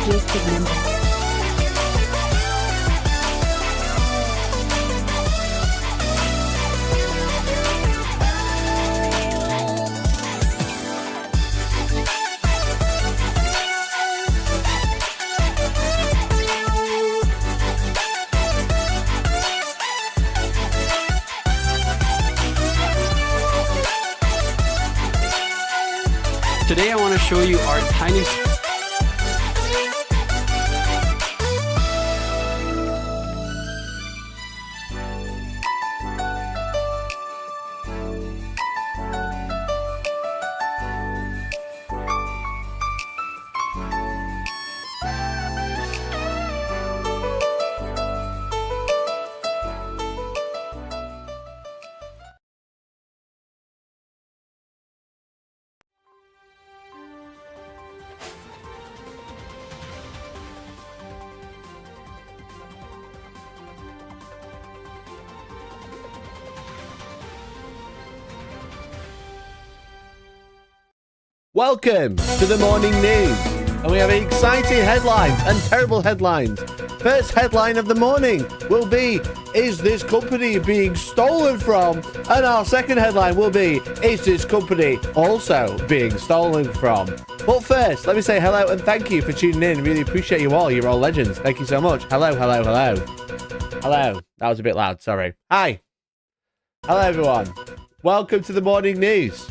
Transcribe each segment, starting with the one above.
happiest big number. Today I want to show you our tiny... Welcome to the morning news, and we have exciting headlines and terrible headlines. First headline of the morning will be, is this company being stolen from? And our second headline will be, is this company also being stolen from? But first, let me say hello and thank you for tuning in. Really appreciate you all. You're all legends. Thank you so much. Hello, hello, hello. Hello. That was a bit loud. Sorry. Hi. Hello, everyone. Welcome to the morning news.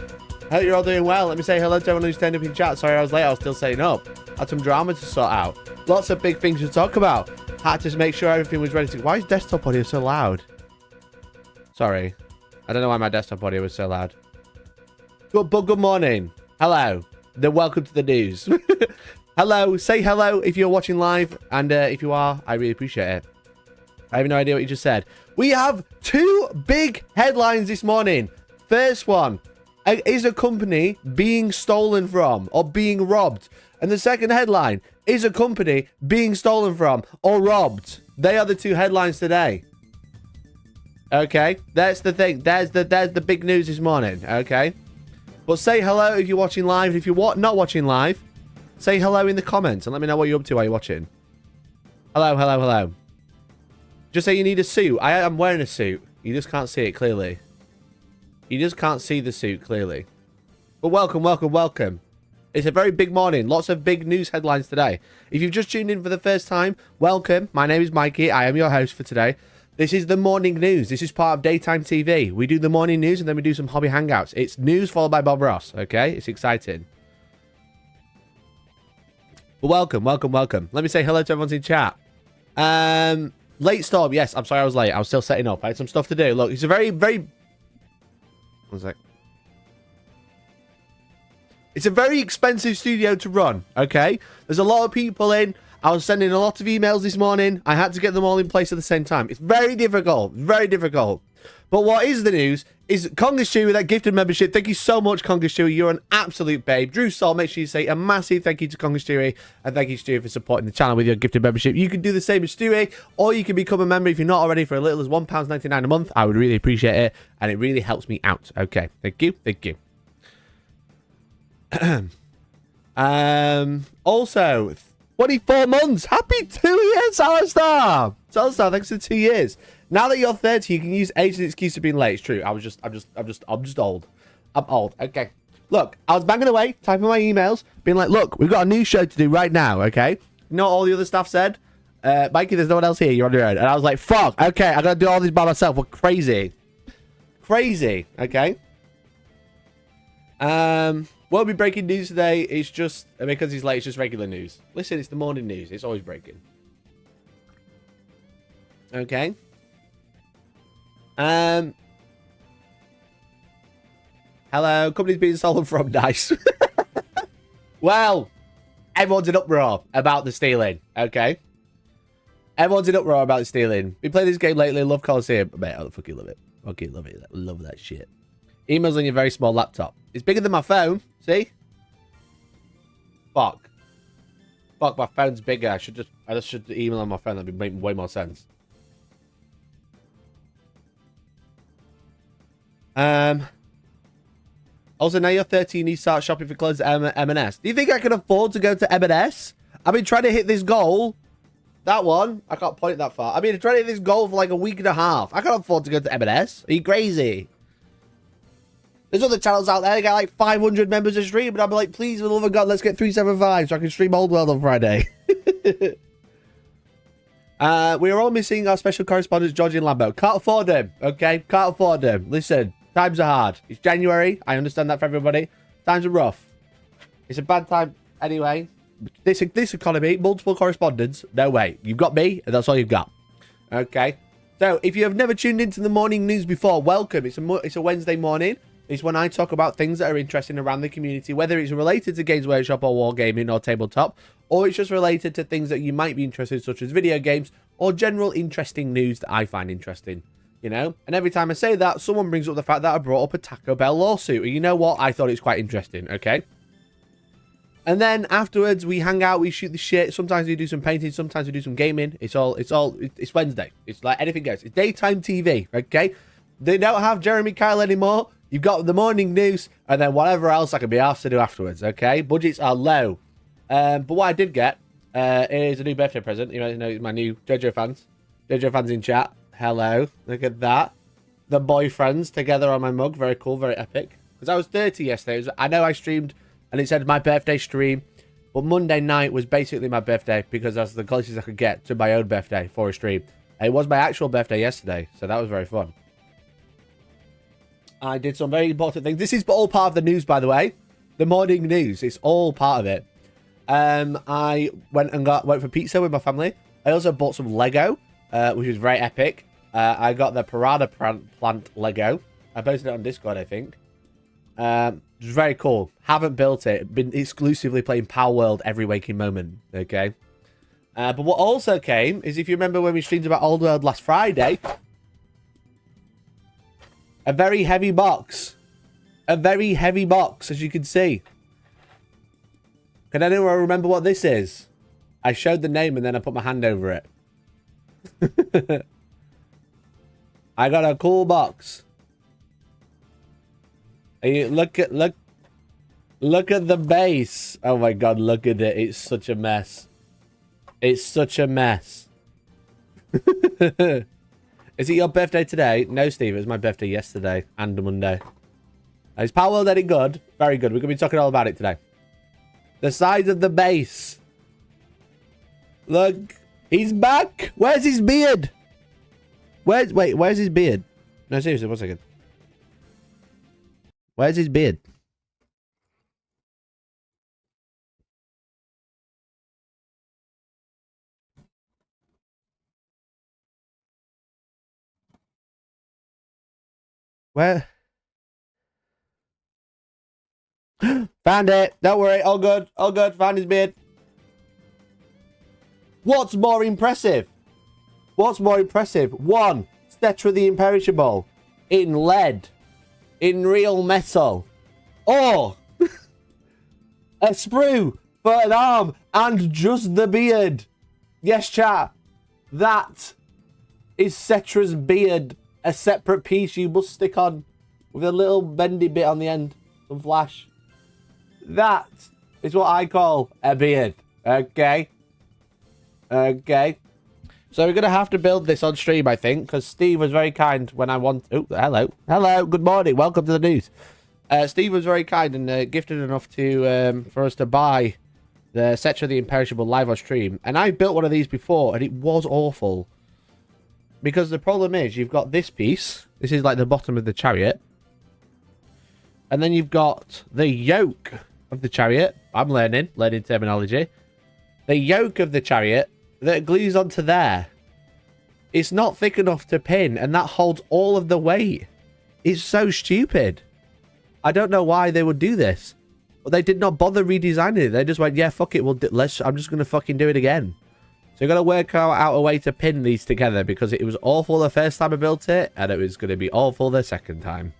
Hope you're all doing well. Let me say hello to everyone who's turned up in chat. Sorry I was late. I was still setting up. Had some drama to sort out. Lots of big things to talk about. Had to make sure everything was ready to... Why is desktop audio so loud? Sorry. I don't know why my desktop audio was so loud. But good morning. Hello. Then welcome to the news. Hello. Say hello if you're watching live. And if you are, I really appreciate it. I have no idea what you just said. We have two big headlines this morning. First one. Is a company being stolen from or being robbed? And the second headline, is a company being stolen from or robbed? They are the two headlines today. Okay, that's the thing. There's the big news this morning. Okay, but say hello if you're watching live. If you're not watching live, say hello in the comments and let me know what you're up to while you're watching. Hello, hello, hello. Just say you need a suit. I am wearing a suit. You just can't see it clearly. You just can't see the suit clearly. But welcome, welcome, welcome. It's a very big morning. Lots of big news headlines today. If you've just tuned in for the first time, welcome. My name is Mikey. I am your host for today. This is the morning news. This is part of daytime TV. We do the morning news and then we do some hobby hangouts. It's news followed by Bob Ross. Okay? It's exciting. But welcome, welcome, welcome. Let me say hello to everyone in chat. Late storm. Yes, I'm sorry I was late. I was still setting up. I had some stuff to do. Look, it's a very... One sec. It's a very expensive studio to run, okay? There's a lot of people in. I was sending a lot of emails this morning. I had to get them all in place at the same time. It's very difficult. Very difficult. But what is the news is Conga Stewie with that gifted membership. Thank you so much, Conga Stewie. You're an absolute babe. Drew Sol, make sure you say a massive thank you to Conga Stewie. And thank you, Stewie, for supporting the channel with your gifted membership. You can do the same as Stewie, or you can become a member if you're not already for as little as £1.99 a month. I would really appreciate it. And it really helps me out. Okay. Thank you. Thank you. Also, 24 months. Happy 2 years, Hellstorm. Hellstorm, thanks for 2 years. Now that you're 30, you can use age as an excuse to being late. It's true. I'm just old. I'm old. Okay. Look, I was banging away, typing my emails, being like, look, we've got a new show to do right now, okay? You know what all the other staff said? Mikey, there's no one else here. You're on your own. And I was like, fuck. Okay, I gotta do all this by myself. We're crazy. Crazy. Okay. Won't be breaking news today. It's just, because he's late, it's just regular news. Listen, it's the morning news. It's always breaking. Okay. Hello, company's being stolen from. Nice. Well, everyone's in uproar about the stealing. Okay. Everyone's in uproar about the stealing. We played this game lately. Love Coliseum. Mate, I fucking love it. Okay, love it. Love that shit. Emails on your very small laptop. It's bigger than my phone. See? Fuck. Fuck, my phone's bigger. I just should email on my phone. That'd be making way more sense. Also, now you're 13, you start shopping for clothes at M&S. Do you think I can afford to go to M&S? I've been trying to hit this goal. That one, I can't point it that far. I've been trying to hit this goal for like a week and a half. I can't afford to go to M&S. Are you crazy? There's other channels out there that got like 500 members a stream, and I'm like, please, for the love of God, let's get 375 so I can stream Old World on Friday. We are all missing our special correspondents, George and Lambo. Can't afford them, okay? Can't afford them. Listen, times are hard. It's January. I understand that for everybody. Times are rough. It's a bad time anyway. This economy, multiple correspondents. No way. You've got me, and that's all you've got. Okay? So, if you have never tuned into the morning news before, welcome. It's a Wednesday morning. It's when I talk about things that are interesting around the community, whether it's related to Games Workshop or Wargaming or Tabletop, or it's just related to things that you might be interested in, such as video games, or general interesting news that I find interesting, you know? And every time I say that, someone brings up the fact that I brought up a Taco Bell lawsuit. And you know what? I thought it was quite interesting, okay? And then afterwards, we hang out, we shoot the shit. Sometimes we do some painting, sometimes we do some gaming. It's Wednesday. It's like anything goes. It's daytime TV, okay? They don't have Jeremy Kyle anymore. You've got the morning news, and then whatever else I can be asked to do afterwards, okay? Budgets are low. But what I did get is a new birthday present. You know, my new JoJo fans. JoJo fans in chat. Hello. Look at that. The boyfriends together on my mug. Very cool, very epic. Because I was 30 yesterday. I know I streamed, and it said my birthday stream. But Monday night was basically my birthday, because that's the closest I could get to my own birthday for a stream. It was my actual birthday yesterday, so that was very fun. I did some very important things. This is all part of the news, by the way. The morning news. It's all part of it. I went for pizza with my family. I also bought some Lego, which was very epic. I got the Piranha Plant Lego. I posted it on Discord, I think. It was very cool. Haven't built it. Been exclusively playing Palworld every waking moment. Okay. But what also came is, if you remember when we streamed about Old World last Friday, a very heavy box. A very heavy box, as you can see. Can anyone remember what this is? I showed the name and then I put my hand over it. I got a cool box. Look at the base. Oh my God, look at it. It's such a mess. It's such a mess. Is it your birthday today? No, Steve. It was my birthday yesterday and Monday. Is Palworld any good? Very good. We're going to be talking all about it today. The size of the base. Look. He's back. Where's his beard? Where's his beard? No, seriously, 1 second. Where's his beard? Where? Found it. Don't worry. All good. All good. Found his beard. What's more impressive? What's more impressive? 1. Stetra the Imperishable. In lead. In real metal. Or a sprue for an arm and just the beard. Yes, chat. That is Cetra's beard. A separate piece you must stick on with a little bendy bit on the end. Some flash. That is what I call a beard. Okay. Okay. So we're going to have to build this on stream, I think, because Steve was very kind when I want... Oh, hello. Hello. Good morning. Welcome to the news. Steve was very kind and gifted enough to for us to buy the Cetra the Imperishable live on stream. And I built one of these before, and it was awful. Because the problem is, you've got this piece. This is like the bottom of the chariot. And then you've got the yoke of the chariot. I'm learning terminology. The yoke of the chariot that glues onto there. It's not thick enough to pin, and that holds all of the weight. It's so stupid. I don't know why they would do this. But they did not bother redesigning it. They just went, yeah, fuck it. I'm just going to fucking do it again. So you've got to work out a way to pin these together, because it was awful the first time I built it, and it was going to be awful the second time.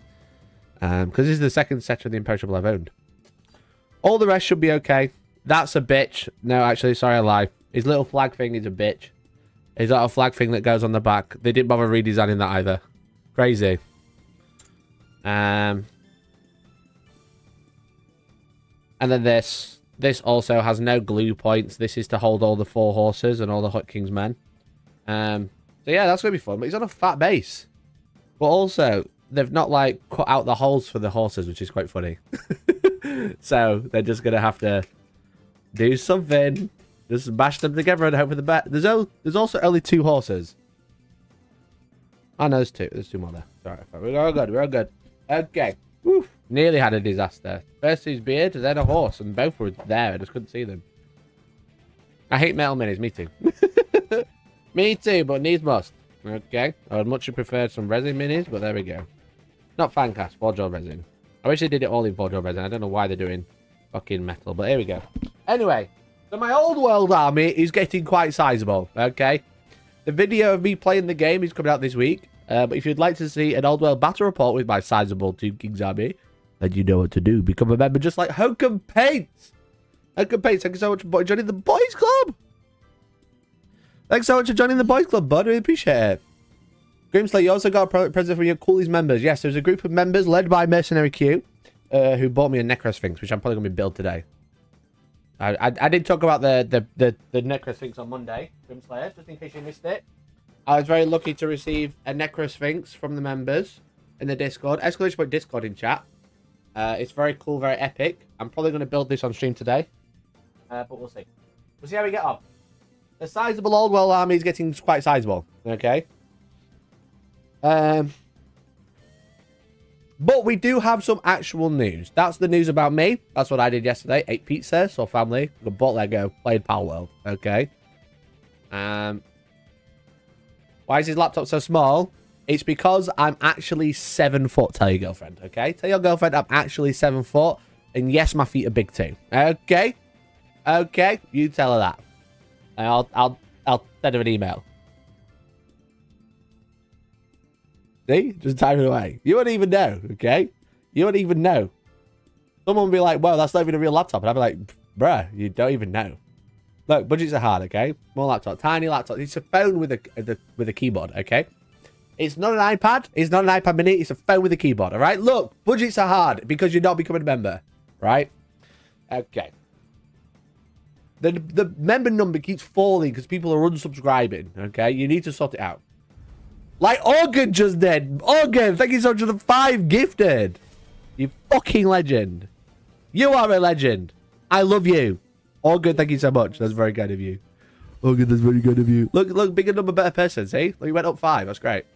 Because this is the second set of the Imperishable I've owned. All the rest should be okay. That's a bitch. No, actually, sorry, I lie. His little flag thing is a bitch. He's got a flag thing that goes on the back. They didn't bother redesigning that either. Crazy. And then this. This also has no glue points. This is to hold all the 4 horses and all the Hut King's men. So yeah, that's going to be fun. But he's on a fat base. But also, they've not, like, cut out the holes for the horses, which is quite funny. So they're just going to have to do something. Just mash them together and hope for the best. There's also only 2 horses. Oh, no, there's 2. There's 2 more there. Sorry. We're all good. We're all good. Okay. Woo. Nearly had a disaster. First his beard, then a horse, and both were there. I just couldn't see them. I hate metal minis. Me too. Me too, but needs must. Okay. I would much have preferred some resin minis, but there we go. Not fan cast, forge or resin. I wish they did it all in forge or resin. I don't know why they're doing fucking metal, but here we go. Anyway, so my old world army is getting quite sizable. Okay. The video of me playing the game is coming out this week. But if you'd like to see an old world battle report with my sizable Tomb Kings army, then you know what to do. Become a member just like Hokum Paints. Hokum Paints, thank you so much for joining the boys club. Thanks so much for joining the boys club, bud. Really appreciate it. Grimsley, you also got a present from your coolies members. Yes, there's a group of members led by Mercenary Q who bought me a Necrosphinx, which I'm probably going to build today. I did talk about the Necrosphinx on Monday, Grimslayer, just in case you missed it. I was very lucky to receive a Necrosphinx from the members in the Discord. Exclamation point Discord in chat. It's very cool, very epic. I'm probably going to build this on stream today. But we'll see. We'll see how we get on. The sizable old world army is getting quite sizable. Okay. But we do have some actual news. That's the news about me. That's what I did yesterday. Ate pizza, saw family, bought Lego, played Palworld. Okay. Why is his laptop so small? It's because I'm actually 7 foot. Tell your girlfriend, okay? Tell your girlfriend I'm actually 7 foot. And yes, my feet are big too. Okay? Okay? You tell her that. And I'll send her an email. See? Just type it away. You wouldn't even know, okay? You wouldn't even know. Someone would be like, whoa, that's not even a real laptop. And I'd be like, bruh, you don't even know. Look, budgets are hard, okay? Small laptop, tiny laptop. It's a phone with a keyboard, okay? It's not an iPad. It's not an iPad mini. It's a phone with a keyboard, all right? Look, budgets are hard because you're not becoming a member, right? Okay. The member number keeps falling because people are unsubscribing, okay? You need to sort it out. Like Organ just did. Organ, thank you so much for the 5 gifted. You fucking legend. You are a legend. I love you. Organ, thank you so much. That's very good of you. Organ, that's very good of you. Look, bigger number, better person, see? Look, you went up 5. That's great.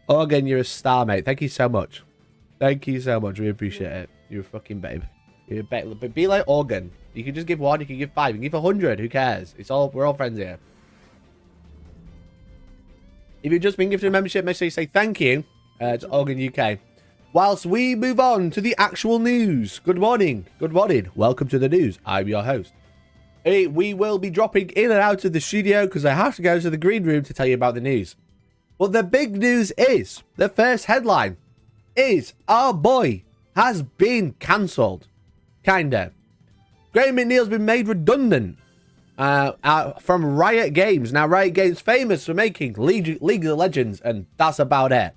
Organ, you're a star, mate. Thank you so much. Thank you so much. We appreciate it. You're a fucking babe. You're a babe. But be like Organ. You can just give 1, you can give 5, you can give 100. Who cares? We're all friends here. If you've just been gifted a membership, make sure you say thank you to Organ UK. Whilst we move on to the actual news. Good morning. Good morning. Welcome to the news. I'm your host. We will be dropping in and out of the studio because I have to go to the green room to tell you about the news. Well, the big news is, the first headline is, our boy has been cancelled. Kinda. Graham McNeil's been made redundant from Riot Games. Now, Riot Games famous for making League of Legends, and that's about it,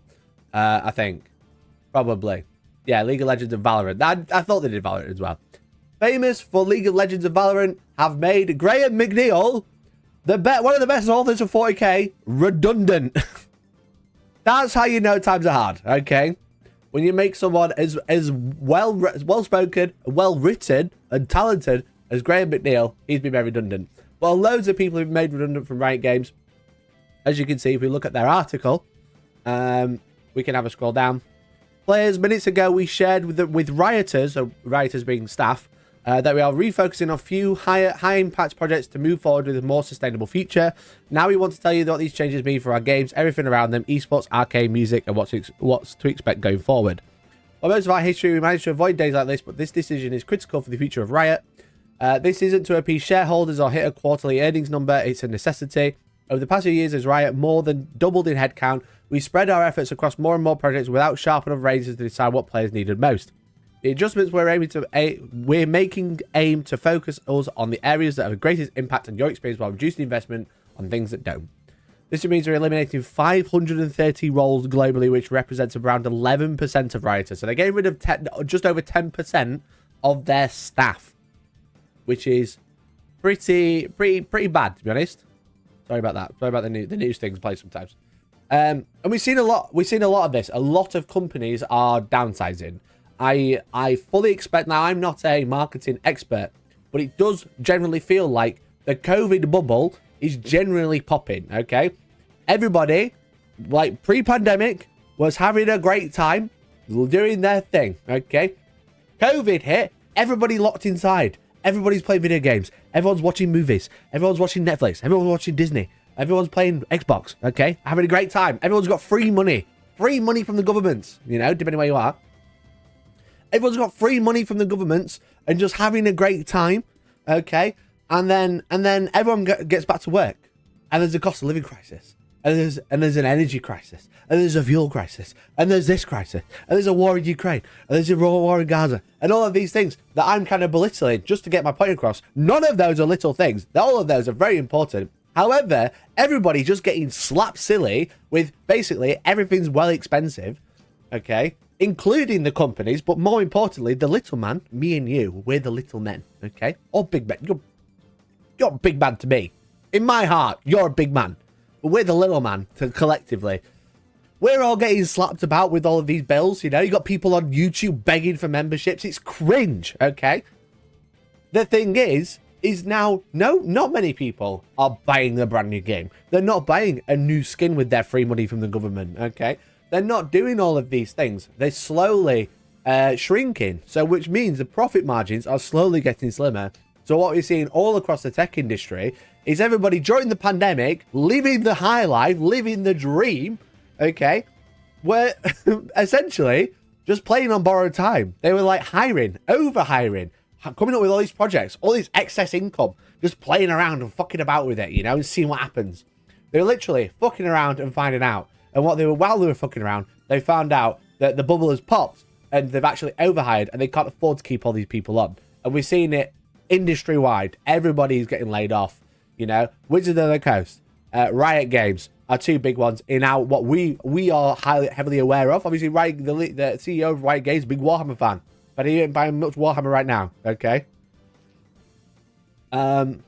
I think. Probably. Yeah, League of Legends and Valorant. I thought they did Valorant as well. Famous for League of Legends and Valorant, have made Graham McNeil, one of the best authors of 40k, redundant. That's how you know times are hard, okay? When you make someone as well-spoken, well-written, and talented as Graham McNeil, he's been made redundant. Well, loads of people have been made redundant from Riot Games. As you can see, if we look at their article, we can have a scroll down. Players, minutes ago, we shared with rioters, or rioters being staff, that we are refocusing on a few high-impact projects to move forward with a more sustainable future. Now we want to tell you what these changes mean for our games, everything around them, esports, arcade, music, and what's to expect going forward. While most of our history, we managed to avoid days like this, but this decision is critical for the future of Riot. This isn't to appease shareholders or hit a quarterly earnings number, it's a necessity. Over the past few years, as Riot more than doubled in headcount, we spread our efforts across more and more projects without sharp enough razors to decide what players needed most. The adjustments we're making aim to focus us on the areas that have the greatest impact on your experience while reducing investment on things that don't. This means we're eliminating 530 roles globally, which represents around 11% of rioters. So they're getting rid of just over 10% of their staff, which is pretty bad, to be honest. Sorry about that. Sorry about the news things play sometimes. And we've seen a lot of this. A lot of companies are downsizing. I fully expect, now I'm not a marketing expert, but it does generally feel like the COVID bubble is generally popping, okay? Everybody, like pre-pandemic, was having a great time, doing their thing, okay? COVID hit, everybody locked inside. Everybody's playing video games. Everyone's watching movies. Everyone's watching Netflix. Everyone's watching Disney. Everyone's playing Xbox, okay? Having a great time. Everyone's got free money. Free money from the governments, you know, depending where you are. Everyone's got free money from the governments and just having a great time, okay? And then everyone gets back to work. And there's a cost of living crisis. And there's an energy crisis. And there's a fuel crisis. And there's this crisis. And there's a war in Ukraine. And there's a war in Gaza. And all of these things that I'm kind of belittling just to get my point across. None of those are little things. All of those are very important. However, everybody's just getting slapped silly with basically everything's well expensive. Okay? Including the companies. But more importantly, the little man, me and you, we're the little men. Okay? Or big men. You're a big man to me. In my heart, you're a big man. But we're the little man collectively. We're all getting slapped about with all of these bills, you know? You got people on YouTube begging for memberships. It's cringe, okay? The thing is now, no, not many people are buying a brand new game. They're not buying a new skin with their free money from the government, okay? They're not doing all of these things. They're slowly shrinking. So which means the profit margins are slowly getting slimmer. So what we're seeing all across the tech industry is everybody during the pandemic living the high life, living the dream, okay? Were essentially just playing on borrowed time. They were like hiring, over-hiring, coming up with all these projects, all this excess income, just playing around and fucking about with it, you know, and seeing what happens. They were literally fucking around and finding out. And while they were fucking around, they found out that the bubble has popped and they've actually overhired and they can't afford to keep all these people on. And we're seeing it industry-wide. Everybody's getting laid off. You know, Wizards of the Coast, Riot Games are two big ones in our what we are heavily aware of. Obviously, Riot, the CEO of Riot Games, big Warhammer fan, but he ain't buying much Warhammer right now. Okay. But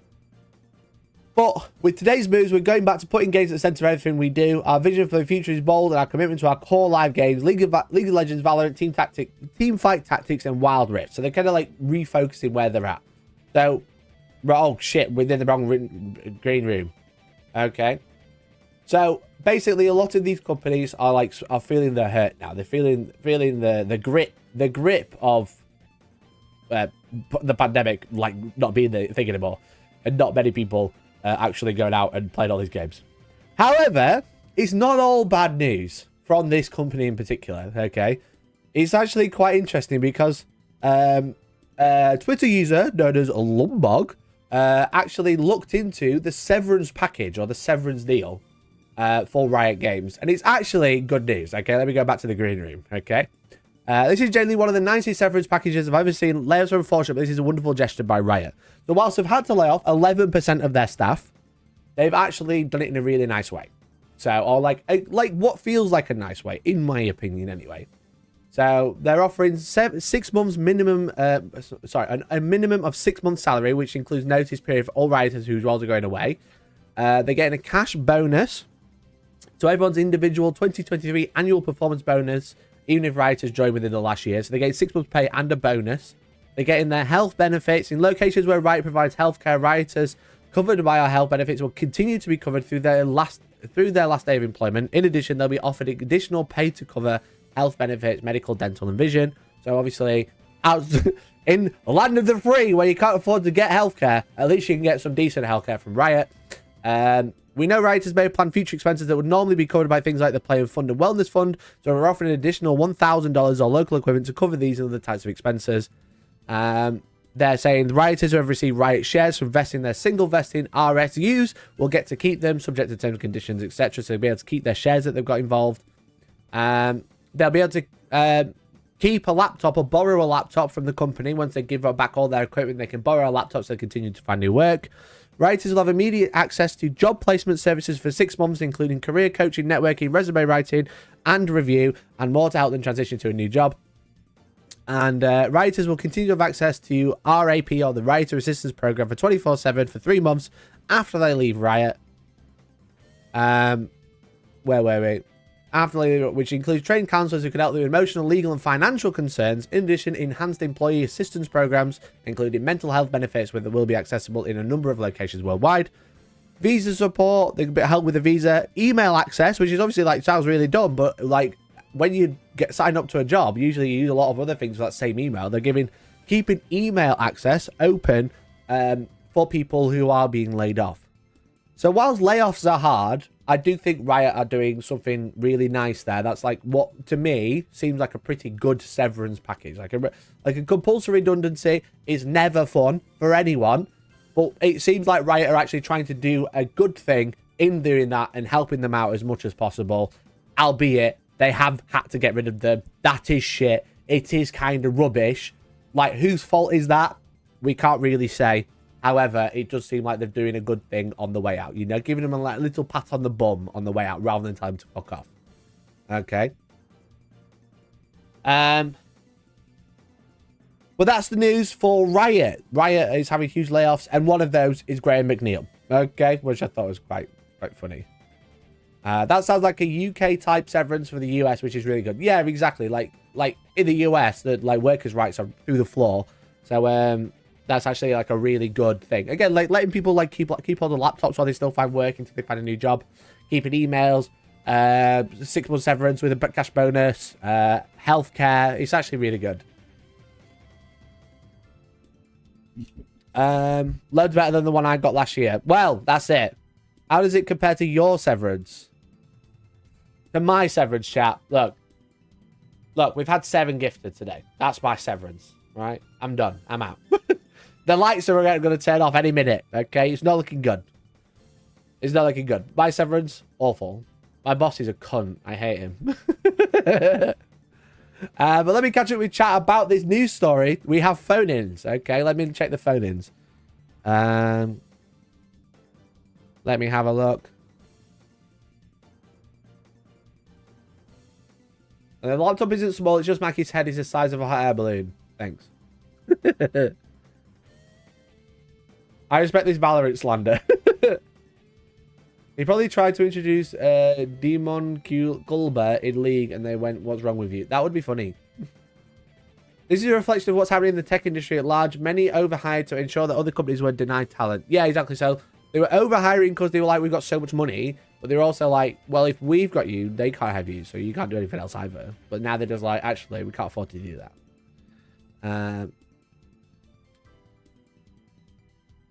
with today's moves, we're going back to putting games at the center of everything we do. Our vision for the future is bold, and our commitment to our core live games: League of Legends, Valorant, Team Fight Tactics, and Wild Rift. So they're kind of like refocusing where they're at. So. Oh shit, we're in the wrong green room. Okay. So basically a lot of these companies are feeling the hurt now. They're feeling the grip of the pandemic, like not being the thing anymore. And not many people actually going out and playing all these games. However, it's not all bad news from this company in particular, okay? It's actually quite interesting because Twitter user known as Lumbog actually looked into the severance package or the severance deal for Riot Games, and it's actually good news. Okay, let me go back to the green room. Okay, this is generally one of the nicest severance packages I've ever seen. Layoffs are unfortunate, but this is a wonderful gesture by Riot. So whilst they've had to lay off 11% of their staff, they've actually done it in a really nice way. So, or like what feels like a nice way, in my opinion, anyway. So they're offering 6 months minimum, a minimum of 6 months salary, which includes notice period for all writers whose roles are going away. They're getting a cash bonus to everyone's individual 2023 annual performance bonus, even if writers join within the last year. So they're getting 6 months pay and a bonus. They're getting their health benefits in locations where Riot provides healthcare. Writers covered by our health benefits will continue to be covered through their last day of employment. In addition, they'll be offered additional pay to cover health benefits, medical, dental, and vision. So obviously, out in the land of the free, where you can't afford to get healthcare, at least you can get some decent healthcare from Riot. We know writers may plan future expenses that would normally be covered by things like the Player Fund and Wellness Fund, so we're offering an additional $1,000 or local equivalent to cover these and other types of expenses. They're saying the writers who have received Riot shares from vesting their single vesting RSUs will get to keep them, subject to terms and conditions, etc. So they'll be able to keep their shares that they've got involved. They'll be able to keep a laptop or borrow a laptop from the company. Once they give back all their equipment, they can borrow a laptop so they continue to find new work. Writers will have immediate access to job placement services for 6 months, including career coaching, networking, resume writing, and review, and more to help them transition to a new job. And rioters will continue to have access to RAP, or the Rioter Assistance Program, for 24/7 for 3 months after they leave Riot. Where were we? After they leave, which includes trained counselors who can help with emotional, legal, and financial concerns. In addition, enhanced employee assistance programs, including mental health benefits, that will be accessible in a number of locations worldwide. Visa support, they can help with the visa. Email access, which is obviously like sounds really dumb, but like when you get signed up to a job, usually you use a lot of other things for that same email. They're keeping email access open for people who are being laid off. So whilst layoffs are hard, I do think Riot are doing something really nice there. That's like what to me seems like a pretty good severance package. Like a compulsory redundancy is never fun for anyone, but it seems like Riot are actually trying to do a good thing in doing that and helping them out as much as possible, albeit they have had to get rid of them. That is shit. It is kind of rubbish. Like, whose fault is that? We can't really say. However, it does seem like they're doing a good thing on the way out. You know, giving them a little pat on the bum on the way out rather than telling them to fuck off. Okay. But that's the news for Riot. Riot is having huge layoffs, and one of those is Graham McNeil. Okay, which I thought was quite funny. That sounds like a UK type severance for the US, which is really good. Yeah, exactly. Like in the US, the workers' rights are through the floor. So that's actually like a really good thing. Again, like letting people like keep on the laptops while they still find work until they find a new job, keeping emails, 6 month severance with a cash bonus, healthcare. It's actually really good. Loads better than the one I got last year. Well, that's it. How does it compare to your severance? To my severance, chat. Look, we've had 7 gifted today. That's my severance, right? I'm done. I'm out. The lights are going to turn off any minute, okay? It's not looking good. It's not looking good. My severance, awful. My boss is a cunt. I hate him. But let me catch up with chat about this news story. We have phone-ins, okay? Let me check the phone-ins. Let me have a look. And the laptop isn't small. It's just Mackie's head is the size of a hot air balloon. Thanks. I respect this Valorant slander. He probably tried to introduce Demon Gulber in League and they went, what's wrong with you? That would be funny. This is a reflection of what's happening in the tech industry at large. Many overhired to ensure that other companies were denied talent. Yeah, exactly. So they were overhiring because they were like, we've got so much money. But they were also like, well, if we've got you, they can't have you. So you can't do anything else either. But now they're just like, actually, we can't afford to do that.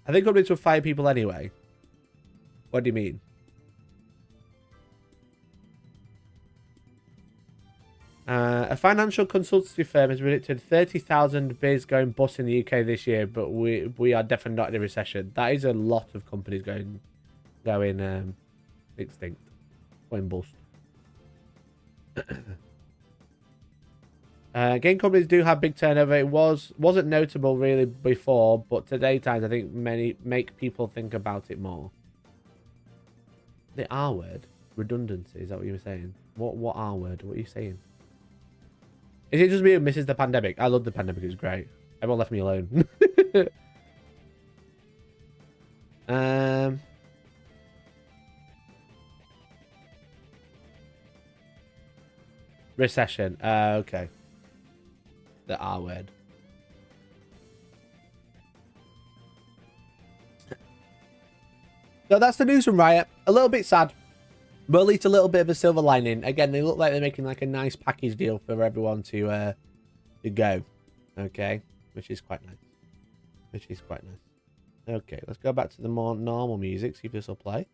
I think companies will fire people anyway. What do you mean? A financial consultancy firm has predicted 30,000 biz going bust in the UK this year, but we are definitely not in a recession. That is a lot of companies going extinct, going bust. Game companies do have big turnover. It wasn't notable really before, but today times I think many make people think about it more. The R word, redundancy. Is that what you were saying? What R word? What are you saying? Is it just me who misses the pandemic? I love the pandemic. It was great. Everyone left me alone. Recession. Okay. The R word. So that's the news from Riot. A little bit sad, but at least a little bit of a silver lining. Again, they look like they're making like a nice package deal for everyone to go. Okay, which is quite nice. Which is quite nice. Okay, let's go back to the more normal music. See if this will play.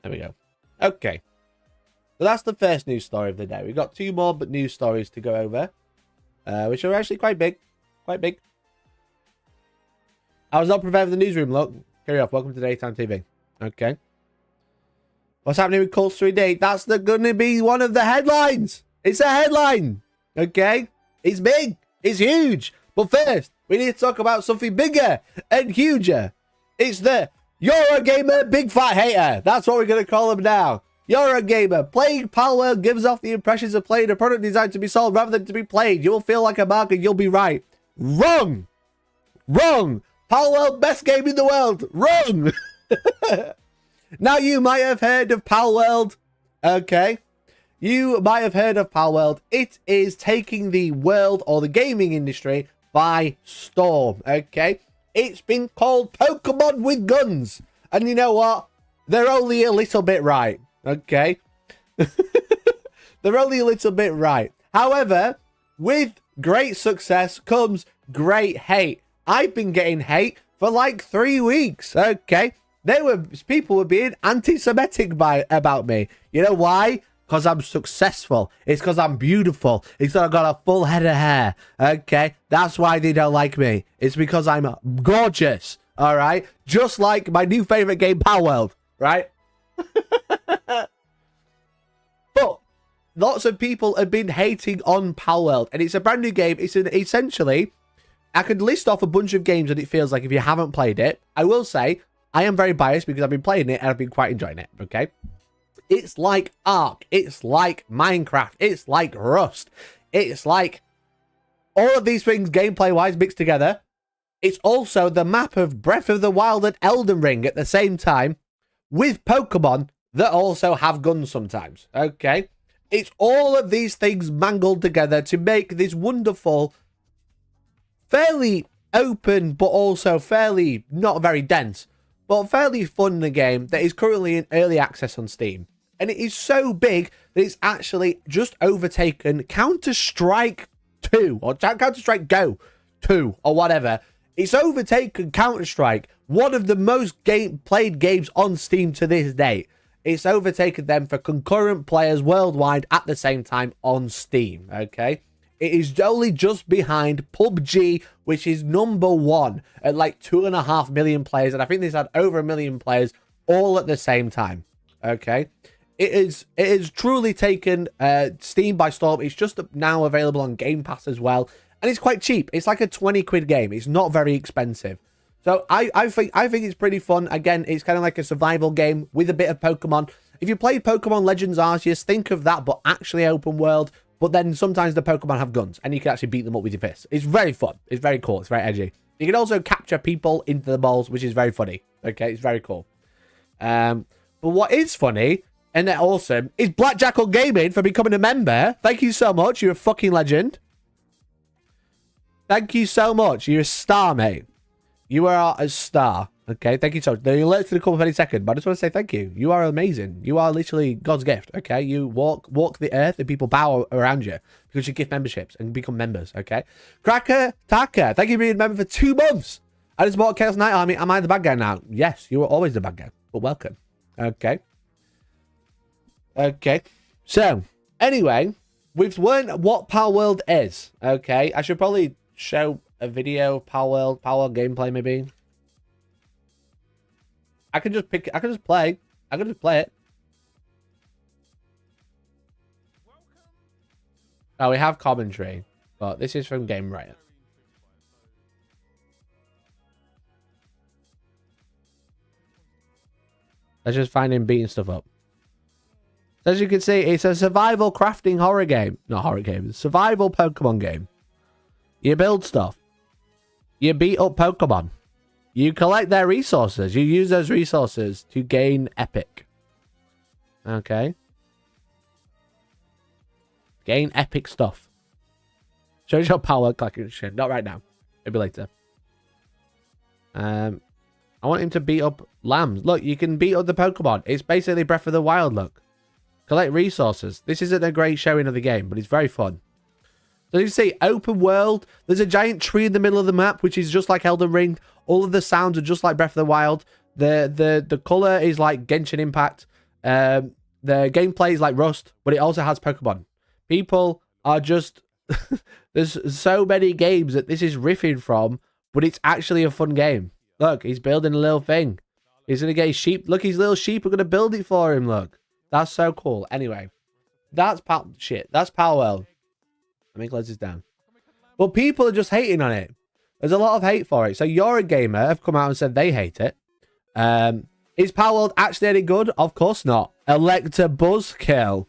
There we go. Okay. So that's the first news story of the day. We've got 2 more but news stories to go over, which are actually quite big. Quite big. I was not prepared for the newsroom, look. Carry off. Welcome to Daytime TV. Okay. What's happening with Colts 3D? That's going to be one of the headlines. It's a headline. Okay? It's big. It's huge. But first, we need to talk about something bigger and huger. It's the Eurogamer Big Fat Hater. That's what we're going to call him now. Eurogamer. Playing Palworld gives off the impressions of playing a product designed to be sold rather than to be played. You will feel like a mark and you'll be right. Wrong. Wrong. Palworld, best game in the world. Wrong. Now, you might have heard of Palworld. Okay. You might have heard of Palworld. It is taking the world or the gaming industry by storm. Okay. It's been called Pokemon with guns. And you know what? They're only a little bit right. Okay. They're only a little bit right. However, with great success comes great hate. I've been getting hate for like 3 weeks. Okay. People were being anti-Semitic about me. You know why? Because I'm successful. It's because I'm beautiful. It's because I've got a full head of hair. Okay. That's why they don't like me. It's because I'm gorgeous. All right. Just like my new favorite game, Palworld. Right? But lots of people have been hating on Palworld. And it's a brand new game. It's essentially, I could list off a bunch of games that it feels like if you haven't played it. I will say, I am very biased because I've been playing it and I've been quite enjoying it. Okay. It's like Ark. It's like Minecraft. It's like Rust. It's like all of these things gameplay-wise mixed together. It's also the map of Breath of the Wild and Elden Ring at the same time with Pokemon that also have guns sometimes. Okay? It's all of these things mangled together to make this wonderful, fairly open, but also fairly not very dense, but fairly fun game that is currently in early access on Steam. And it is so big that it's actually just overtaken Counter-Strike 2 or Counter-Strike Go 2 or whatever. It's overtaken Counter-Strike, one of the most played games on Steam to this date. It's overtaken them for concurrent players worldwide at the same time on Steam, okay? It is only just behind PUBG, which is #1 at like 2.5 million players. And I think this had over 1 million players all at the same time, okay? It is truly taken Steam by storm. It's just now available on Game Pass as well. And it's quite cheap. It's like a 20 quid game. It's not very expensive. So I think it's pretty fun. Again, it's kind of like a survival game with a bit of Pokemon. If you played Pokemon Legends Arceus, think of that, but actually open world. But then sometimes the Pokemon have guns and you can actually beat them up with your fists. It's very fun. It's very cool. It's very edgy. You can also capture people into the balls, which is very funny. Okay, it's very cool. But what is funny and they're awesome is Blackjackal Gaming for becoming a member. Thank you so much. You're a fucking legend. Thank you so much. You're a star, mate. You are a star. Okay, thank you so much. The alerts to come up any second, but I just want to say thank you. You are amazing. You are literally God's gift. Okay, you walk the earth and people bow around you because you gift memberships and become members. Okay, Cracker Taka, thank you for being a member for 2 months. I just bought Chaos Knight Army. Am I the bad guy now? Yes, you were always the bad guy, but welcome. Okay. Okay. So anyway, we've learned what Palworld is. Okay, I should probably show a video of Palworld gameplay maybe. I can just play it. Oh, we have commentary, but this is from Game Riot. Let's just find him beating stuff up. As you can see, it's a survival crafting horror game. Not horror game, it's a survival Pokemon game. You build stuff. You beat up Pokemon. You collect their resources. You use those resources to gain epic. Okay. Gain epic stuff. Show your power collection shit. Not right now. Maybe later. I want him to beat up lambs. Look, you can beat up the Pokemon. It's basically Breath of the Wild, look. Collect resources. This isn't a great showing of the game, but it's very fun. So you see, open world. There's a giant tree in the middle of the map, which is just like Elden Ring. All of the sounds are just like Breath of the Wild. The color is like Genshin Impact. The gameplay is like Rust, but it also has Pokemon. People are just... There's so many games that this is riffing from, but it's actually a fun game. Look, he's building a little thing. He's going to get his sheep. Look, his little sheep are going to build it for him, look. That's so cool. Anyway, that's That's Palworld. Let me close this down. But people are just hating on it. There's a lot of hate for it. So You're a Gamer have come out and said they hate it. Is Palworld actually any good? Of course not. Elector Buzzkill.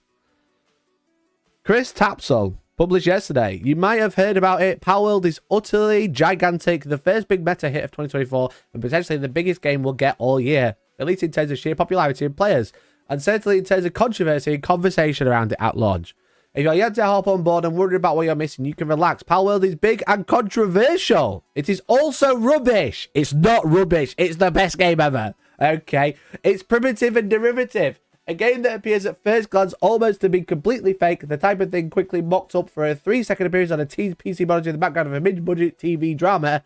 Chris Tapsell published yesterday. You might have heard about it. Palworld is utterly gigantic. The first big meta hit of 2024 and potentially the biggest game we'll get all year. At least in terms of sheer popularity and players. And certainly in terms of controversy and conversation around it at launch. If you're yet to hop on board and worried about what you're missing, you can relax. Palworld is big and controversial. It is also rubbish. It's not rubbish. It's the best game ever. Okay. It's primitive and derivative. A game that appears at first glance almost to be completely fake. The type of thing quickly mocked up for a 3-second appearance on a PC monitor in the background of a mid-budget TV drama.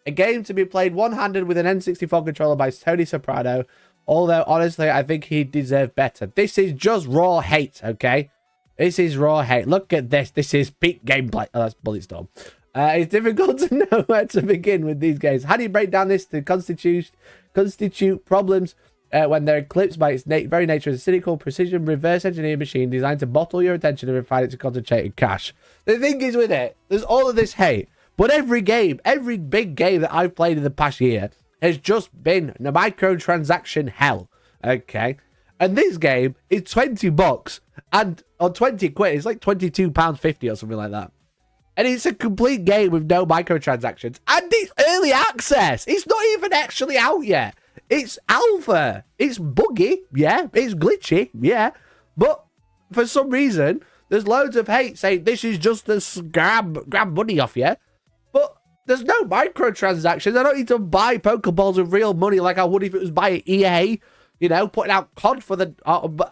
A game to be played one-handed with an N64 controller by Tony Soprano. Although, honestly, I think he deserved better. This is just raw hate, okay? This is raw hate. Look at this. This is peak gameplay. Oh, that's Bulletstorm. It's difficult to know where to begin with these games. How do you break down this to constitute problems when they're eclipsed by its very nature as a cynical, precision, reverse engineered machine designed to bottle your attention and refine it to concentrated cash? The thing is with it, there's all of this hate. But every big game that I've played in the past year has just been a microtransaction hell. Okay? And this game is $20 and on 20 quid, it's like £22.50 or something like that. And it's a complete game with no microtransactions. And it's early access. It's not even actually out yet. It's alpha. It's buggy. Yeah. It's glitchy. Yeah. But for some reason, there's loads of hate saying this is just to grab money off you. But there's no microtransactions. I don't need to buy Pokeballs with real money like I would if it was by EA. You know, putting out COD for the...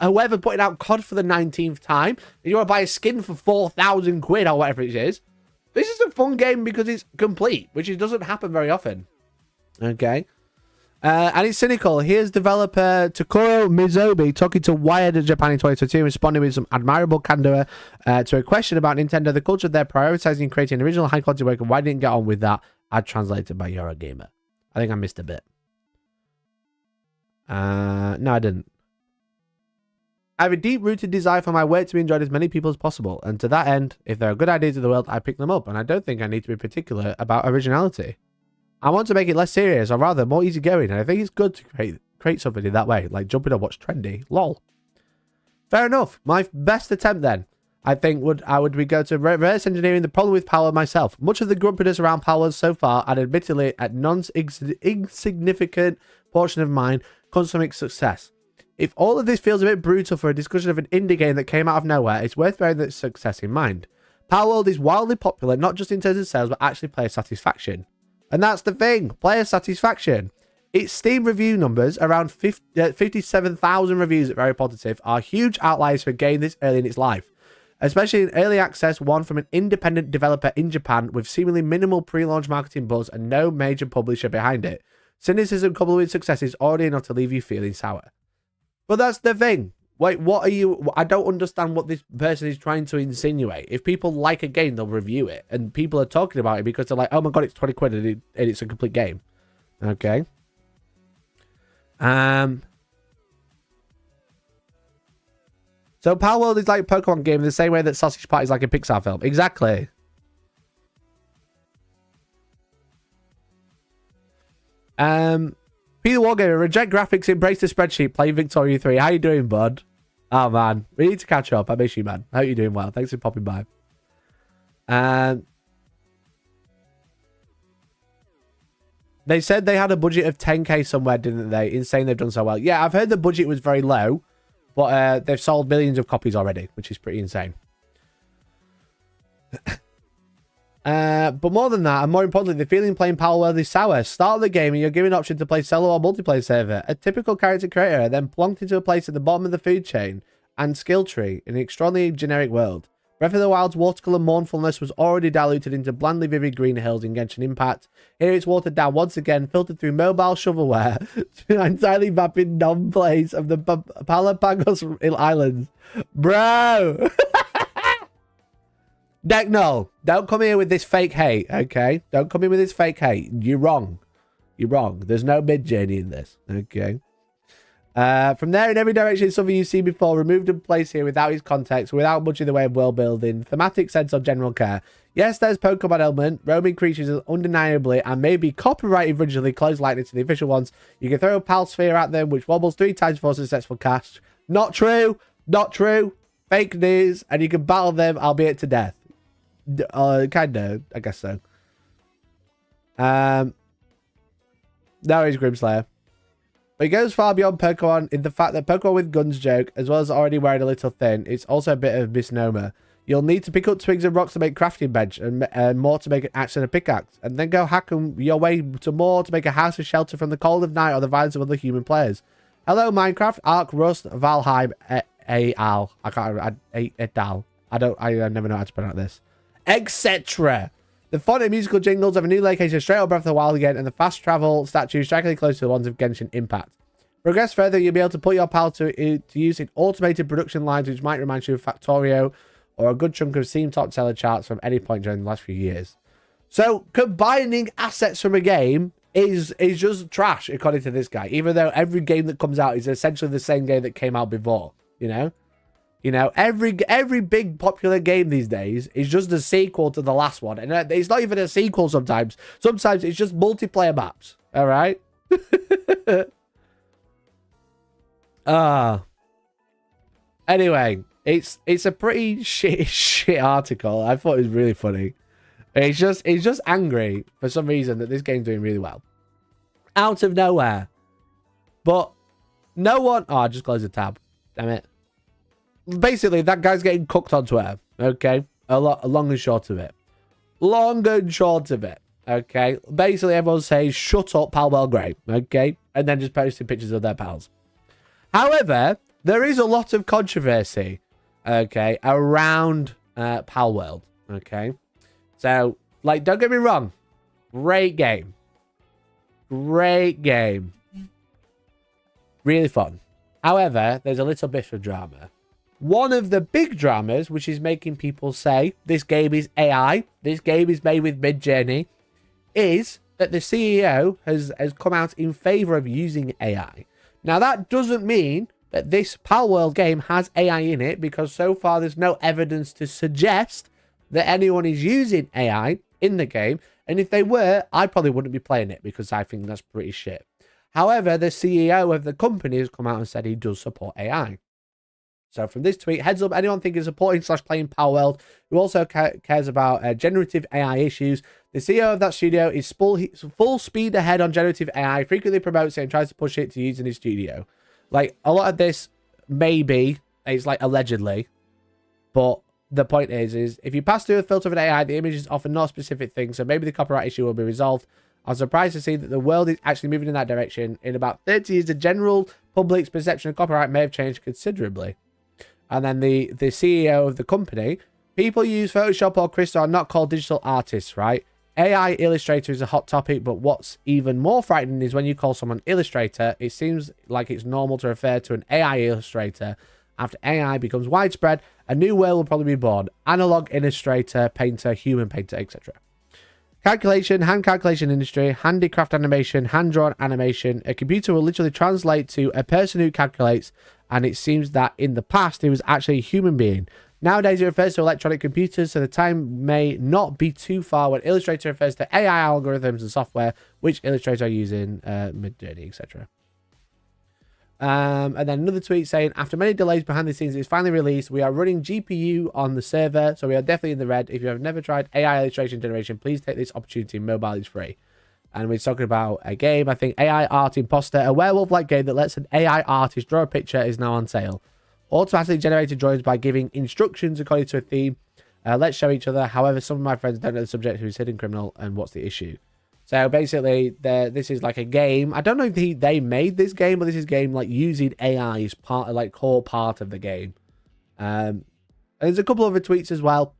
whoever putting out COD for the 19th time. And you want to buy a skin for 4,000 quid or whatever it is. This is a fun game because it's complete, which doesn't happen very often. Okay. And it's cynical. Here's developer Takuro Mizobi talking to Wired Japan in 2022, responding with some admirable candor to a question about Nintendo, the culture they're prioritizing and creating original high-quality work, and why didn't get on with that. I'd translated by You're a Gamer. I think I missed a bit. No, I didn't. I have a deep-rooted desire for my work to be enjoyed as many people as possible, and to that end, if there are good ideas in the world, I pick them up, and I don't think I need to be particular about originality. I want to make it less serious, or rather, more easygoing, and I think it's good to create something in that way, like jumping on what's trendy. Lol. Fair enough. My best attempt, then, I think, would be go to reverse engineering the problem with Palworld myself. Much of the grumpiness around Palworld so far, and admittedly a non-insignificant portion of mine, comes from its success. If all of this feels a bit brutal for a discussion of an indie game that came out of nowhere, it's worth bearing that success in mind. Palworld is wildly popular, not just in terms of sales, but actually player satisfaction. And that's the thing, player satisfaction. Its Steam review numbers, around 57,000 reviews at Very Positive, are huge outliers for a game this early in its life. Especially in early access, one from an independent developer in Japan with seemingly minimal pre-launch marketing buzz and no major publisher behind it. Cynicism coupled with success is already enough to leave you feeling sour. But that's the thing. Wait, what are you... I don't understand what this person is trying to insinuate. If people like a game, they'll review it. And people are talking about it because they're like, oh my god, it's 20 quid and it's a complete game. Okay. So Palworld is like a Pokemon game in the same way that Sausage Party is like a Pixar film. Exactly. Peter Wargaming, reject graphics, embrace the spreadsheet, play Victoria 3. How you doing, bud? Oh, man. We need to catch up. I miss you, man. I hope you're doing well. Thanks for popping by. They said they had a budget of 10k somewhere, didn't they? Insane they've done so well. Yeah, I've heard the budget was very low, but they've sold millions of copies already, which is pretty insane. But more than that, and more importantly, the feeling playing Palworld is sour. Start the game and you're given option to play solo or multiplayer server. A typical character creator, then plonked into a place at the bottom of the food chain and skill tree in an extraordinarily generic world. Breath of the Wild's watercolor mournfulness was already diluted into blandly vivid green hills in Genshin Impact. Here it's watered down once again, filtered through mobile shovelware to entirely vapid non-plays of the Palapagos Islands. Bro! Decknull, don't come here with this fake hate, okay? Don't come in with this fake hate. You're wrong. You're wrong. There's no mid-journey in this, okay? From there, in every direction, something you've seen before, removed and placed here without its context, without much in the way of world building, thematic sense or general care. Yes, there's Pokemon element. Roaming creatures are undeniably and maybe copyrighted originally close likely to the official ones. You can throw a Pal Sphere at them, which wobbles 3 times for successful cast. Not true. Not true. Fake news. And you can battle them, albeit to death. Kind of. I guess so. No, he's Grimslayer. But it goes far beyond Pokemon in the fact that Pokemon with guns joke, as well as already wearing a little thin, it's also a bit of a misnomer. You'll need to pick up twigs and rocks to make crafting bench and more to make an axe and a pickaxe, and then go hacking your way to more to make a house of shelter from the cold of night or the violence of other human players. Hello, Minecraft, Ark, Rust, Valheim, Al. Edal. I never know how to pronounce this. Etc. The fun and musical jingles of a new location straight out Breath of the Wild again, and the fast travel statues strikingly close to the ones of Genshin Impact. Progress further, you'll be able to put your pal to use in automated production lines, which might remind you of Factorio or a good chunk of Steam top seller charts from any point during the last few years. So combining assets from a game is just trash, according to this guy, even though every game that comes out is essentially the same game that came out before, you know? You know, every big popular game these days is just a sequel to the last one. And it's not even a sequel sometimes. Sometimes it's just multiplayer maps. All right? Anyway, it's a pretty shit article. I thought it was really funny. It's just angry for some reason that this game's doing really well. Out of nowhere. But no one... Oh, I just closed the tab. Damn it. Basically, that guy's getting cooked on Twitter. Okay? Long and short of it. Long and short of it. Okay? Basically, everyone says, shut up, Palworld great. Okay? And then just posting pictures of their pals. However, there is a lot of controversy, okay, around Palworld. Okay? So, like, don't get me wrong. Great game. Great game. Really fun. However, there's a little bit of drama. One of the big dramas, which is making people say this game is AI, this game is made with Midjourney, is that the CEO has come out in favor of using AI. Now, that doesn't mean that this Palworld game has AI in it, because so far there's no evidence to suggest that anyone is using AI in the game. And if they were, I probably wouldn't be playing it, because I think that's pretty shit. However, the CEO of the company has come out and said he does support AI. So from this tweet, heads up, anyone thinking supporting / playing Palworld who also cares about generative AI issues. The CEO of that studio is full speed ahead on generative AI, frequently promotes it and tries to push it to use in his studio. Like, a lot of this maybe, it's like allegedly, but the point is if you pass through the filter of an AI, the image is often not a specific thing, so maybe the copyright issue will be resolved. I'm surprised to see that the world is actually moving in that direction. In about 30 years, the general public's perception of copyright may have changed considerably. And then the CEO of the company, people use Photoshop or Crystal are not called digital artists, right? AI Illustrator is a hot topic, but what's even more frightening is when you call someone Illustrator, it seems like it's normal to refer to an AI Illustrator. After AI becomes widespread, a new world will probably be born. Analog Illustrator, Painter, Human Painter, etc. Calculation, hand calculation industry, handicraft animation, hand-drawn animation. A computer will literally translate to a person who calculates, and it seems that in the past, it was actually a human being. Nowadays, it refers to electronic computers, so the time may not be too far when Illustrator refers to AI algorithms and software, which Illustrator are using, Midjourney, etc. And then another tweet saying, after many delays behind the scenes, it's finally released. We are running GPU on the server, so we are definitely in the red. If you have never tried AI illustration generation, please take this opportunity. Mobile is free. And we're talking about a game, I think, AI Art Imposter, a werewolf-like game that lets an AI artist draw a picture, is now on sale. Automatically generated drawings by giving instructions according to a theme. Let's show each other. However, some of my friends don't know the subject, who's hidden criminal, and what's the issue. So basically, this is like a game. I don't know if they made this game, but this is a game like using AI as part of, like, core part of the game. And there's a couple other tweets as well.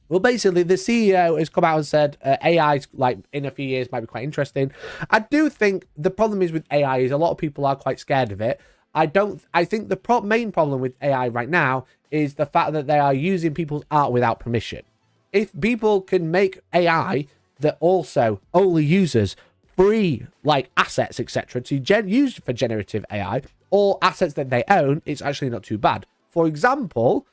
Well, basically, the CEO has come out and said AI, like, in a few years might be quite interesting. I do think the problem is with AI is a lot of people are quite scared of it. I think the main problem with AI right now is the fact that they are using people's art without permission. If people can make AI that also only uses free like assets, etc., to use for generative AI, or assets that they own, it's actually not too bad. For example,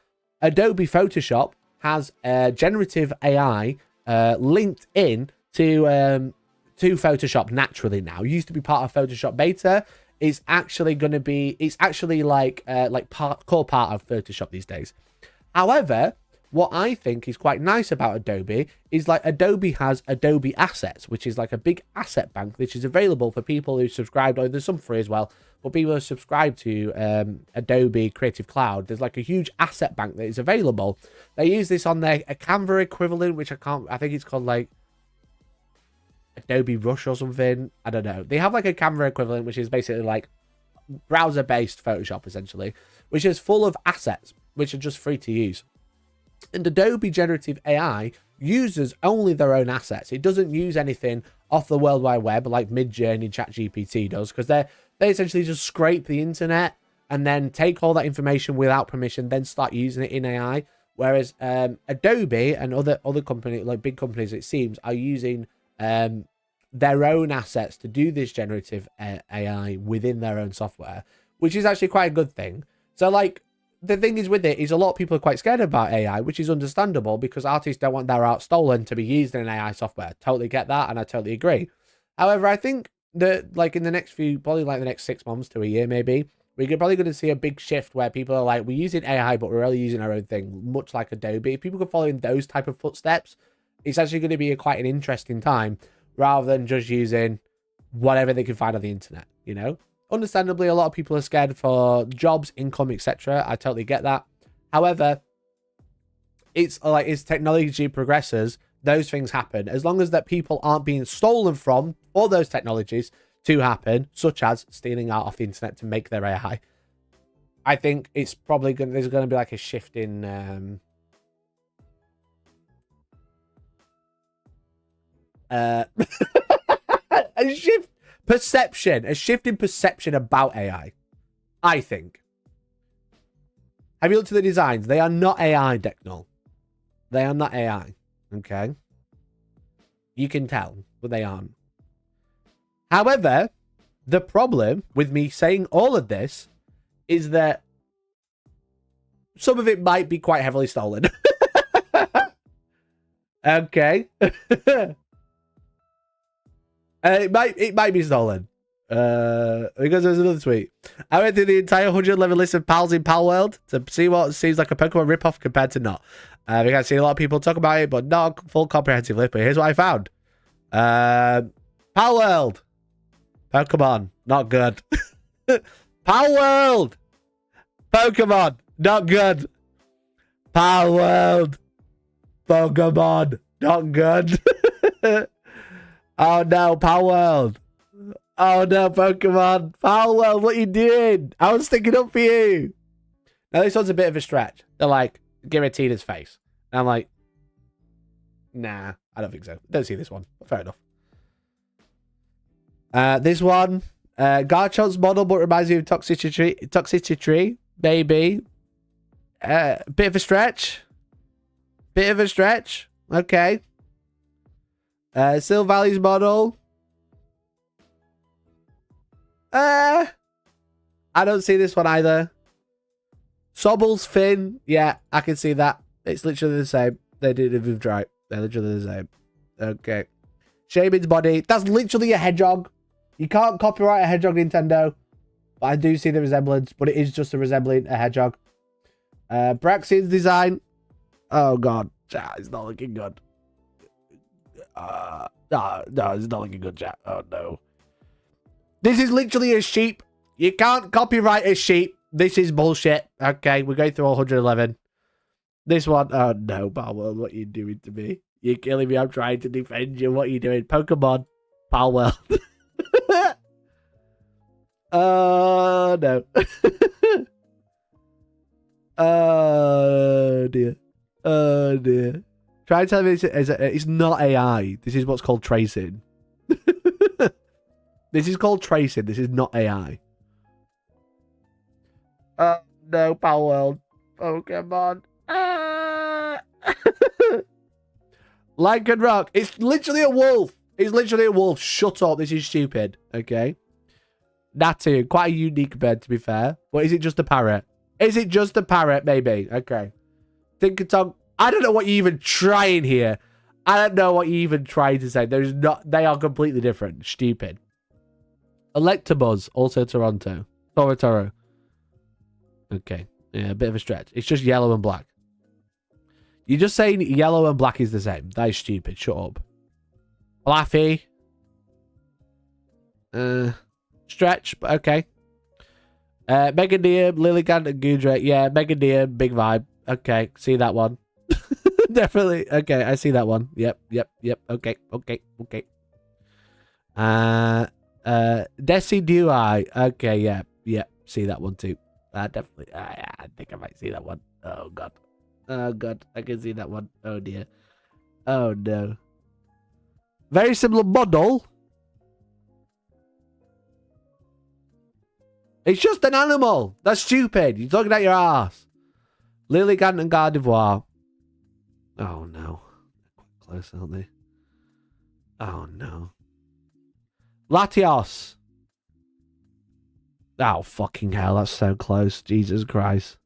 Adobe Photoshop has generative AI linked in to Photoshop naturally now. It used to be part of Photoshop beta. It's actually going to be, it's actually like core part of Photoshop these days. However, what I think is quite nice about Adobe is like Adobe has Adobe Assets, which is like a big asset bank, which is available for people who subscribed, or there's some free as well, but people who subscribe to Adobe Creative Cloud, there's like a huge asset bank that is available. They use this on their Canva equivalent, which I think it's called like Adobe Rush or something. I don't know. They have like a Canva equivalent, which is basically like browser-based Photoshop, essentially, which is full of assets, which are just free to use. And Adobe Generative AI uses only their own assets. It doesn't use anything off the World Wide Web like Midjourney, ChatGPT does, because they essentially just scrape the internet and then take all that information without permission, then start using it in AI. Whereas Adobe and other companies, like big companies, it seems, are using their own assets to do this generative AI within their own software, which is actually quite a good thing. So like, the thing is with it is a lot of people are quite scared about AI, which is understandable because artists don't want their art stolen to be used in AI software. Totally get that, and I totally agree. However, I think that like in the next few, probably like the next 6 months to a year maybe, we're probably going to see a big shift where people are like, we're using AI, but we're really using our own thing, much like Adobe. If people can follow in those type of footsteps, it's actually going to be quite an interesting time rather than just using whatever they can find on the internet, you know? Understandably, a lot of people are scared for jobs, income, etc. I totally get that. However, it's like as technology progresses, those things happen. As long as that people aren't being stolen from for those technologies to happen, such as stealing art off the internet to make their AI, I think it's probably there's going to be like a shift in a shift in perception about AI, I think. Have you looked at the designs? They are not AI, Decknull. They are not AI, okay? You can tell, but they aren't. However, the problem with me saying all of this is that some of it might be quite heavily stolen. Okay. It might be stolen. Because there's another tweet. I went through the entire 111 list of pals in Palworld to see what seems like a Pokemon ripoff compared to not. We can see a lot of people talk about it, but not a full comprehensive list. But here's what I found. Palworld. Pokemon, not good. Palworld. Pokemon, not good. Palworld. Pokemon, not good. Oh no, Palworld. Oh no, Pokemon. Palworld, what you doing? I was sticking up for you. Now this one's a bit of a stretch. They're like, guaranteed his face. And I'm like, nah, I don't think so. Don't see this one. Fair enough. This one, Garchont's model, but reminds me of Toxicity, maybe. Bit of a stretch. Bit of a stretch. Okay. Sil Valley's model. I don't see this one either. Sobble's fin. Yeah, I can see that. It's literally the same. They didn't even try. They're literally the same. Okay. Shaman's body. That's literally a hedgehog. You can't copyright a hedgehog, Nintendo. But I do see the resemblance, but it is just a resembling a hedgehog. Braxian's design. Oh god. It's not looking good. No, it's not looking good, chat. Oh no. This is literally a sheep. You can't copyright a sheep. This is bullshit. Okay, we're going through all 111. This one. Oh no, Palworld, what are you doing to me? You're killing me. I'm trying to defend you. What are you doing? Pokemon. Palworld. Oh no. Oh dear. Oh dear. Try and tell me it's not AI. This is what's called tracing. This is called tracing. This is not AI. Oh no, Palworld. Pokemon. Like and rock. It's literally a wolf. He's literally a wolf. Shut up. This is stupid. Okay. Natu, quite a unique bird, to be fair. But is it just a parrot? Is it just a parrot? Maybe. Okay. Tinkertong. I don't know what you're even trying here. I don't know what you're even trying to say. There's not. They are completely different. Stupid. Electabuzz, also Toronto. Toro. Okay. Yeah, a bit of a stretch. It's just yellow and black. You're just saying yellow and black is the same. That is stupid. Shut up. Blaffy. Stretch, but okay. Meganium, Lilligant, and Gudra. Yeah, Meganium, big vibe. Okay, see that one. Definitely. Okay, I see that one. Yep. Okay. Decidui. Okay, yeah. See that one too. Definitely. I think I might see that one. Oh, God. I can see that one. Oh, dear. Oh, no. Very similar model. It's just an animal. That's stupid. You're talking out your ass. Lilligant and Gardevoir. Oh, no. Quite close, aren't they? Oh, no. Latios. Oh, fucking hell. That's so close. Jesus Christ.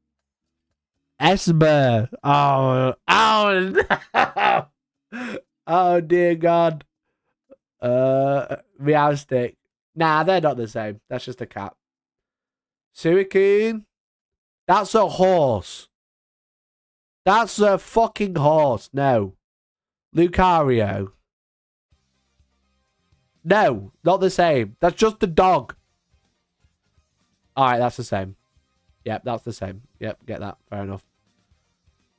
Esmer. Oh, no. Oh, dear God. Meowstick. Nah, they're not the same. That's just a cat. Suicune. That's a horse. That's a fucking horse. No. Lucario. No, not the same. That's just a dog. Alright, that's the same. Yep, that's the same. Yep, get that. Fair enough.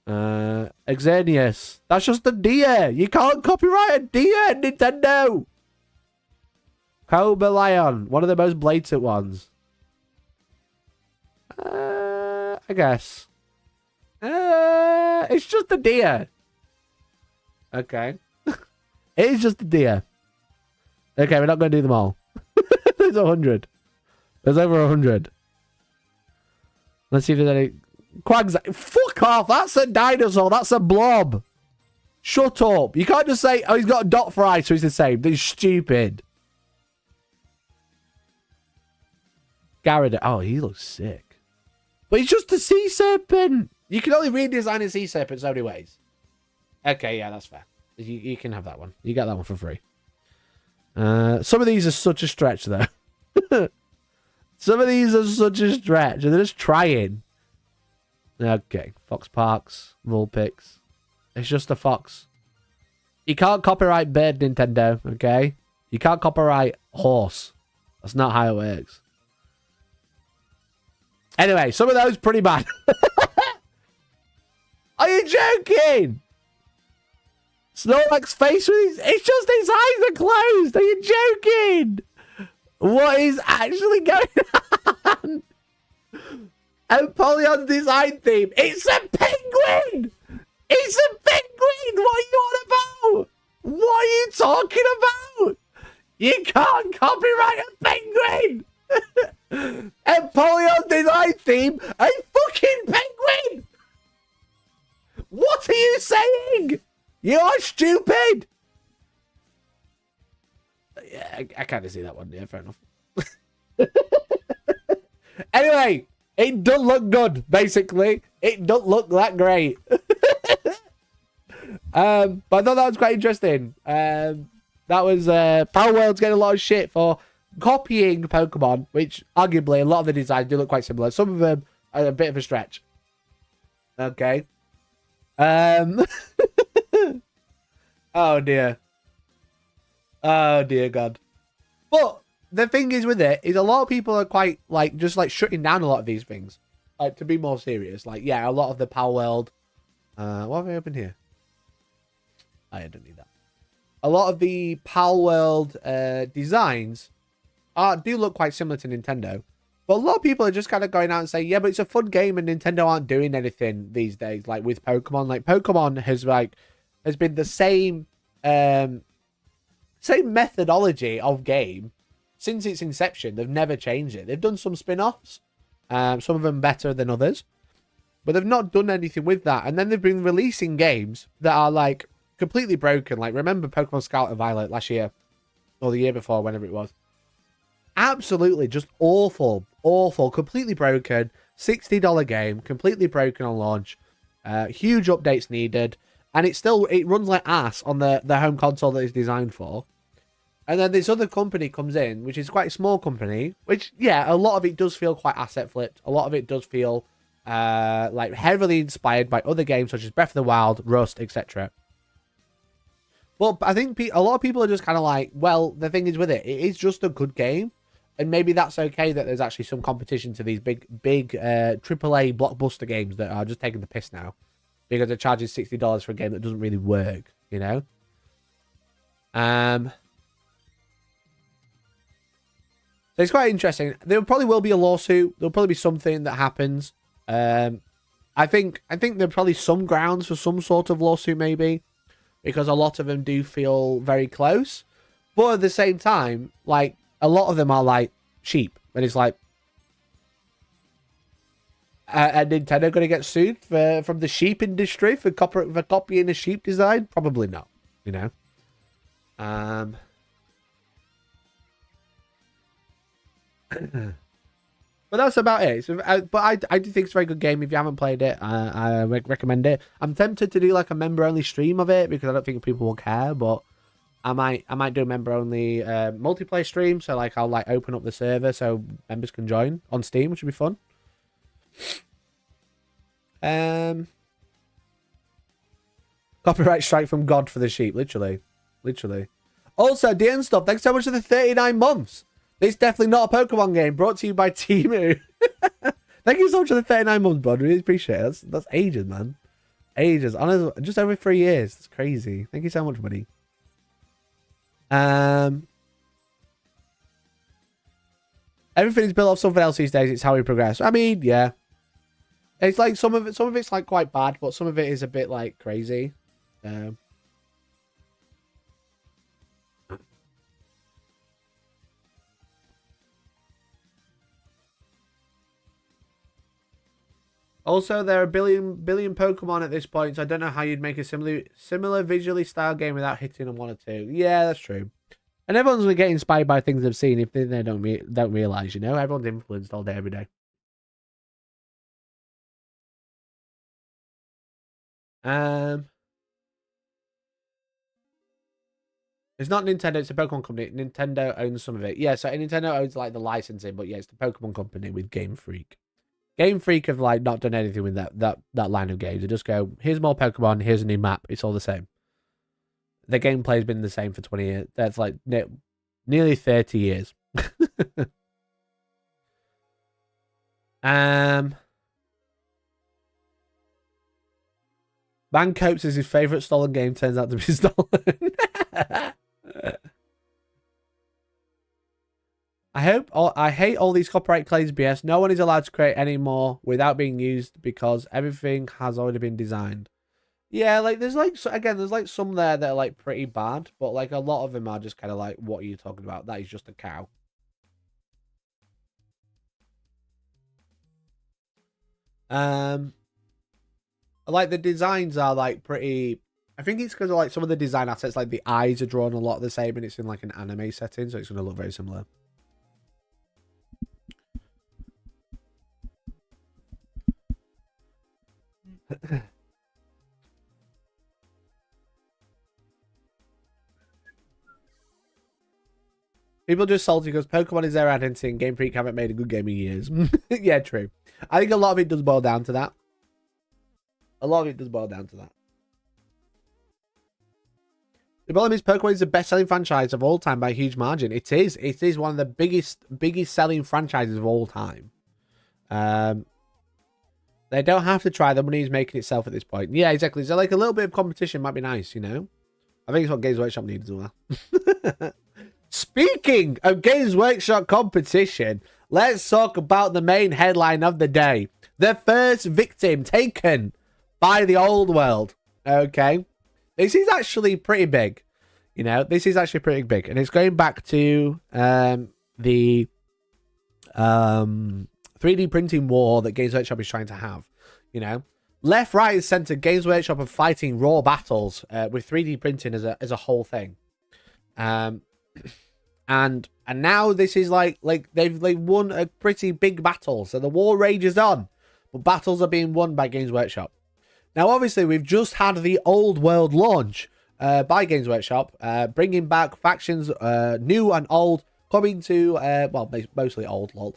Xerneas. That's just a deer. You can't copyright a deer, Nintendo. Cobra Lion. One of the most blatant ones. I guess. It's just a deer. Okay. It is just a deer. Okay, we're not going to do them all. There's 100. There's over 100. Let's see if there's any... Quags. Fuck off. That's a dinosaur. That's a blob. Shut up. You can't just say, oh, he's got a dot for eyes, so he's the same. That's stupid. Gyarados. Oh, he looks sick. But he's just a sea serpent. You can only redesign a sea serpent so many ways. Okay, yeah, that's fair. You can have that one. You get that one for free. Some of these are such a stretch, though. Some of these are such a stretch. And they're just trying. Okay. Fox Parks. Vulpix. It's just a fox. You can't copyright bird, Nintendo. Okay? You can't copyright horse. That's not how it works. Anyway, some of those pretty bad. Are you joking? Snorlax's face with his... It's just his eyes are closed. Are you joking? What is actually going on? And Polion's design theme. It's a penguin! It's a penguin! What are you on about? What are you talking about? You can't copyright a penguin! And Polion's design theme, a fucking penguin! What are you saying? You are stupid! Yeah, I kind of see that one. Yeah, fair enough. Anyway, it doesn't look good, basically. It doesn't look that great. But I thought that was quite interesting. That was Palworld's getting a lot of shit for copying Pokemon, which arguably a lot of the designs do look quite similar. Some of them are a bit of a stretch. Okay. Oh dear. Oh dear God. But the thing is with it is a lot of people are quite like just like shutting down a lot of these things. Like to be more serious. Like yeah, a lot of the Palworld. What have I opened here? I don't need that. A lot of the Palworld designs do look quite similar to Nintendo. But a lot of people are just kind of going out and saying, yeah, but it's a fun game and Nintendo aren't doing anything these days. Like with Pokemon. Like Pokemon has been the same methodology of game since its inception. They've never changed it. They've done some spin-offs, some of them better than others, but they've not done anything with that. And then they've been releasing games that are like completely broken. Like remember Pokemon Scarlet and Violet last year? or the year before, whenever it was. Absolutely just awful, completely broken. $60 game, completely broken on launch. Huge updates needed, and it runs like ass on the home console that it's designed for. And then this other company comes in, which is quite a small company, which, yeah, a lot of it does feel quite asset flipped. A lot of it does feel like heavily inspired by other games such as Breath of the Wild, Rust, etc. But I think a lot of people are just kind of like, well, the thing is with it is just a good game. And maybe that's okay that there's actually some competition to these big AAA blockbuster games that are just taking the piss now. Because they're charging $60 for a game that doesn't really work, you know? So it's quite interesting. There probably will be a lawsuit. There'll probably be something that happens. I think there are probably some grounds for some sort of lawsuit, maybe. Because a lot of them do feel very close. But at the same time, like, a lot of them are like sheep, and it's like, and Nintendo going to get sued from the sheep industry for copying a sheep design? Probably not, you know. But that's about it. So, but I do think it's a very good game. If you haven't played it, I recommend it. I'm tempted to do like a member only stream of it because I don't think people will care, but I might do a member only multiplayer stream. So like I'll like open up the server so members can join on Steam, which would be fun. Copyright strike from God for the sheep, literally. Also, DN stuff. Thanks so much for the 39 months. This is definitely not a Pokemon game. Brought to you by Temu. Thank you so much for the 39 months, bud. Really appreciate it. That's ages, man. Ages. Honestly, just over 3 years. That's crazy. Thank you so much, buddy. Everything is built off something else these days. It's how we progress. I mean, yeah. It's like some of it's like quite bad, but some of it is a bit like crazy. Also, there are a billion Pokemon at this point, so I don't know how you'd make a similar visually style game without hitting on one or two. Yeah, that's true. And everyone's going to get inspired by things they've seen if they don't realize, you know? Everyone's influenced all day, every day. It's not Nintendo, it's a Pokemon company. Nintendo owns some of it. Yeah, so Nintendo owns like the licensing, but yeah, it's the Pokemon company with Game Freak. Game Freak have like not done anything with that line of games. They just go, here's more Pokemon, here's a new map. It's all the same. The gameplay's been the same for 20 years. That's like nearly 30 years. Man copes as his favorite stolen game turns out to be stolen. I hate all these copyright claims BS. No one is allowed to create any more without being used because everything has already been designed. Yeah, like there's like there's like some there that are like pretty bad, but like a lot of them are just kind of like, what are you talking about? That is just a cow. Like the designs are like pretty. I think it's because of like some of the design assets, like the eyes are drawn a lot the same, and it's in like an anime setting, so it's gonna look very similar. People just salty because Pokemon is their identity and Game Freak haven't made a good game in years. Yeah, true. I think a lot of it does boil down to that. The problem is Pokemon is the best-selling franchise of all time by a huge margin. It is. It is one of the biggest selling franchises of all time. They don't have to try. The money is making itself at this point. Yeah, exactly. So like a little bit of competition might be nice, you know? I think it's what Games Workshop needs as well. Speaking of Games Workshop competition, let's talk about the main headline of the day. The first victim taken by the old world. Okay. This is actually pretty big. You know, this is actually pretty big. And it's going back to the 3D printing war that Games Workshop is trying to have. You know, left, right, and center, Games Workshop are fighting raw battles with 3D printing as a whole thing. And now this is like they've won a pretty big battle. So the war rages on, but battles are being won by Games Workshop. Now, obviously, we've just had the Old World launch by Games Workshop, bringing back factions, new and old, coming to, well, mostly old, lol.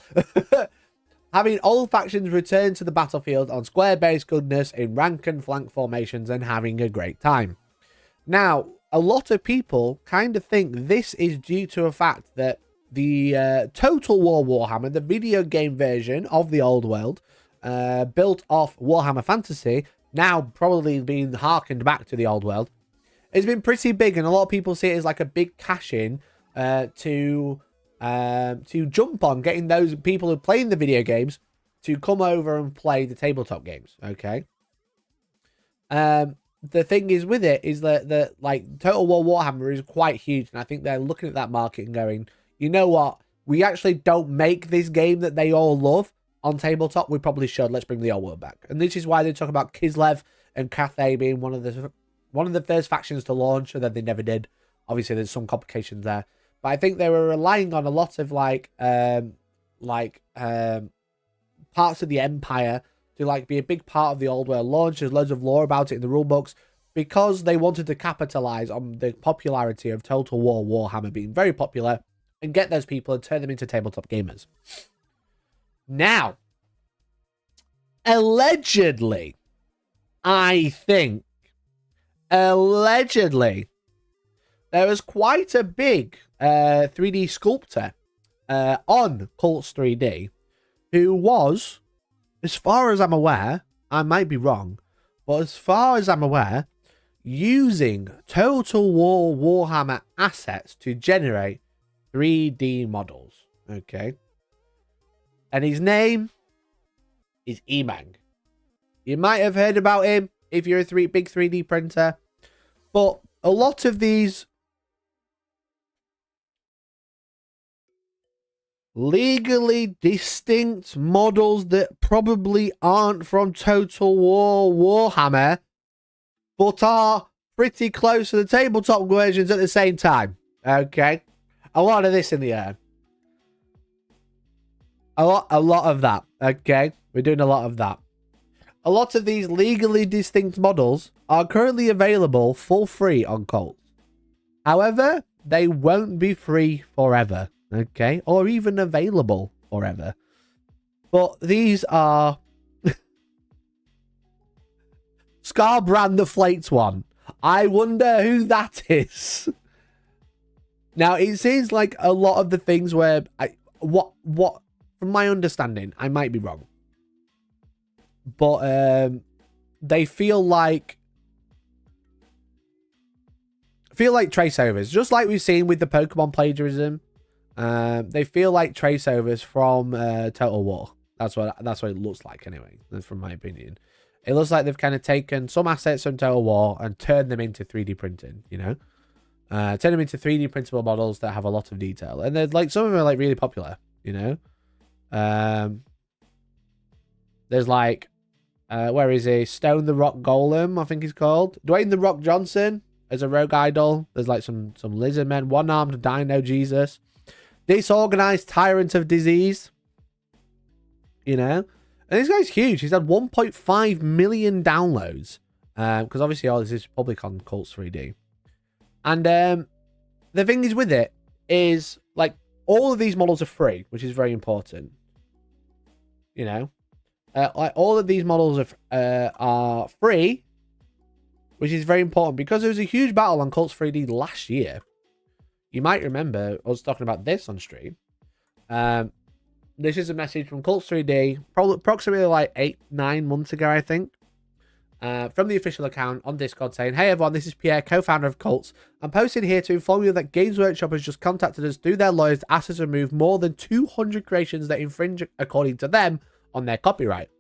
Having old factions return to the battlefield on square-based goodness in rank and flank formations and having a great time. Now, a lot of people kind of think this is due to a fact that the Total War Warhammer, the video game version of the Old World, built off Warhammer Fantasy, now probably being harkened back to the Old World, has been pretty big, and a lot of people see it as like a big cash-in to jump on getting those people who are playing the video games to come over and play the tabletop games. Okay. The thing is with it is that like Total War Warhammer is quite huge, and I think they're looking at that market and going, you know what, we actually don't make this game that they all love on tabletop. We probably should. Let's bring the Old World back. And this is why they talk about Kislev and Cathay being one of the first factions to launch, and then they never did. Obviously, there's some complications there. But I think they were relying on a lot of parts of the Empire to like be a big part of the Old World launch. There's loads of lore about it in the rule books because they wanted to capitalize on the popularity of Total War Warhammer being very popular and get those people and turn them into tabletop gamers. Now, allegedly, there was quite a big 3D sculptor on Cults 3D who was, as far as I'm aware, I might be wrong, but as far as I'm aware, using Total War Warhammer assets to generate 3D models. Okay. And his name is Emang. You might have heard about him if you're a big 3D printer. But a lot of these legally distinct models that probably aren't from Total War Warhammer, but are pretty close to the tabletop versions at the same time. Okay? A lot of this in the air. A lot of that. Okay? We're doing a lot of that. A lot of these legally distinct models are currently available for free on Cults. However, they won't be free forever. Okay? Or even available forever. But these are... Scarbrand the Flaked one. I wonder who that is. Now, it seems like a lot of the things where... From my understanding, I might be wrong. But they feel like traceovers, just like we've seen with the Pokemon plagiarism. They feel like traceovers from Total War. That's what it looks like anyway. That's from my opinion. It looks like they've kind of taken some assets from Total War and turned them into 3D printing. You know, turn them into 3D printable models that have a lot of detail, and they're like some of them are like really popular. You know, there's like. Where is he? Stone the Rock Golem, I think he's called. Dwayne the Rock Johnson as a rogue idol. There's like some lizard men. One-armed Dino Jesus. Disorganized Tyrant of Disease. You know? And this guy's huge. He's had 1.5 million downloads. Because obviously all this is public on Cults 3D. And the thing is with it is, like, all of these models are free, which is very important. You know? Like all of these models are free, which is very important because there was a huge battle on Cults 3D last year. You might remember us talking about this on stream. This is a message from Cults 3D, probably approximately like 8-9 months ago, I think. From the official account on Discord saying, "Hey everyone, this is Pierre, co-founder of Cults. I'm posting here to inform you that Games Workshop has just contacted us through their lawyers to ask us to remove more than 200 creations that infringe, according to them, on their copyright.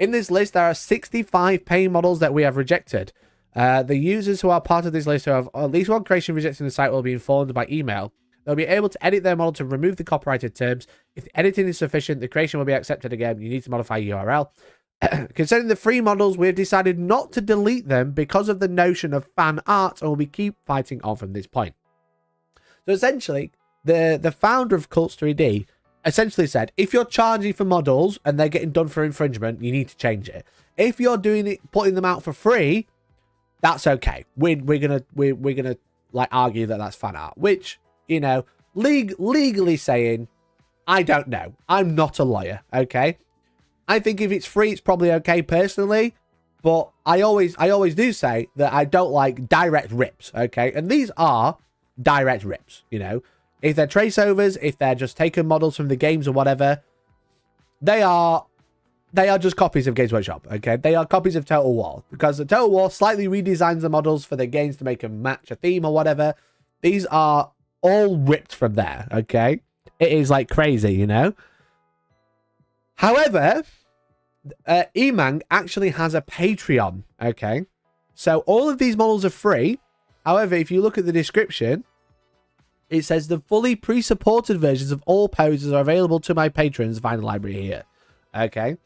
In this list, there are 65 paying models that we have rejected. The users who are part of this list who have at least one creation rejected in the site will be informed by email. They'll be able to edit their model to remove the copyrighted terms. If the editing is sufficient, the creation will be accepted again. You need to modify URL. Concerning the free models, we have decided not to delete them because of the notion of fan art, and we'll keep fighting on from this point." So essentially, the founder of Cults 3D essentially said, if you're charging for models and they're getting done for infringement, you need to change it. If you're doing it, putting them out for free, that's okay. We're gonna like argue that that's fan art, which, you know, legally saying, I don't know. I'm not a lawyer, okay? I think if it's free, it's probably okay personally, but I always do say that I don't like direct rips, okay? And these are direct rips, you know? If they're traceovers, if they're just taking models from the games or whatever, they are just copies of Games Workshop, okay? They are copies of Total War, because the Total War slightly redesigns the models for the games to make them match a theme or whatever. These are all ripped from there, okay? It is like crazy, you know? However, Emang actually has a Patreon, okay? So all of these models are free. However, if you look at the description, it says the fully pre-supported versions of all poses are available to my patrons via the library here, okay?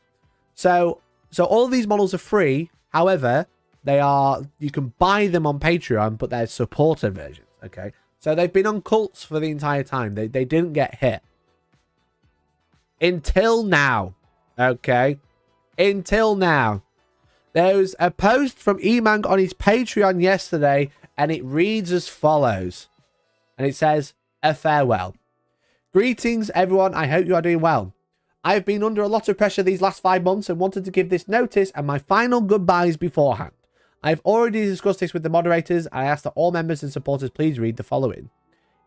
So all of these models are free. However, you can buy them on Patreon, but they're supported versions, okay? So they've been on Cults for the entire time. They didn't get hit. Until now, okay? Until now. There was a post from Emang on his Patreon yesterday, and it reads as follows. And it says, a farewell. Greetings, everyone. I hope you are doing well. I've been under a lot of pressure these last 5 months and wanted to give this notice and my final goodbyes beforehand. I've already discussed this with the moderators. I ask that all members and supporters please read the following.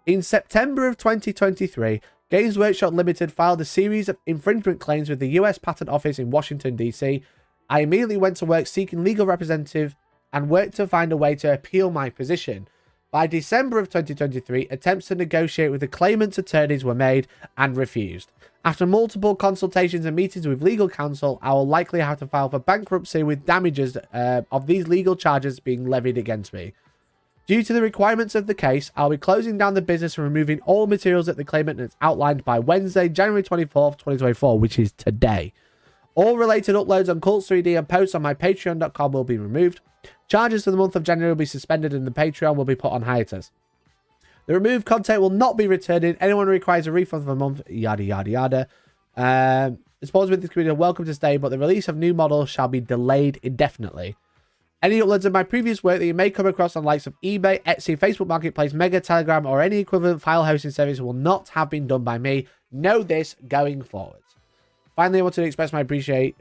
In September of 2023, Games Workshop Limited filed a series of infringement claims with the US Patent Office in Washington, D.C. I immediately went to work seeking legal representative and worked to find a way to appeal my position. By December of 2023, attempts to negotiate with the claimant's attorneys were made and refused. After multiple consultations and meetings with legal counsel, I will likely have to file for bankruptcy with damages of these legal charges being levied against me. Due to the requirements of the case, I'll be closing down the business and removing all materials that the claimant has outlined by Wednesday, January 24th, 2024, which is today. All related uploads on Cults 3D and posts on my patreon.com will be removed. Charges for the month of January will be suspended and the Patreon will be put on hiatus. The removed content will not be returned. Anyone who requires a refund for a month, yada, yada, yada. Supporters with this community are welcome to stay, but the release of new models shall be delayed indefinitely. Any uploads of my previous work that you may come across on the likes of eBay, Etsy, Facebook Marketplace, Mega, Telegram, or any equivalent file hosting service will not have been done by me. Know this going forward. Finally, I want to express my appreciate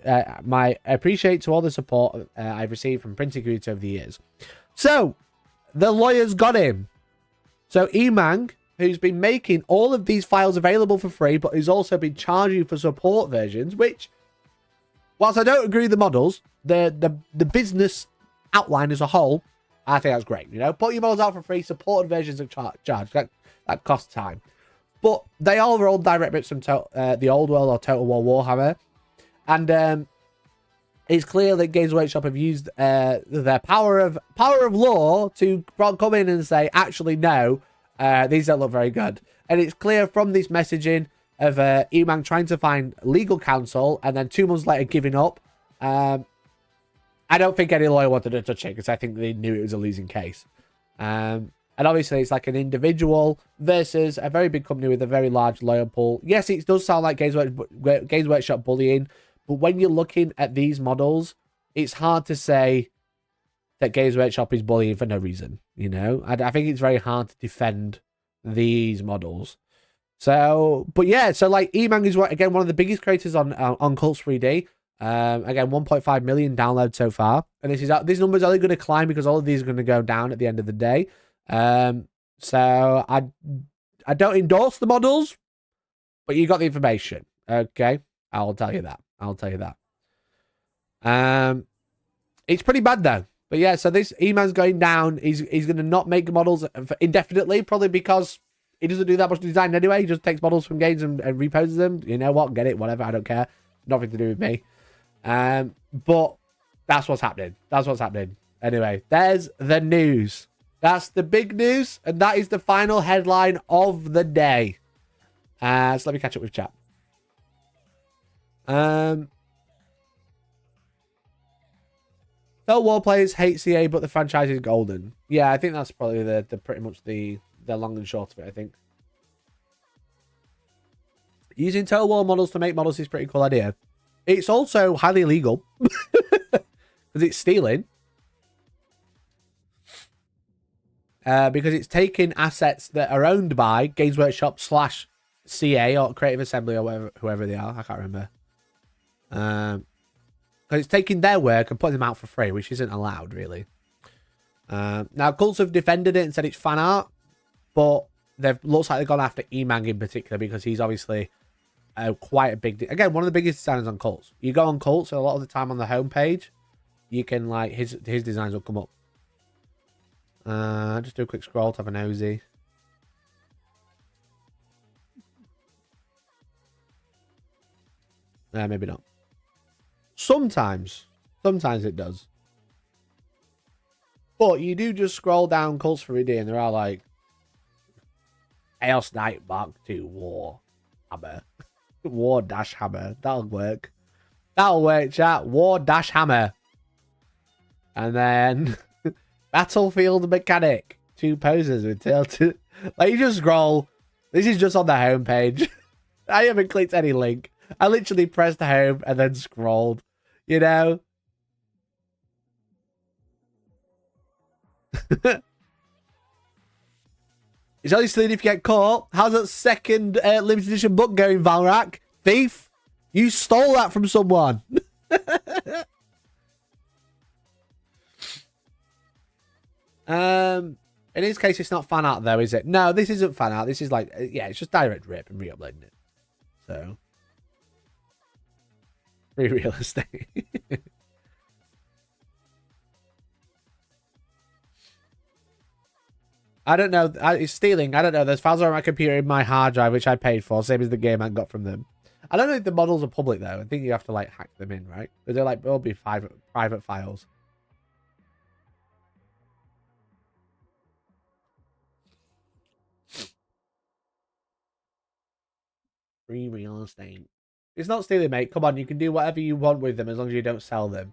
to all the support I've received from printing community over the years. So, the lawyers got him. So, Emang, who's been making all of these files available for free, but who's also been charging for support versions, which, whilst I don't agree with the models, the business outline as a whole, I think that's great. You know, put your models out for free, supported versions of charge. That costs time. But they all are all direct rips from the old world or Total War Warhammer. And it's clear that Games Workshop have used their power of law to come in and say, actually, no, these don't look very good. And it's clear from this messaging of Emang trying to find legal counsel and then 2 months later giving up. I don't think any lawyer wanted to touch it because I think they knew it was a losing case. And obviously, it's like an individual versus a very big company with a very large lawyer pool. Yes, it does sound like Games Workshop bullying, but when you're looking at these models, it's hard to say that Games Workshop is bullying for no reason, you know? I think it's very hard to defend these models. So, but yeah, so like Emang is, again, one of the biggest creators on Cults 3D. Again, 1.5 million downloads so far. And this number's only going to climb because all of these are going to go down at the end of the day. So I don't endorse the models, but you got the information. Okay. I'll tell you that. It's pretty bad though. But yeah, so this Emang's going down. He's going to not make models indefinitely, probably because he doesn't do that much design anyway. He just takes models from games and reposes them. You know what? Get it, whatever. I don't care. Nothing to do with me. But that's what's happening. Anyway, there's the news. That's the big news, and that is the final headline of the day. So let me catch up with chat. Fellow War players hate CA, but the franchise is golden. Yeah, I think that's probably the pretty much the long and short of it, I think. Using Total War models to make models is a pretty cool idea. It's also highly illegal because it's stealing. Because it's taking assets that are owned by Games Workshop / CA or Creative Assembly or whatever, whoever they are. I can't remember. Because it's taking their work and putting them out for free, which isn't allowed, really. Now, Cults have defended it and said it's fan art, but looks like they've gone after Emang in particular because he's obviously quite a big... Again, one of the biggest designers on Cults. You go on Cults, and a lot of the time on the homepage, you can, like, his designs will come up. Just do a quick scroll to have a nosy. Maybe not. Sometimes it does. But you do just scroll down Cults for a day and there are like Chaos Knight Mark II War Hammer. War Dash Hammer. That'll work. That'll work, chat. War Dash Hammer. And then Battlefield Mechanic. 2 poses with tail to... Like, you just scroll. This is just on the homepage. I haven't clicked any link. I literally pressed home and then scrolled. You know? It's only stealing if you get caught. How's that second limited edition book going, Valrak? Thief? You stole that from someone. In his case, it's not fan art, though, is it? No, this isn't fan art. This is like, yeah, it's just direct rip and re-uploading it. So, free real estate. I don't know. It's stealing. I don't know. There's files on my computer in my hard drive, which I paid for, same as the game I got from them. I don't know if the models are public, though. I think you have to, like, hack them in, right? But they're, like, they'll be private files. Free real estate. It's not stealing, mate. Come on, you can do whatever you want with them as long as you don't sell them.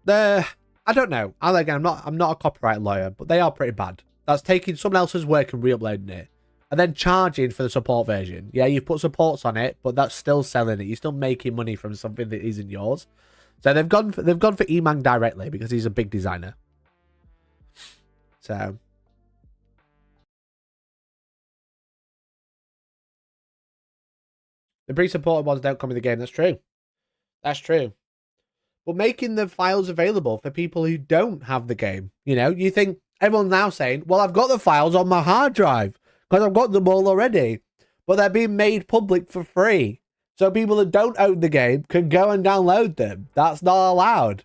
I don't know. Again, I'm not a copyright lawyer, but they are pretty bad. That's taking someone else's work and re-uploading it, and then charging for the support version. Yeah, you've put supports on it, but that's still selling it. You're still making money from something that isn't yours. So they've gone for Emang directly because he's a big designer. So. The pre-supported ones don't come in the game. That's true. That's true. But making the files available for people who don't have the game. You know, you think everyone's now saying, well, I've got the files on my hard drive because I've got them all already. But they're being made public for free. So people that don't own the game can go and download them. That's not allowed.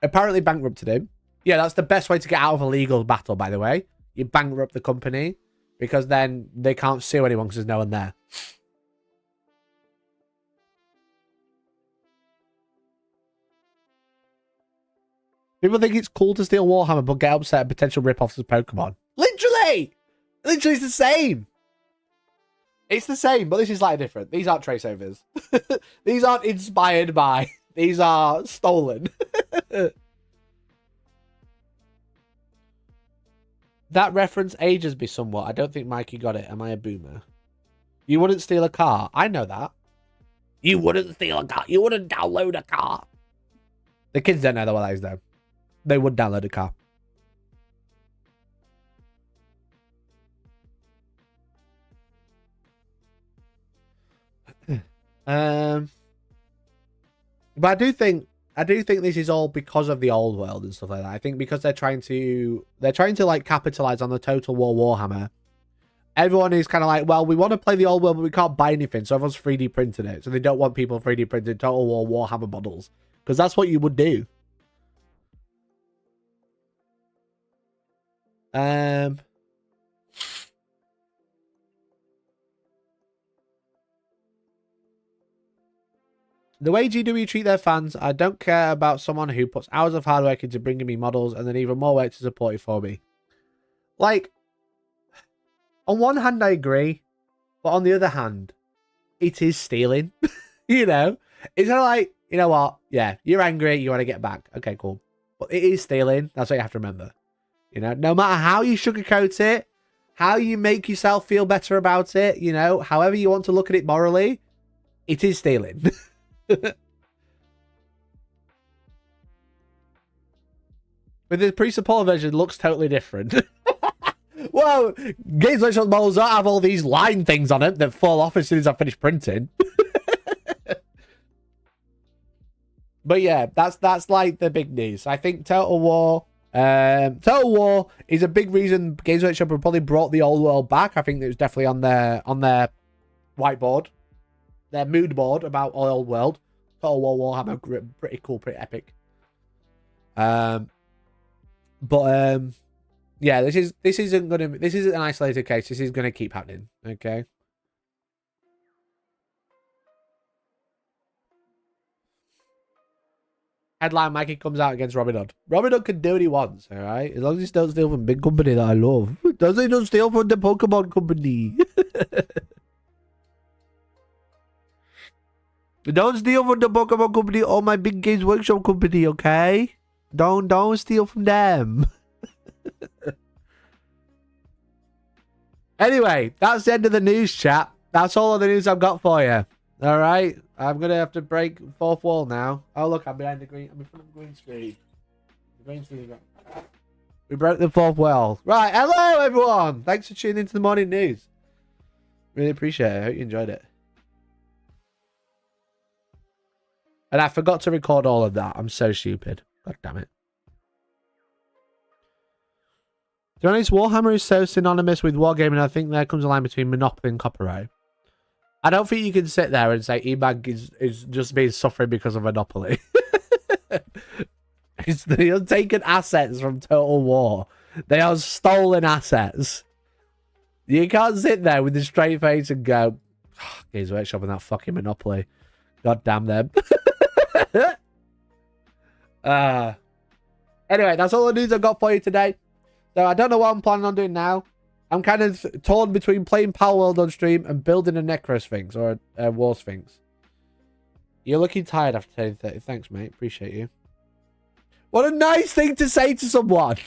Apparently bankrupted him. Yeah, that's the best way to get out of a legal battle, by the way. You bankrupt the company because then they can't sue anyone because there's no one there. People think it's cool to steal Warhammer, but get upset at potential rip-offs of Pokemon. Literally! Literally, it's the same. It's the same, but this is slightly different. These aren't trace overs. These aren't inspired by. These are stolen. That reference ages me somewhat. I don't think Mikey got it. Am I a boomer? You wouldn't steal a car. I know that. You wouldn't steal a car. You wouldn't download a car. The kids don't know what that is, though. They would download a car. But I do think this is all because of the old world and stuff like that. I think because they're trying to like capitalize on the Total War Warhammer. Everyone is kind of like, well, we want to play the old world, but we can't buy anything, so everyone's 3D printing it. So they don't want people 3D printing Total War Warhammer models because that's what you would do. The way GW treat their fans, I don't care about someone who puts hours of hard work into bringing me models and then even more work to support it for me. Like, on one hand, I agree, but on the other hand, it is stealing. You know, it's kind of like, you know what? Yeah, you're angry, you want to get back. Okay, cool. But it is stealing. That's what you have to remember. You know, no matter how you sugarcoat it, how you make yourself feel better about it, you know, however you want to look at it morally, it is stealing. But the pre-support version looks totally different. Well, Games Workshop models don't have all these line things on it that fall off as soon as I finish printing. But yeah, that's like the big news. I think Total War is a big reason Games Workshop have probably brought the old world back. I think it was definitely on their whiteboard, their mood board about old world. Total War Warhammer, pretty cool, pretty epic. Yeah, this isn't an isolated case. This is gonna keep happening. Okay. Headline: Mikey comes out against Robin Hood. Robin Hood can do what he wants, all right, as long as he don't steal from big company that I love. Doesn't he? Don't steal from the Pokemon company. Don't steal from the Pokemon company or my big Games Workshop company, okay? Don't steal from them. Anyway, that's the end of the news, chat. That's all of the news I've got for you. All right, I'm gonna have to break fourth wall now. Oh look, I'm behind the green. I'm in front of the green screen. The green screen. We broke the fourth wall. Right, hello everyone. Thanks for tuning into the morning news. Really appreciate it. I hope you enjoyed it. And I forgot to record all of that. I'm so stupid. God damn it. To be honest, Warhammer is so synonymous with Wargaming, I think there comes a line between monopoly and copyright. I don't think you can sit there and say eBank is just being suffering because of monopoly. It's the untaken assets from Total War. They are stolen assets. You can't sit there with a straight face and go, oh, Games Workshop and that fucking monopoly. God damn them. Anyway, that's all the news I've got for you today. So I don't know what I'm planning on doing now. I'm kind of torn between playing Palworld on stream and building a Necro Sphinx or a War Sphinx. You're looking tired after turning 30. Thanks, mate. Appreciate you. What a nice thing to say to someone.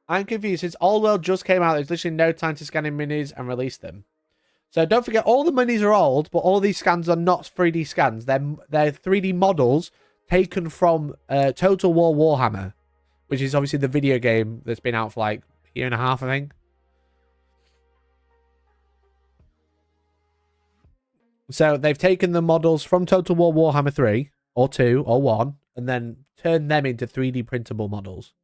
I'm confused. Since All World just came out, there's literally no time to scan in minis and release them. So don't forget, all the minis are old, but all these scans are not 3D scans. They're 3D models taken from Total War Warhammer, which is obviously the video game that's been out for like a year and a half, I think. So they've taken the models from Total War Warhammer 3, or 2, or 1, and then turned them into 3D printable models.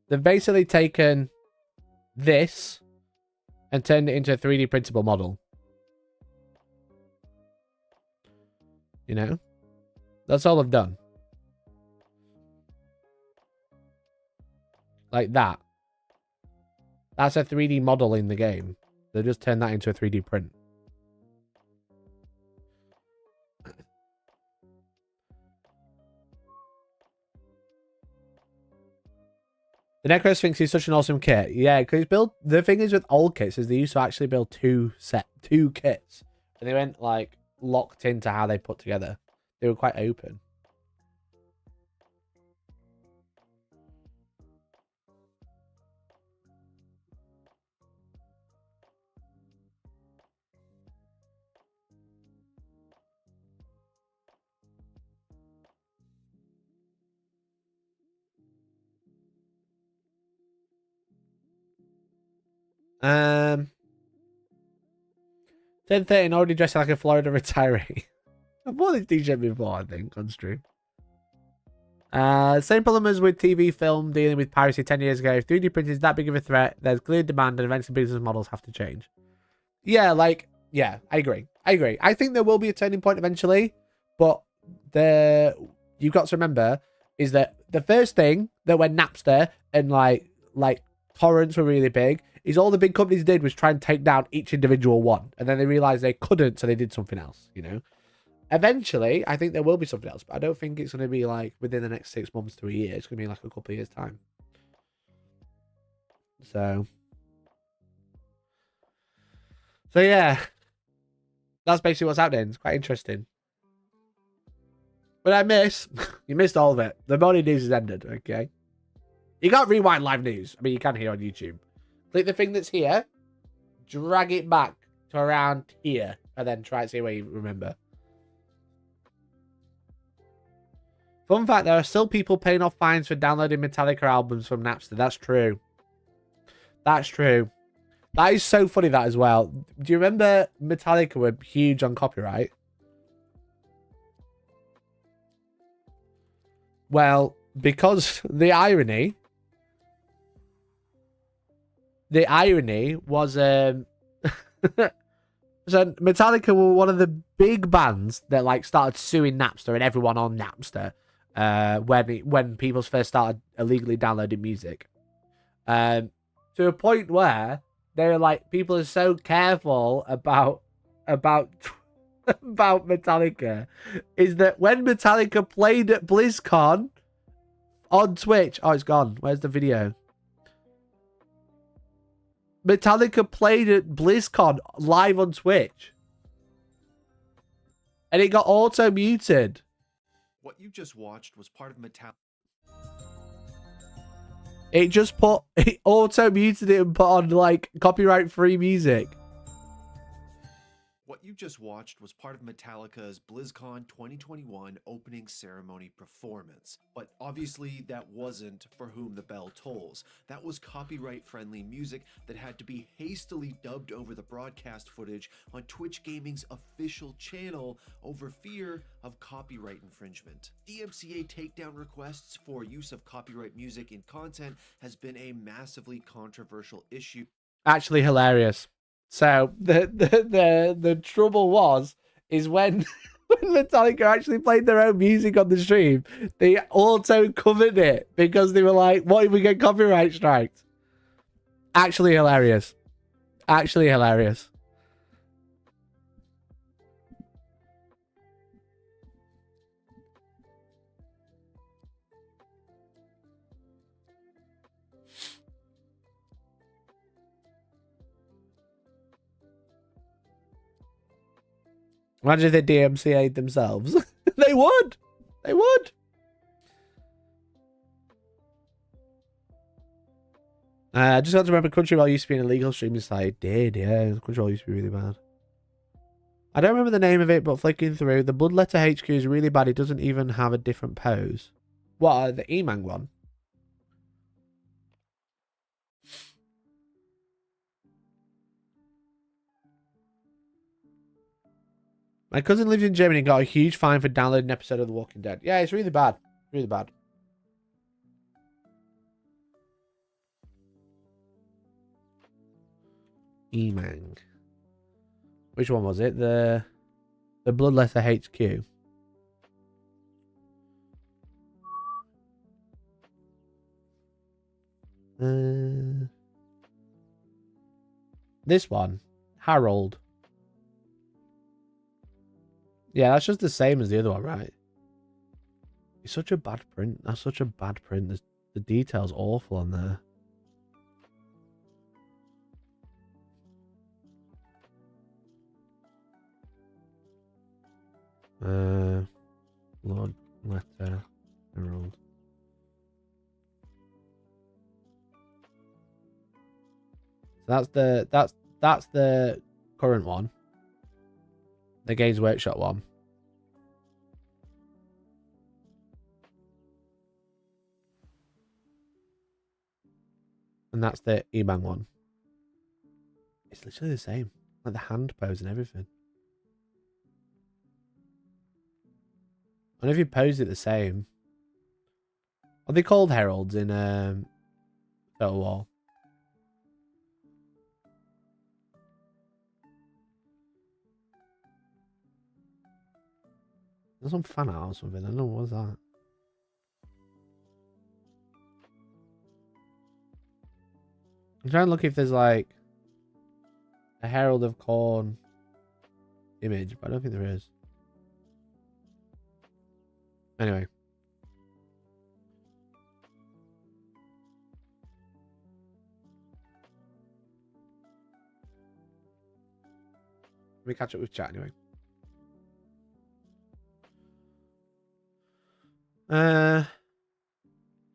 They've basically taken this and turned it into a 3D printable model. You know? That's all I've done. Like that. That's a 3D model in the game. They just turned that into a 3D print. The Necro Sphinx is such an awesome kit. Yeah, because the thing is with old kits is they used to actually build two kits. And they went like locked into how they put together. They were quite open. Um, 10:13 already dressed like a Florida retiree. I've worn this t-shirt before, I think, on stream. Same problem as with TV film dealing with piracy 10 years ago. If 3D printing is that big of a threat, there's clear demand and eventually business models have to change. Yeah, I agree. I think there will be a turning point eventually, but you've got to remember is that the first thing that when Napster and like torrents were really big is all the big companies did was try and take down each individual one, and then they realized they couldn't, so they did something else, you know. Eventually, I think there will be something else, but I don't think it's going to be like within the next 6 months to a year. It's going to be like a couple of years' time. So yeah, that's basically what's happening. It's quite interesting. But you missed all of it. The morning news has ended, okay? You can't rewind live news. I mean, you can here on YouTube. Click the thing that's here, drag it back to around here, and then try and see where you remember. Fun fact, there are still people paying off fines for downloading Metallica albums from Napster. That's true. That's true. That is so funny, that as well. Do you remember Metallica were huge on copyright? Well, because the irony was so Metallica were one of the big bands that like started suing Napster and everyone on Napster when people first started illegally downloading music, to a point where they were like, people are so careful about Metallica, is that when Metallica played at BlizzCon on Twitch, oh, it's gone. Where's the video? Metallica played at BlizzCon live on Twitch, and it got auto muted. What you just watched was part of Metallica. It auto muted it and put on like copyright free music. What you just watched was part of Metallica's BlizzCon 2021 opening ceremony performance. But obviously that wasn't For Whom the Bell Tolls. That was copyright-friendly music that had to be hastily dubbed over the broadcast footage on Twitch Gaming's official channel over fear of copyright infringement. DMCA takedown requests for use of copyright music in content has been a massively controversial issue. Actually hilarious. So the trouble is when Metallica actually played their own music on the stream, they auto covered it because they were like, what if we get copyright striked? Actually hilarious. Actually hilarious. Imagine if they DMCA'd themselves. They would. They would. I just got to remember Crunchyroll used to be an illegal streaming site. It did, yeah. Crunchyroll used to be really bad. I don't remember the name of it, but flicking through, the Bloodletter HQ is really bad. It doesn't even have a different pose. What, the Emang one? My cousin lives in Germany and got a huge fine for downloading an episode of The Walking Dead. Yeah, it's really bad. Really bad. Emang. Which one was it? The Bloodletter HQ. This one. Harold. Yeah, that's just the same as the other one, right? It's such a bad print. That's such a bad print. The detail's awful on there. Lord Letter Herald. So that's the current one. The Games Workshop one. And that's the Emang one. It's literally the same. Like the hand pose and everything. I wonder if you posed it the same. Are they called heralds in Total War? There's some fan art or something. I don't know what was that. I'm trying to look if there's like a Herald of Corn image, but I don't think there is. Anyway. Let me catch up with chat anyway.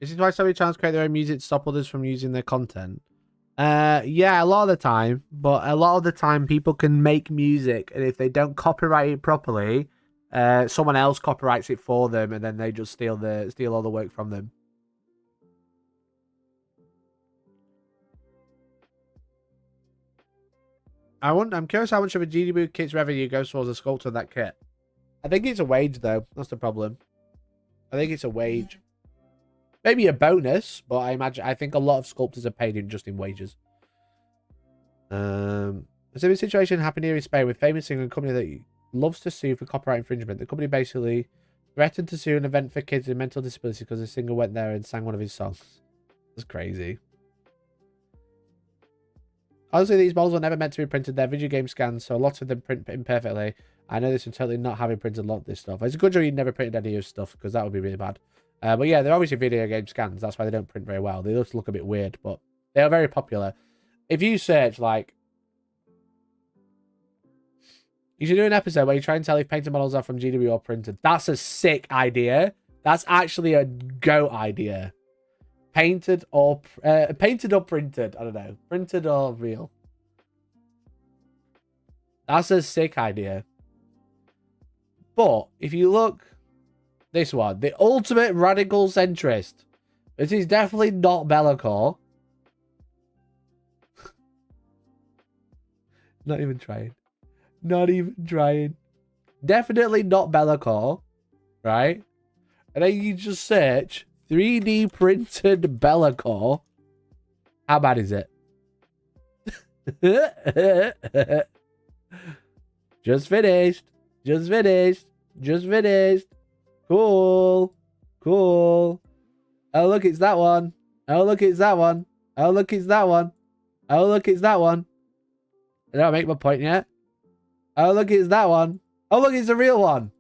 This is why so many channels create their own music to stop others from using their content. Yeah, a lot of the time. But a lot of the time people can make music, and if they don't copyright it properly, someone else copyrights it for them, and then they just steal all the work from them. I'm curious how much of a GDB kit's revenue goes towards a sculptor of that kit. I think it's a wage, though. That's the problem. I think it's a wage. Maybe a bonus, but I think a lot of sculptors are paid just in wages. A similar situation happened here in Spain with famous singer company that loves to sue for copyright infringement. The company basically threatened to sue an event for kids with mental disabilities because the singer went there and sang one of his songs. That's crazy. Honestly, these models were never meant to be printed. They're video game scans, so a lot of them print imperfectly. I know this from totally not having printed a lot of this stuff. It's a good job you never printed any of your stuff, because that would be really bad. But yeah, they're obviously video game scans. That's why they don't print very well. They just look a bit weird, but they are very popular. If you search, like... You should do an episode where you try and tell if painted models are from GW or printed. That's a sick idea. That's actually a GOAT idea. Painted or printed. I don't know. Printed or real. That's a sick idea. But if you look... This one, the ultimate radical centrist. This is definitely not Bellacore. Not even trying. Not even trying. Definitely not Bellacore. Right? And then you just search 3D printed Bellacore. How bad is it? Just finished. Just finished. Just finished. Cool. Cool. Oh, look, it's that one. Oh, look, it's that one. Oh, look, it's that one. Oh, look, it's that one. Did I make my point yet? Oh, look, it's that one. Oh, look, it's a real one.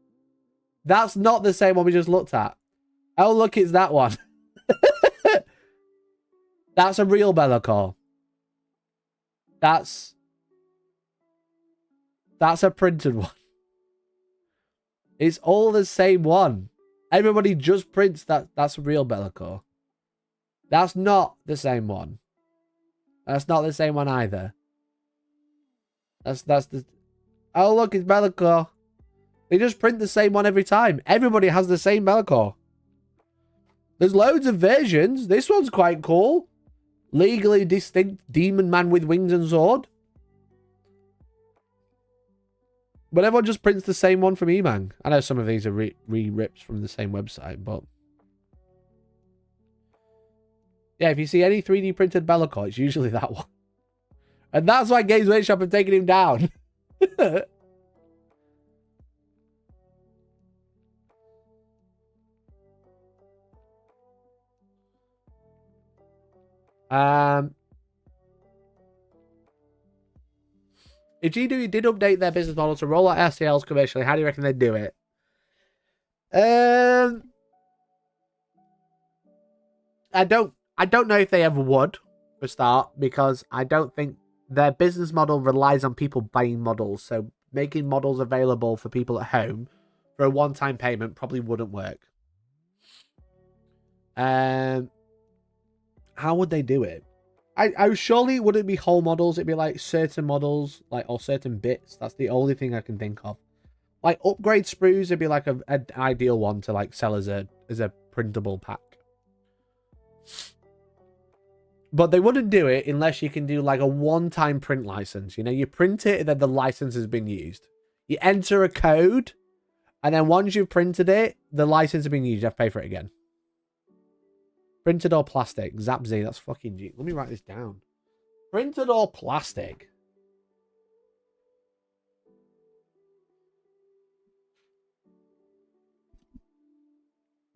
That's not the same one we just looked at. Oh, look, it's that one. That's a real Bellacore. That's a printed one. It's all the same one. Everybody just prints that. That's a real Bellacore. That's not the same one. That's not the same one either. That's the... Oh, look, it's Bellacore. They just print the same one every time. Everybody has the same Bellacore. There's loads of versions. This one's quite cool. Legally distinct demon man with wings and sword. But everyone just prints the same one from Emang. I know some of these are re-rips from the same website, but... Yeah, if you see any 3D printed Bellacore, it's usually that one. And that's why Games Workshop have taken him down. If GW did update their business model to roll out STLs commercially, how do you reckon they'd do it? I don't know if they ever would, for a start, because I don't think their business model relies on people buying models. So making models available for people at home for a one-time payment probably wouldn't work. How would they do it? I surely it wouldn't be whole models. It'd be like certain models, like, or certain bits. That's the only thing I can think of. Like upgrade sprues would be like an ideal one to like sell as a printable pack. But they wouldn't do it unless you can do like a one-time print license. You know, you print it and then the license has been used. You enter a code, and then once you've printed it, the license has been used. You have to pay for it again. Printed or plastic? Zapzy, that's fucking G. Let me write this down. Printed or plastic?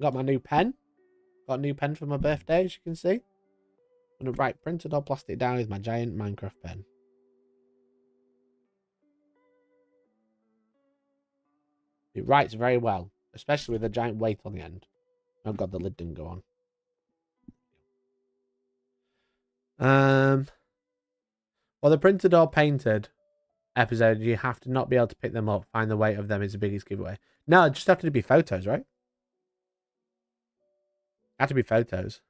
Got my new pen. Got a new pen for my birthday, as you can see. I'm going to write printed or plastic down with my giant Minecraft pen. It writes very well. especially with a giant weight on the end. Oh god, the lid didn't go on. Well, the printed or painted episode, you have to not be able to pick them up. Find the weight of them is the biggest giveaway. No, it just have to be photos, right? Have to be photos.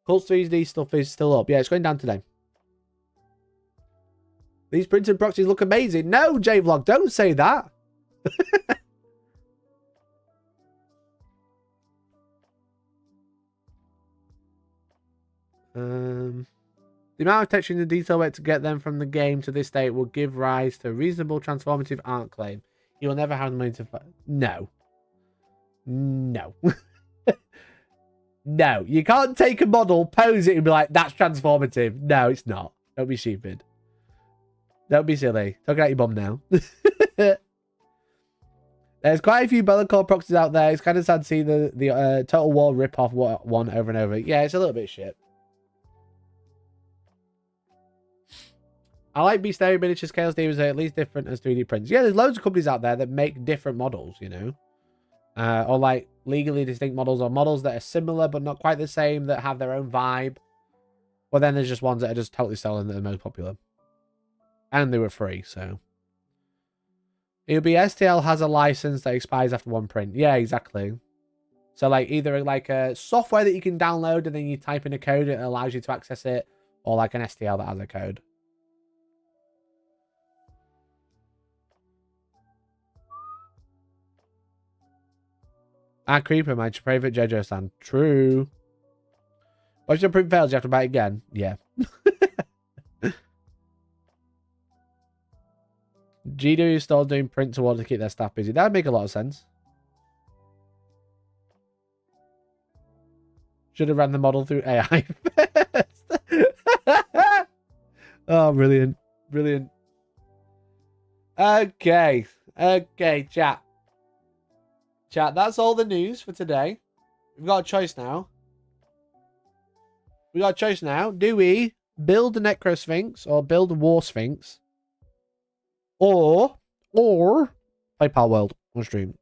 Cults 3D stuff is still up. Yeah, it's going down today. These printed proxies look amazing. No, J-Vlog, don't say that. The amount of texture and detail work to get them from the game to this state will give rise to a reasonable transformative art claim. You will never have the money to... No. No. No. You can't take a model, pose it, and be like, that's transformative. No, it's not. Don't be stupid. Don't be silly. Talk about your bum now. There's quite a few Bellacore proxies out there. It's kind of sad to see the Total War rip-off one over and over. Yeah, it's a little bit shit. I like Beast Area Miniature Scale Stevens are at least different as 3D prints. Yeah, there's loads of companies out there that make different models, you know. Or like legally distinct models or models that are similar but not quite the same that have their own vibe. But then there's just ones that are just totally stolen that are most popular. And they were free, so. It'll be STL has a license that expires after one print. Yeah, exactly. So like either like a software that you can download and then you type in a code and it allows you to access it, or like an STL that has a code. Creeper, my favorite JoJo stand. True. Once your print fails, you have to buy it again. Yeah. GW stores doing print towards to keep their staff busy. That would make a lot of sense. Should have ran the model through AI first. Oh, brilliant. Brilliant. Okay. Okay, chat. Chat, that's all the news for today. We've got a choice now. We got a choice now. Do we build a Necro Sphinx or build a War Sphinx? Or play Palworld on stream?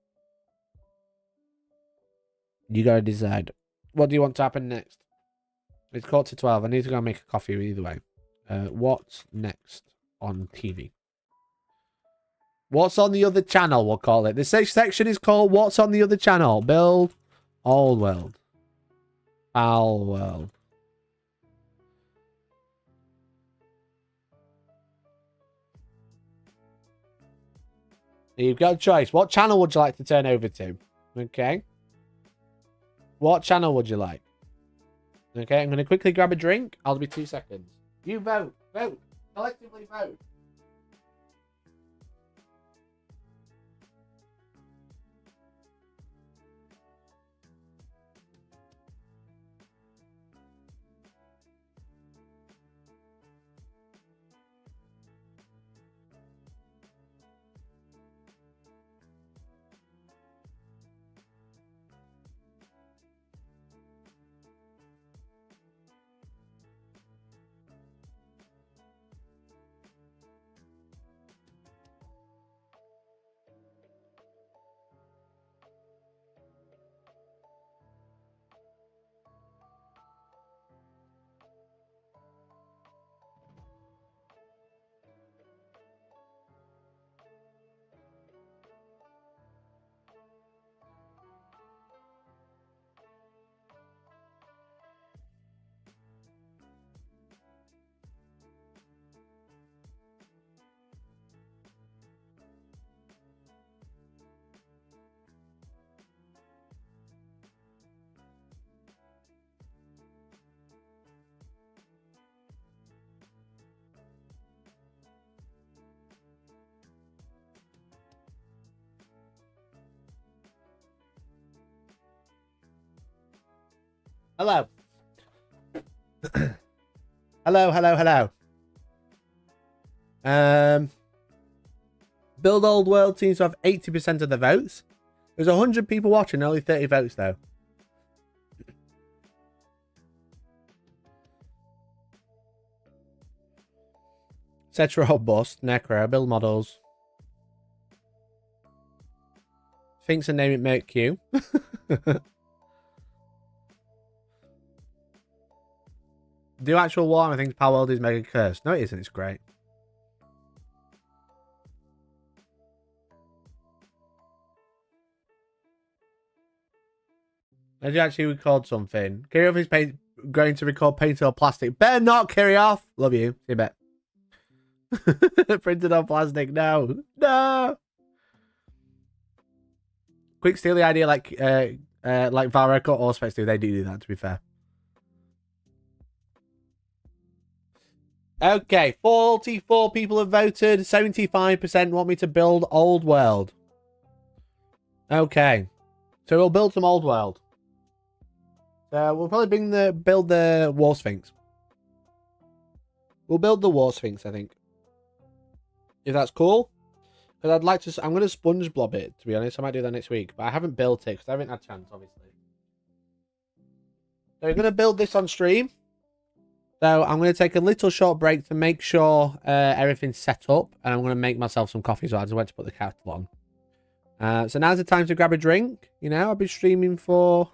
You gotta decide. What do you want to happen next? It's 11:45. I need to go and make a coffee either way. What's next on TV? What's on the other channel, we'll call it. This section is called What's on the Other Channel. Build Old World. Palworld. You've got a choice. What channel would you like to turn over to? Okay. What channel would you like? Okay, I'm going to quickly grab a drink. I'll be 2 seconds. You vote. Vote. Collectively vote. Hello. hello. Build Old World seems to have 80% of the votes. There's 100 people watching, only 30 votes though. Cetera bust. Necro. Build models. Sphinx and name it Merc-Q. Do actual Warhammer thinks Palworld is mega cursed. No, it isn't. It's great. Did you actually record something? Kirioff is going to record painted on plastic. Better not, Kirioff. Love you. See you bet. Printed on plastic. No. No. Quick steal the idea like Valreco or Specs do. They do that, to be fair. Okay, 44 people have voted. 75% want me to build Old World. Okay. So we'll build some Old World. We'll probably build the War Sphinx. We'll build the War Sphinx, I think. If that's cool. Because I'd like to... I'm going to sponge blob it, to be honest. I might do that next week. But I haven't built it because I haven't had a chance, obviously. So we're going to build this on stream. So I'm going to take a little short break to make sure everything's set up. And I'm going to make myself some coffee. So I just went to put the kettle on. So now's the time to grab a drink. You know, I'll be streaming for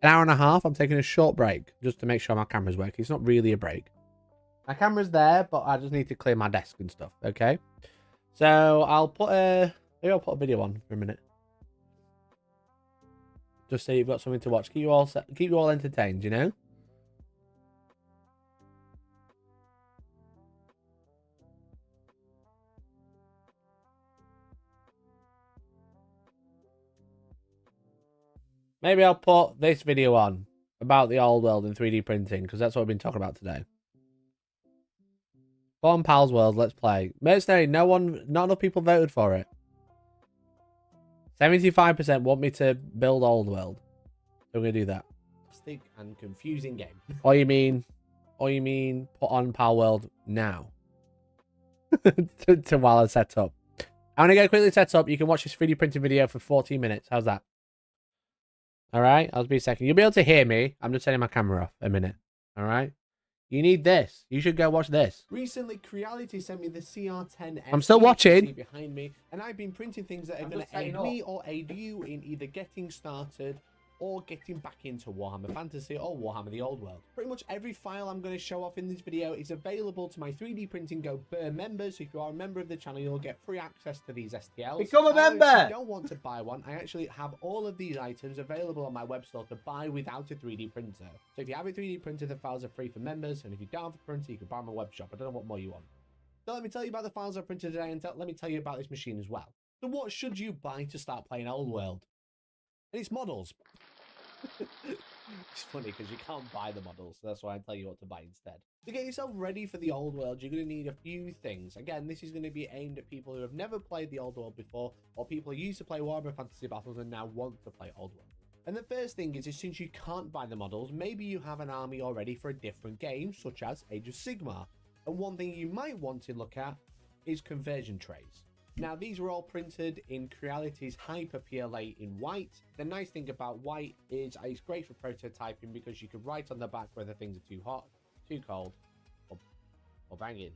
an hour and a half. I'm taking a short break just to make sure my camera's working. It's not really a break. My camera's there, but I just need to clear my desk and stuff. Okay. So I'll put maybe I'll put a video on for a minute. Just so you've got something to watch. Keep you all entertained, you know? Maybe I'll put this video on about the old world and 3D printing, because that's what we've been talking about today. On Palworld, let's play. Mercenary, not enough people voted for it. 75% want me to build Old World. So we're going to do that. Stick and confusing game. Or you mean put on Palworld now? to while I set up. I'm going to get quickly set up. You can watch this 3D printing video for 14 minutes. How's that? Alright, I'll be a second. You'll be able to hear me. I'm just turning my camera off a minute. Alright? You need this. You should go watch this. Recently, Creality sent me the CR10. I'm still watching. Behind me, and I've been printing things that are going to aid me or aid you in either getting started or getting back into Warhammer Fantasy or Warhammer the Old World. Pretty much every file I'm going to show off in this video is available to my 3D Printing Go Burr members. So if you are a member of the channel, you'll get free access to these STLs. Become a member! If you don't want to buy one, I actually have all of these items available on my web store to buy without a 3D printer. So if you have a 3D printer, the files are free for members, and if you don't have a printer, you can buy my web shop. I don't know what more you want. So let me tell you about the files I've printed today, and let me tell you about this machine as well. So what should you buy to start playing Old World? And it's models. It's funny because you can't buy the models, so that's why I tell you what to buy instead. To get yourself ready for the Old World, you're going to need a few things. Again, this is going to be aimed at people who have never played the Old World before, or people who used to play Warhammer Fantasy Battles and now want to play Old World. And the first thing is since you can't buy the models, maybe you have an army already for a different game, such as Age of Sigmar. And one thing you might want to look at is conversion trays. Now, these were all printed in Creality's Hyper PLA in white. The nice thing about white is it's great for prototyping because you can write on the back whether things are too hot, too cold, or banging.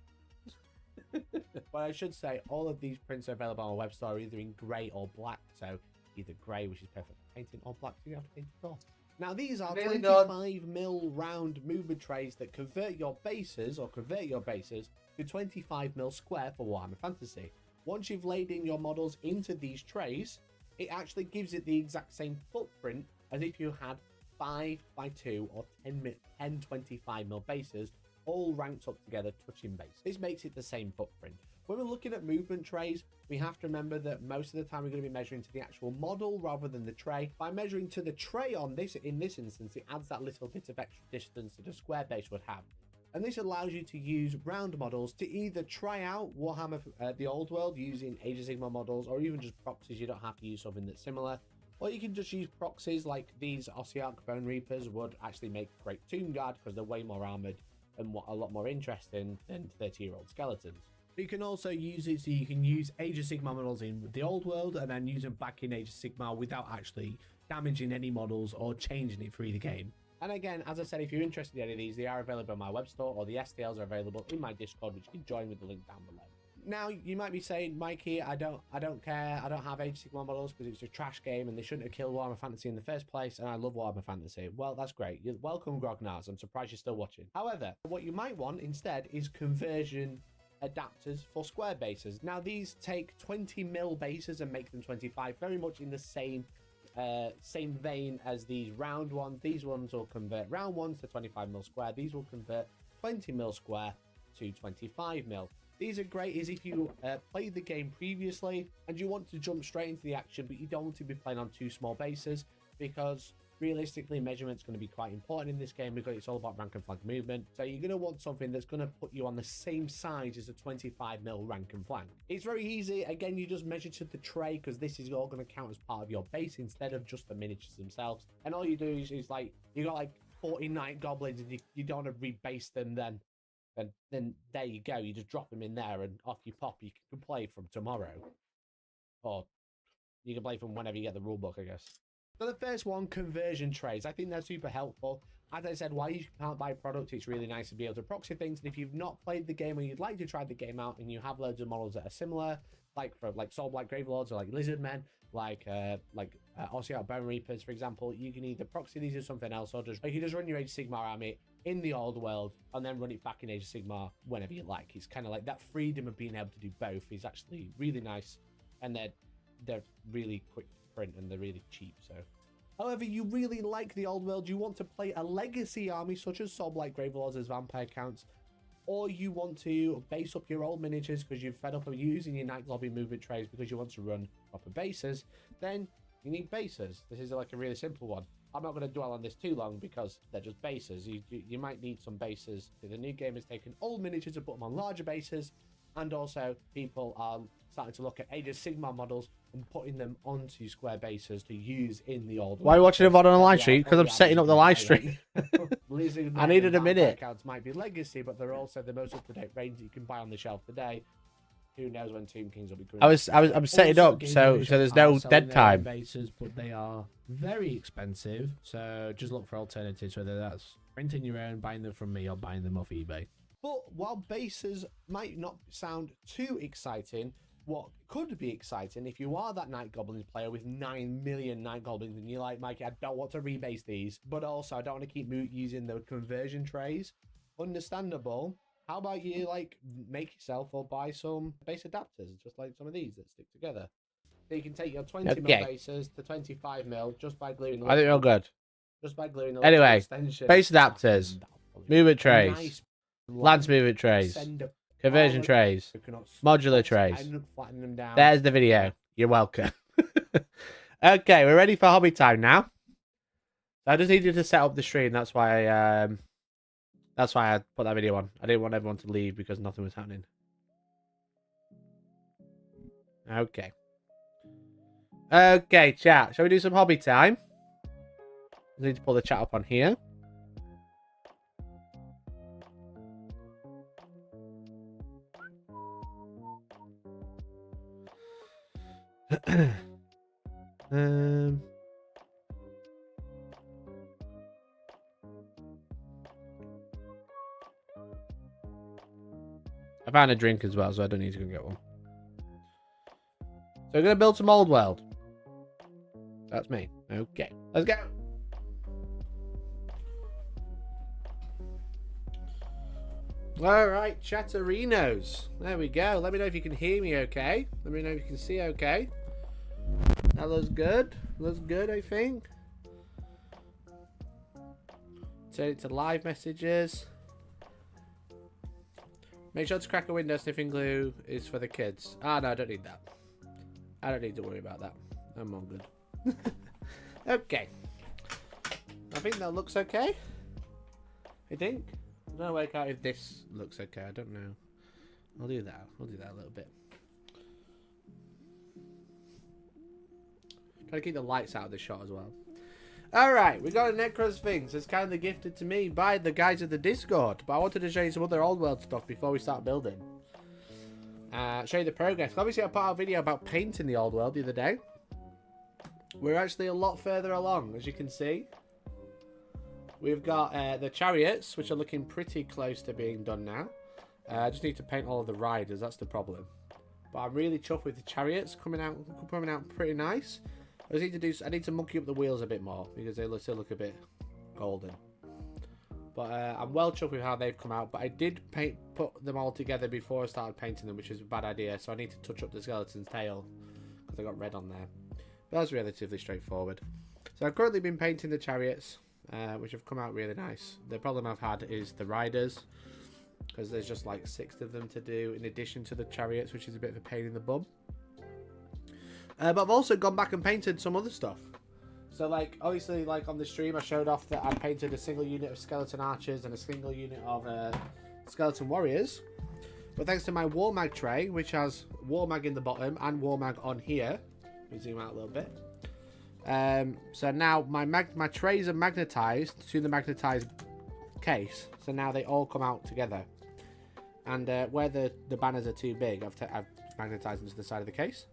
But I should say, all of these prints are available on our web store either in grey or black. So either grey, which is perfect for painting, or black, so you have to paint it off. Now, these are 25mm round movement trays that convert your bases to 25mm square for Warhammer Fantasy. Once you've laid in your models into these trays, it actually gives it the exact same footprint as if you had 5x2 or 10 25mm bases all ranked up together touching base. This makes it the same footprint. When we're looking at movement trays, we have to remember that most of the time we're going to be measuring to the actual model rather than the tray. By measuring to the tray in this instance, it adds that little bit of extra distance that a square base would have. And this allows you to use round models to either try out Warhammer the Old World using Age of Sigmar models, or even just proxies. You don't have to use something that's similar. Or you can just use proxies like these Ossiarch Bone Reapers would actually make great Tomb Guard because they're way more armoured and a lot more interesting than 30-year-old skeletons. You can also use it so you can use Age of Sigmar models in the Old World and then use them back in Age of Sigmar without actually damaging any models or changing it through the game. And again, as I said, if you're interested in any of these, they are available on my web store, or the STLs are available in my Discord, which you can join with the link down below. Now, you might be saying, Mikey, I don't care. I don't have Age of Sigmar models because it's a trash game and they shouldn't have killed Warhammer Fantasy in the first place, and I love Warhammer Fantasy. Well, that's great. You're welcome, Grognars. I'm surprised you're still watching. However, what you might want instead is conversion adapters for square bases. Now, these take 20mm bases and make them 25, very much in the same vein as these round ones. These ones will convert round ones to 25mm square. These will convert 20mm square to 25mm. These are great is if you played the game previously and you want to jump straight into the action, but you don't want to be playing on too small bases, because realistically measurement's going to be quite important in this game because it's all about rank and flank movement. So you're going to want something that's going to put you on the same size as a 25mm rank and flank. It's very easy. Again, you just measure to the tray because this is all going to count as part of your base instead of just the miniatures themselves. And all you do is like, you got like 49 goblins and you don't want to rebase them then. And then there you go. You just drop them in there and off you pop. You can play from tomorrow. Or you can play from whenever you get the rulebook, I guess. So the first one, conversion trays. I think they're super helpful. As I said, while you can't buy product, it's really nice to be able to proxy things. And if you've not played the game or you'd like to try the game out and you have loads of models that are similar, like Soulblight Gravelords or like Lizardmen, like Ossiarch Bone Reapers, for example, you can either proxy these or something else, or you can just run your Age of Sigmar army in the old world and then run it back in Age of Sigmar whenever you like. It's kind of like that freedom of being able to do both is actually really nice, and they're really quick to print and they're really cheap. So, however, you really like the old world, you want to play a legacy army such as Soulblight Gravelords as vampire counts, or you want to base up your old miniatures because you've fed up of using your night lobby movement trays because you want to run proper bases, then you need bases. This is like a really simple one. I'm not going to dwell on this too long because they're just bases. You might need some bases. The new game has taken old miniatures and put them on larger bases, and also people are starting to look at Age of Sigmar models and putting them onto square bases to use in the old. Why are you watching a VOD on a live stream? Because I'm setting up the live stream. I needed a minute. Accounts might be legacy, but they're also the most up-to-date range that you can buy on the shelf today. Who knows when Tomb Kings will be coming? I'm setting up so there's no dead time. Bases, but they are very expensive. So just look for alternatives, whether that's printing your own, buying them from me, or buying them off eBay. But while bases might not sound too exciting, what could be exciting if you are that Night Goblins player with 9 million Night Goblins and you're like, Mikey, I don't want to rebase these, but also I don't want to keep using the conversion trays. Understandable. How about you like make yourself or buy some base adapters, just like some of these that stick together? So you can take your 20mm bases to 25mm just by gluing. I think they're all good. Just by gluing. Anyway, base adapters, movement trays, nice lance movement trays, conversion trays, modular trays. There's the video. You're welcome. Okay, we're ready for hobby time now. I just needed to set up the stream. That's why I put that video on. I didn't want everyone to leave because nothing was happening. Okay. Okay, chat. Shall we do some hobby time? I need to pull the chat up on here. I found a drink as well, so I don't need to go get one. So we're going to build some old world. That's me. Okay, let's go. All right, Chatterinos. There we go. Let me know if you can hear me okay. Let me know if you can see okay. That looks good. Looks good, I think. Turn it to live messages. Make sure to crack a window. Sniffing glue is for the kids. Ah, no, I don't need that. I don't need to worry about that. I'm all good. Okay. I think that looks okay. I think. I'm gonna work out if this looks okay. I don't know. I'll do that. I'll do that a little bit. Try to keep the lights out of the shot as well. Alright, we got a Necros Sphinx. It's kindly gifted to me by the guys at the Discord. But I wanted to show you some other old world stuff before we start building. Show you the progress. Obviously, I put out a video about painting the old world the other day. We're actually a lot further along, as you can see. we've got the chariots, which are looking pretty close to being done now. I just need to paint all of the riders. That's the problem. But I'm really chuffed with the chariots coming out pretty nice. I need to monkey up the wheels a bit more because they still look a bit golden. But I'm well chuffed with how they've come out. But I did put them all together before I started painting them, which is a bad idea. So I need to touch up the skeleton's tail because I got red on there. But that's relatively straightforward. So I've currently been painting the chariots, which have come out really nice. The problem I've had is the riders, because there's just like 6 of them to do in addition to the chariots, which is a bit of a pain in the bum. But I've also gone back and painted some other stuff. So like, obviously, like on the stream I showed off that I painted a single unit of skeleton archers and a single unit of skeleton warriors. But thanks to my war mag tray, which has war mag in the bottom and war mag on here, let me zoom out a little bit. So now my trays are magnetized to the magnetized case, so now they all come out together. And where the banners are too big, I've magnetized them to the side of the case.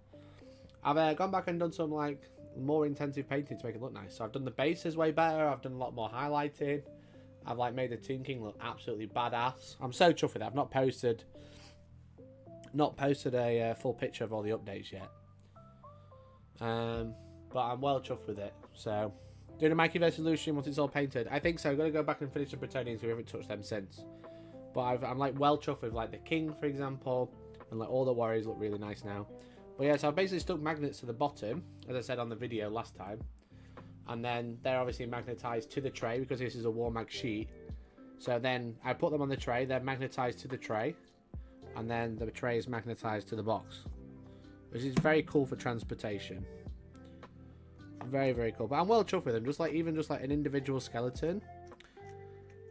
I've gone back and done some like more intensive painting to make it look nice. So I've done the bases way better. I've done a lot more highlighting. I've like made the Tomb King look absolutely badass. I'm so chuffed with it. I've not posted a full picture of all the updates yet. But I'm well chuffed with it. So doing a Mikey solution once it's all painted. I think so. I'm gonna go back and finish the Bretonians. We haven't touched them since. But I'm like well chuffed with like the King, for example, and like all the warriors look really nice now. But yeah, so I've basically stuck magnets to the bottom, as I said on the video last time. And then they're obviously magnetized to the tray because this is a war mag sheet. So then I put them on the tray, they're magnetized to the tray. And then the tray is magnetized to the box. Which is very cool for transportation. Very, very cool. But I'm well chuffed with them, even just like an individual skeleton.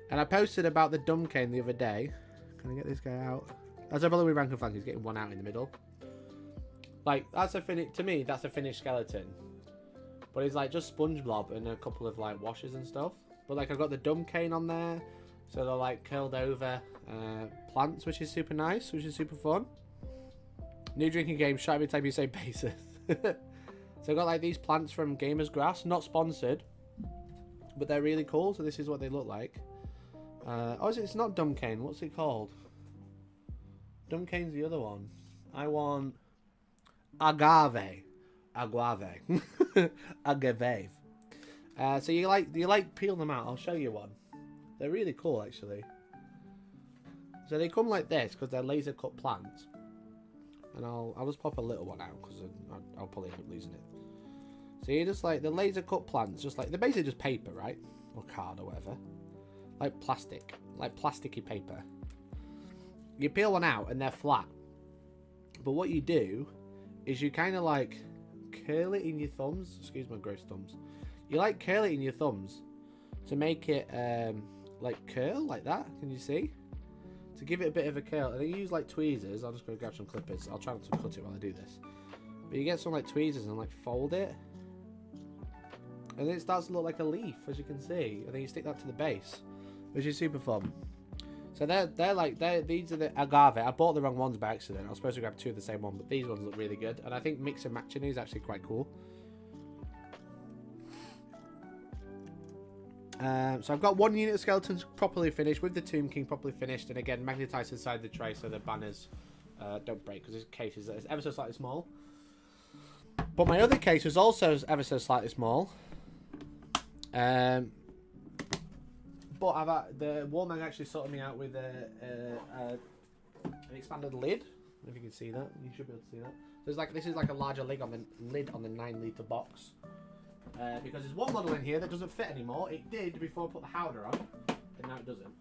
And I posted about the dumb cane the other day. Can I get this guy out? That's a brother with rank and flank, he's getting one out in the middle. Like, that's a to me, that's a finished skeleton. But it's like just sponge blob and a couple of like washes and stuff. But like I've got the dumb cane on there. So they're like curled over plants, which is super nice, which is super fun. New drinking game, shout every time you say bases. So I've got like these plants from Gamer's Grass, not sponsored. But they're really cool, so this is what they look like. Oh, it's not dumb cane, what's it called? Dumb cane's the other one. I want agave. Agave. So you like peel them out. I'll show you one. They're really cool actually. So they come like this because they're laser cut plants. And I'll just pop a little one out because I'll probably end up losing it. So you just like the laser cut plants, just like they're basically just paper, right? Or card or whatever. Like plastic. Like plasticky paper. You peel one out and they're flat. But what you do is you kind of like curl it in your thumbs. Excuse my gross thumbs. You like curl it in your thumbs to make it like curl like that. Can you see? To give it a bit of a curl. And you use like tweezers. I'm just going to grab some clippers. I'll try not to cut it while I do this. But you get some like tweezers and like fold it. And then it starts to look like a leaf, as you can see. And then you stick that to the base, which is super fun. So these are the agave. I bought the wrong ones by accident. I was supposed to grab 2 of the same one, but these ones look really good. And I think mix and matching is actually quite cool. So I've got 1 unit of skeletons properly finished, with the Tomb King properly finished, and again magnetized inside the tray so the banners don't break, because this case is ever so slightly small. But my other case was also ever so slightly small. But the Warmag actually sorted me out with an expanded lid. If you can see that, you should be able to see that. There's like this is like a larger lid on the 9-litre box. Because there's one model in here that doesn't fit anymore. It did before I put the Howder on, and now it doesn't.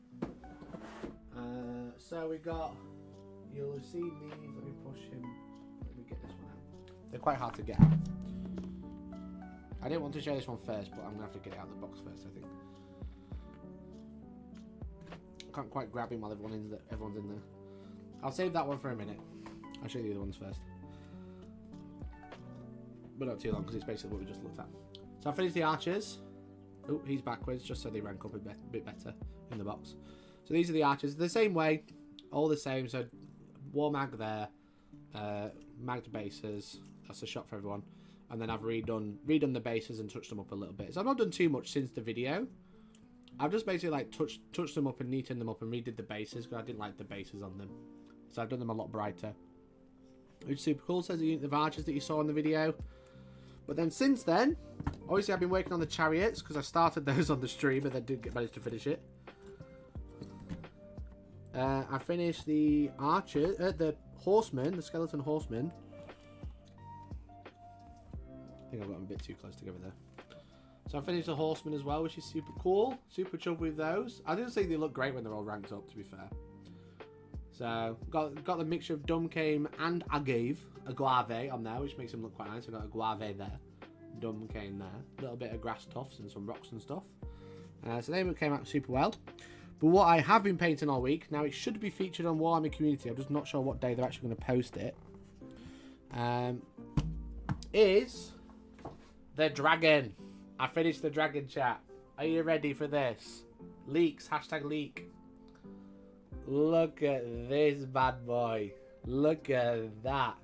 So we got, you'll see these, let me push him, let me get this one out. They're quite hard to get out. I didn't want to show this one first, but I'm going to have to get it out of the box first, I think. Can't quite grab him while everyone's in there. I'll save that one for a minute. I'll show you the other ones first. But not too long, because it's basically what we just looked at. So I finished the archers. Oh, he's backwards, just so they rank up a bit better in the box. So these are the archers. The same way, all the same. So war mag there, magged bases. That's a shot for everyone. And then I've redone the bases and touched them up a little bit. So I've not done too much since the video. I've just basically like touched them up and neatened them up and redid the bases because I didn't like the bases on them. So I've done them a lot brighter. Which is super cool. Says the unit of archers that you saw in the video. But then since then, obviously I've been working on the chariots because I started those on the stream but then didn't manage to finish it. I finished the archer, the horsemen, the skeleton horsemen. I think I've got them a bit too close together there. So I finished the horsemen as well, which is super cool. Super chuffed with those. I didn't think they look great when they're all ranked up, to be fair. So got the mixture of Dumcane and Agave on there, which makes them look quite nice. I got a Guave there, Dumcane there, a little bit of grass tufts and some rocks and stuff. So they came out super well. But what I have been painting all week, now it should be featured on Wargaming Community, I'm just not sure what day they're actually going to post it, is the dragon. I finished the dragon, chat. Are you ready for this? Leaks, hashtag leak. Look at this bad boy. Look at that.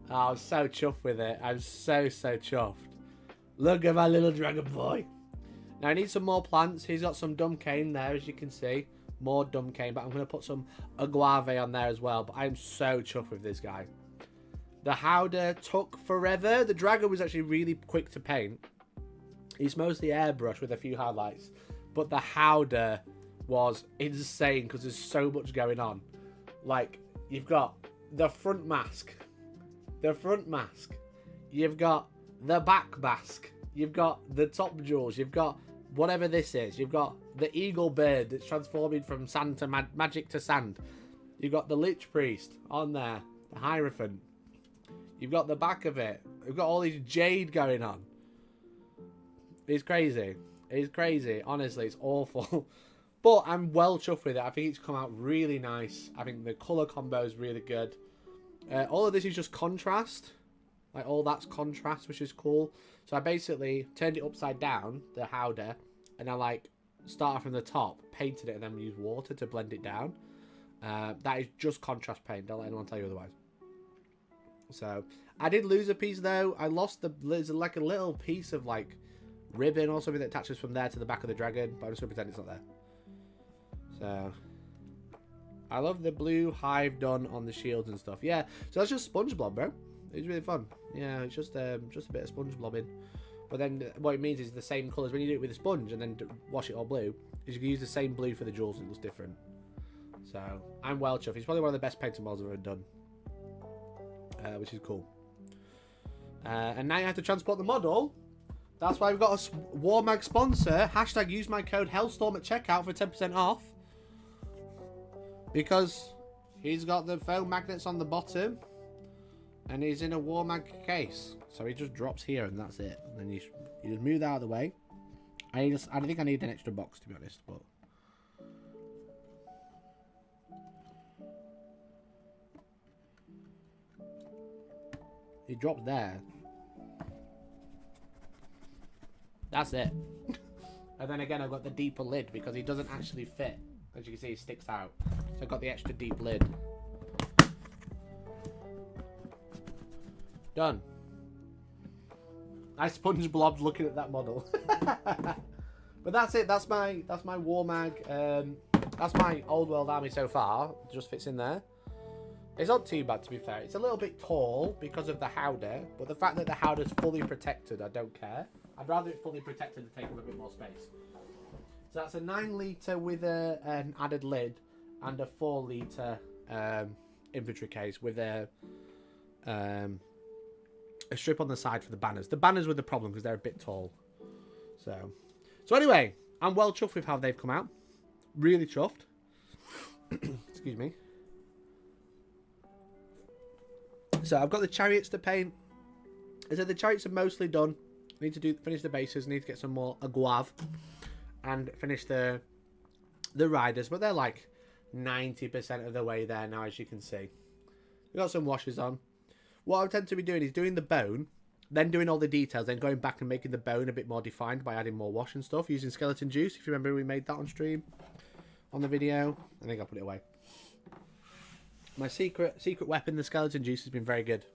Oh, I'm so chuffed with it. I'm so chuffed. Look at my little dragon boy. Now I need some more plants. He's got some Dumcane there, as you can see. More Dumcane, but I'm going to put some Aguave on there as well. But I'm so chuffed with this guy. The Howder took forever. The dragon was actually really quick to paint. He's mostly airbrush with a few highlights. But the Howder was insane because there's so much going on. Like, you've got the front mask. You've got the back mask. You've got the top jewels. You've got whatever this is. You've got the eagle bird that's transforming from sand to magic to sand. You've got the lich priest on there. The hierophant. You've got the back of it. You've got all these jade going on. It's crazy. It's crazy. Honestly, it's awful. But I'm well chuffed with it. I think it's come out really nice. I think the colour combo is really good. All of this is just contrast. Like, all that's contrast, which is cool. So I basically turned it upside down, the Howder, and I, like, started from the top, painted it, and then used water to blend it down. That is just contrast paint. Don't let anyone tell you otherwise. So, I did lose a piece, though. I lost there's like a little piece of, like, ribbon or something that attaches from there to the back of the dragon, but I'm just going to pretend it's not there. So, I love the blue hive done on the shields and stuff. Yeah, so that's just sponge blob, bro. It's really fun. Yeah, it's just a bit of sponge blobbing. But then what it means is the same colours. When you do it with a sponge and then wash it all blue, is you can use the same blue for the jewels. It looks different. So, I'm well chuffed. It's probably one of the best painted models I've ever done. Which is cool. And now you have to transport the model. That's why we've got a Warmag sponsor. Hashtag use my code Hellstorm at checkout for 10% off. Because he's got the foam magnets on the bottom. And he's in a Warmag case. So he just drops here and that's it. And then you just move that out of the way. I think I need an extra box, to be honest. But he drops there. That's it. And then again, I've got the deeper lid because he doesn't actually fit. As you can see, he sticks out. So I've got the extra deep lid. Done. I sponge blobs looking at that model. But that's it. That's my Warmag. That's my old world army so far. It just fits in there. It's not too bad, to be fair. It's a little bit tall because of the Howder, but the fact that the Howder's fully protected, I don't care. I'd rather it fully protected to take up a bit more space. So that's a 9 litre with an added lid and a 4 litre inventory case with a strip on the side for the banners. The banners were the problem because they're a bit tall. So anyway, I'm well chuffed with how they've come out. Really chuffed. Excuse me. So I've got the chariots to paint. I said the chariots are mostly done. I need to finish the bases. I need to get some more aguave and finish the riders, but they're like 90% of the way there now, as you can see. We've got some washes on. What I tend to be doing is doing the bone, then doing all the details, then going back and making the bone a bit more defined by adding more wash and stuff, using skeleton juice. If you remember, we made that on stream on the video. I think I'll put it away. My secret weapon, the skeleton juice, has been very good.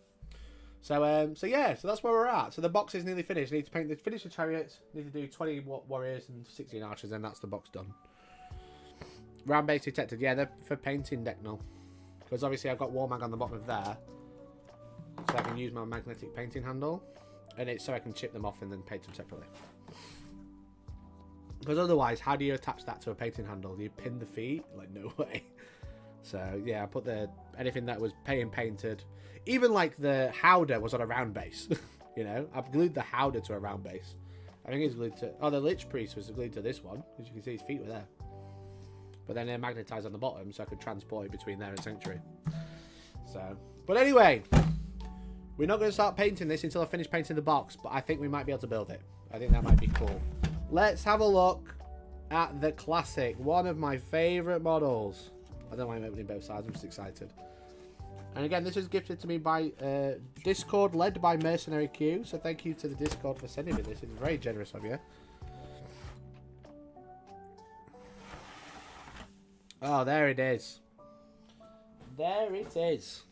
So yeah, so that's where we're at. So the box is nearly finished. Need to finish the chariots. Need to do 20 warriors and 16 archers, then that's the box done. Round base detected. Yeah, they're for painting deck now. Because obviously I've got wall mag on the bottom of there. So I can use my magnetic painting handle. And it's so I can chip them off and then paint them separately. Because otherwise, how do you attach that to a painting handle? Do you pin the feet? Like, no way. So yeah, I put anything that was painted. Even like the howdah was on a round base. You know, I've glued the howdah to a round base. I think it's glued to... Oh, the Lich Priest was glued to this one. As you can see, his feet were there. But then they're magnetized on the bottom, so I could transport it between there and Sanctuary. So... But anyway, we're not going to start painting this until I finish painting the box, but I think we might be able to build it. I think that might be cool. Let's have a look at the Classic. One of my favourite models. I don't mind opening both sides, I'm just excited. And again, this was gifted to me by Discord, led by Mercenary Q. So thank you to the Discord for sending me this. It's very generous of you. Oh, there it is. There it is.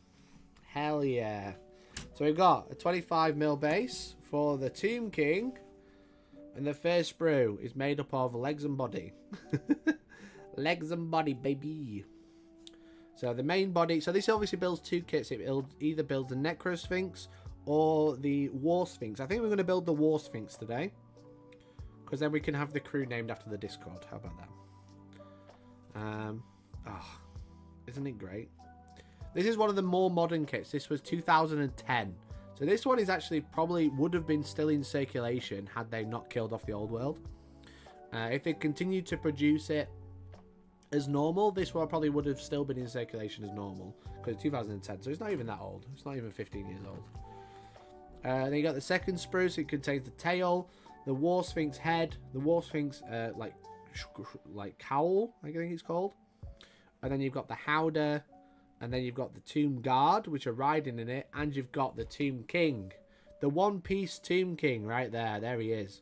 Hell yeah. So we've got a 25mm base for the Tomb King. And the first sprue is made up of legs and body. Legs and body, baby. So the main body, so this obviously builds two kits. It either builds the Necro Sphinx or the War Sphinx. I think we're going to build the War Sphinx today. Because then we can have the crew named after the Discord. How about that? Isn't it great? This is one of the more modern kits. This was 2010. So this one is actually probably would have been still in circulation had they not killed off the old world. If they continued to produce it as normal, this one probably would have still been in circulation as normal, because it's 2010, so it's not even that old. It's not even 15 years old. Then you got the second sprue, so it contains the tail, the War Sphinx head, the War Sphinx like cowl, I think it's called, and then you've got the howdah, and then you've got the Tomb Guard, which are riding in it, and you've got the Tomb King, the one-piece Tomb King right there. There he is.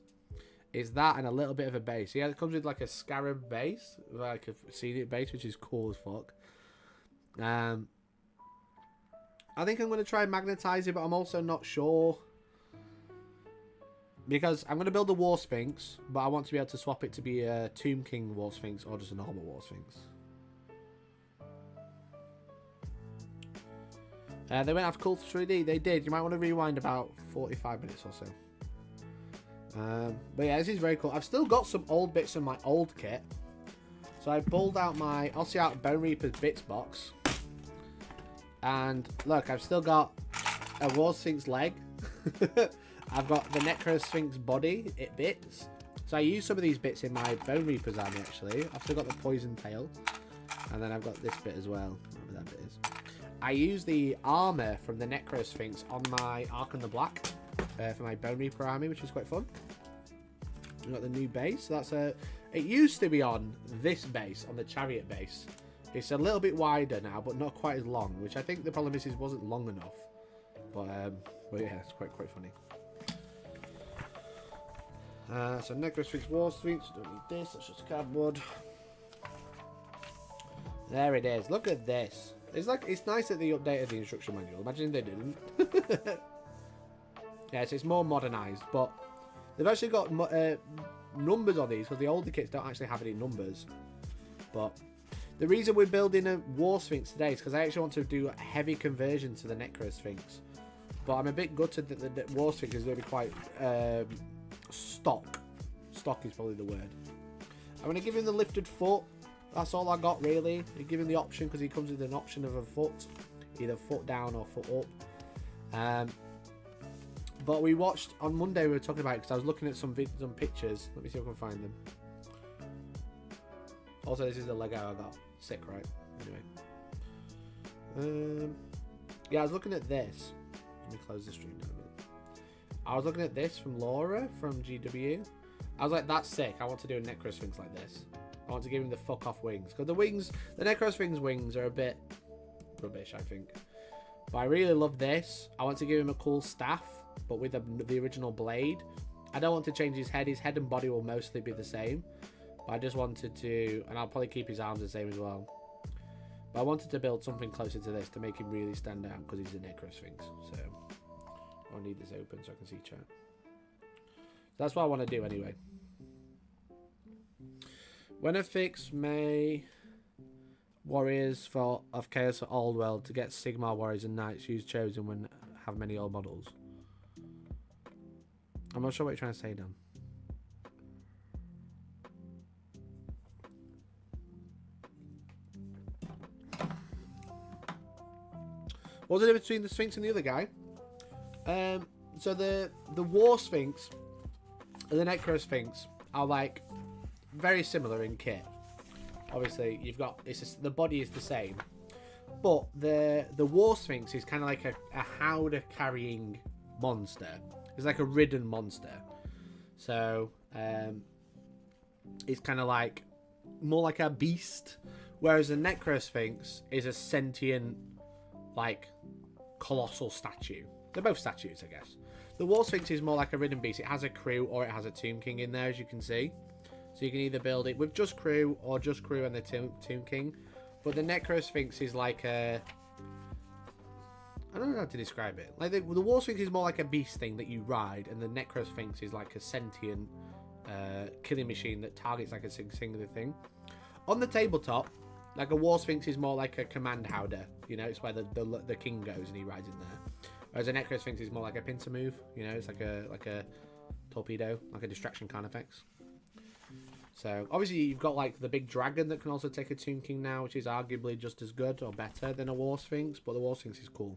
Is that and a little bit of a base. Yeah, it comes with like a scarab base, like a scenic base, which is cool as fuck. I think I'm going to try and magnetize it, but I'm also not sure. Because I'm going to build the War Sphinx, but I want to be able to swap it to be a Tomb King War Sphinx or just a normal War Sphinx. They went after Cult 3D. They did. You might want to rewind about 45 minutes or so. But yeah, this is very cool. I've still got some old bits in my old kit. So I pulled out my Ossiarch Bone Reaper's bits box. And look, I've still got a War Sphinx leg. I've got the Necro Sphinx body, bits. So I use some of these bits in my Bone Reaper's army actually. I've still got the Poison Tail. And then I've got this bit as well, whatever that bit is. I use the armor from the Necro Sphinx on my Archon the Black for my Bone Reaper army, which is quite fun. We've got the new base. So that's it used to be on this base, on the Chariot base. It's a little bit wider now, but not quite as long, which I think the problem is it wasn't long enough. But yeah, it's quite funny. So Necro Sphinx, War Sphinx, don't need this, that's just cardboard. There it is. Look at this. It's nice that they updated the instruction manual. Imagine they didn't. Yeah, so it's more modernized, but they've actually got numbers on these because the older kits don't actually have any numbers. But the reason we're building a War Sphinx today is because I actually want to do a heavy conversion to the Necro Sphinx. But I'm a bit gutted that the War Sphinx is going to be quite stock. Stock is probably the word. I'm going to give him the lifted foot. That's all I got really. You give him the option because he comes with an option of a foot, either foot down or foot up. But we watched on Monday. We were talking about it because I was looking at some pictures. Let me see if I can find them. Also, this is the Lego I got. Sick, right? Anyway, yeah, I was looking at this. Let me close the stream down a minute. I was looking at this from Laura from GW. I was like, that's sick. I want to do a Necro Sphinx like this. I want to give him the fuck off wings. Because the wings, the Necro Sphinx wings are a bit rubbish, I think. But I really love this. I want to give him a cool staff, but with the original blade. I don't want to change his head. His head and body will mostly be the same. But I just wanted to, and I'll probably keep his arms the same as well. But I wanted to build something closer to this to make him really stand out because he's a Necro Sphinx. So I need this open so I can see chat. That's what I want to do anyway. When I fix May Warriors of Chaos for Old World to get Sigmar Warriors and Knights used chosen when have many old models. I'm not sure what you're trying to say, Dan. What's the difference between the Sphinx and the other guy? So the War Sphinx and the Necro Sphinx are like very similar in kit. Obviously, you've got the body is the same, but the War Sphinx is kind of like a howdah carrying monster. It's like a ridden monster, so it's kind of like more like a beast, whereas the Necro Sphinx is a sentient, like colossal statue. They're both statues, I guess. The War Sphinx is more like a ridden beast. It has a crew or it has a Tomb King in there, as you can see. So you can either build it with just crew or just crew and the Tomb King. But the Necro Sphinx is like a... I don't know how to describe it. Like the War Sphinx is more like a beast thing that you ride, and the Necro Sphinx is like a sentient killing machine that targets like a singular thing. On the tabletop, like a War Sphinx is more like a command howdah. You know, it's where the king goes and he rides in there. Whereas a Necro Sphinx is more like a pincer move. You know, it's like a torpedo, like a distraction kind of effects. So obviously you've got like the big dragon that can also take a Tomb King now, which is arguably just as good or better than a War Sphinx. But the War Sphinx is cool.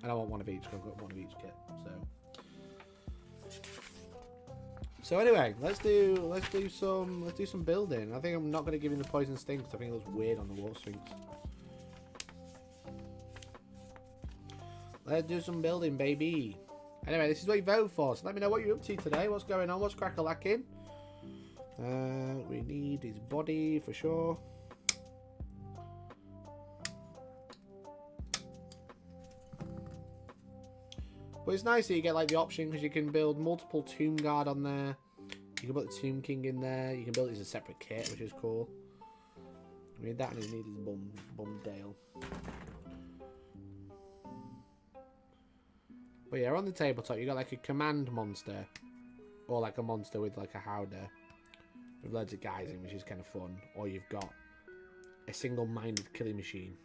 And I want one of each. I've got one of each kit. So anyway, let's do some building. I think I'm not going to give him the poison sting because I think it looks weird on the War Sphinx. Let's do some building, baby. Anyway, this is what you vote for. So let me know what you're up to today. What's going on? What's crack-a-lacking? We need his body for sure. But it's nice that you get like the option because you can build multiple Tomb Guard on there. You can put the Tomb King in there. You can build it as a separate kit, which is cool. I mean, that and he needs his bum Dale. But yeah, on the tabletop, you got like a command monster, or like a monster with like a howdah with loads of guys in, which is kind of fun. Or you've got a single-minded killing machine.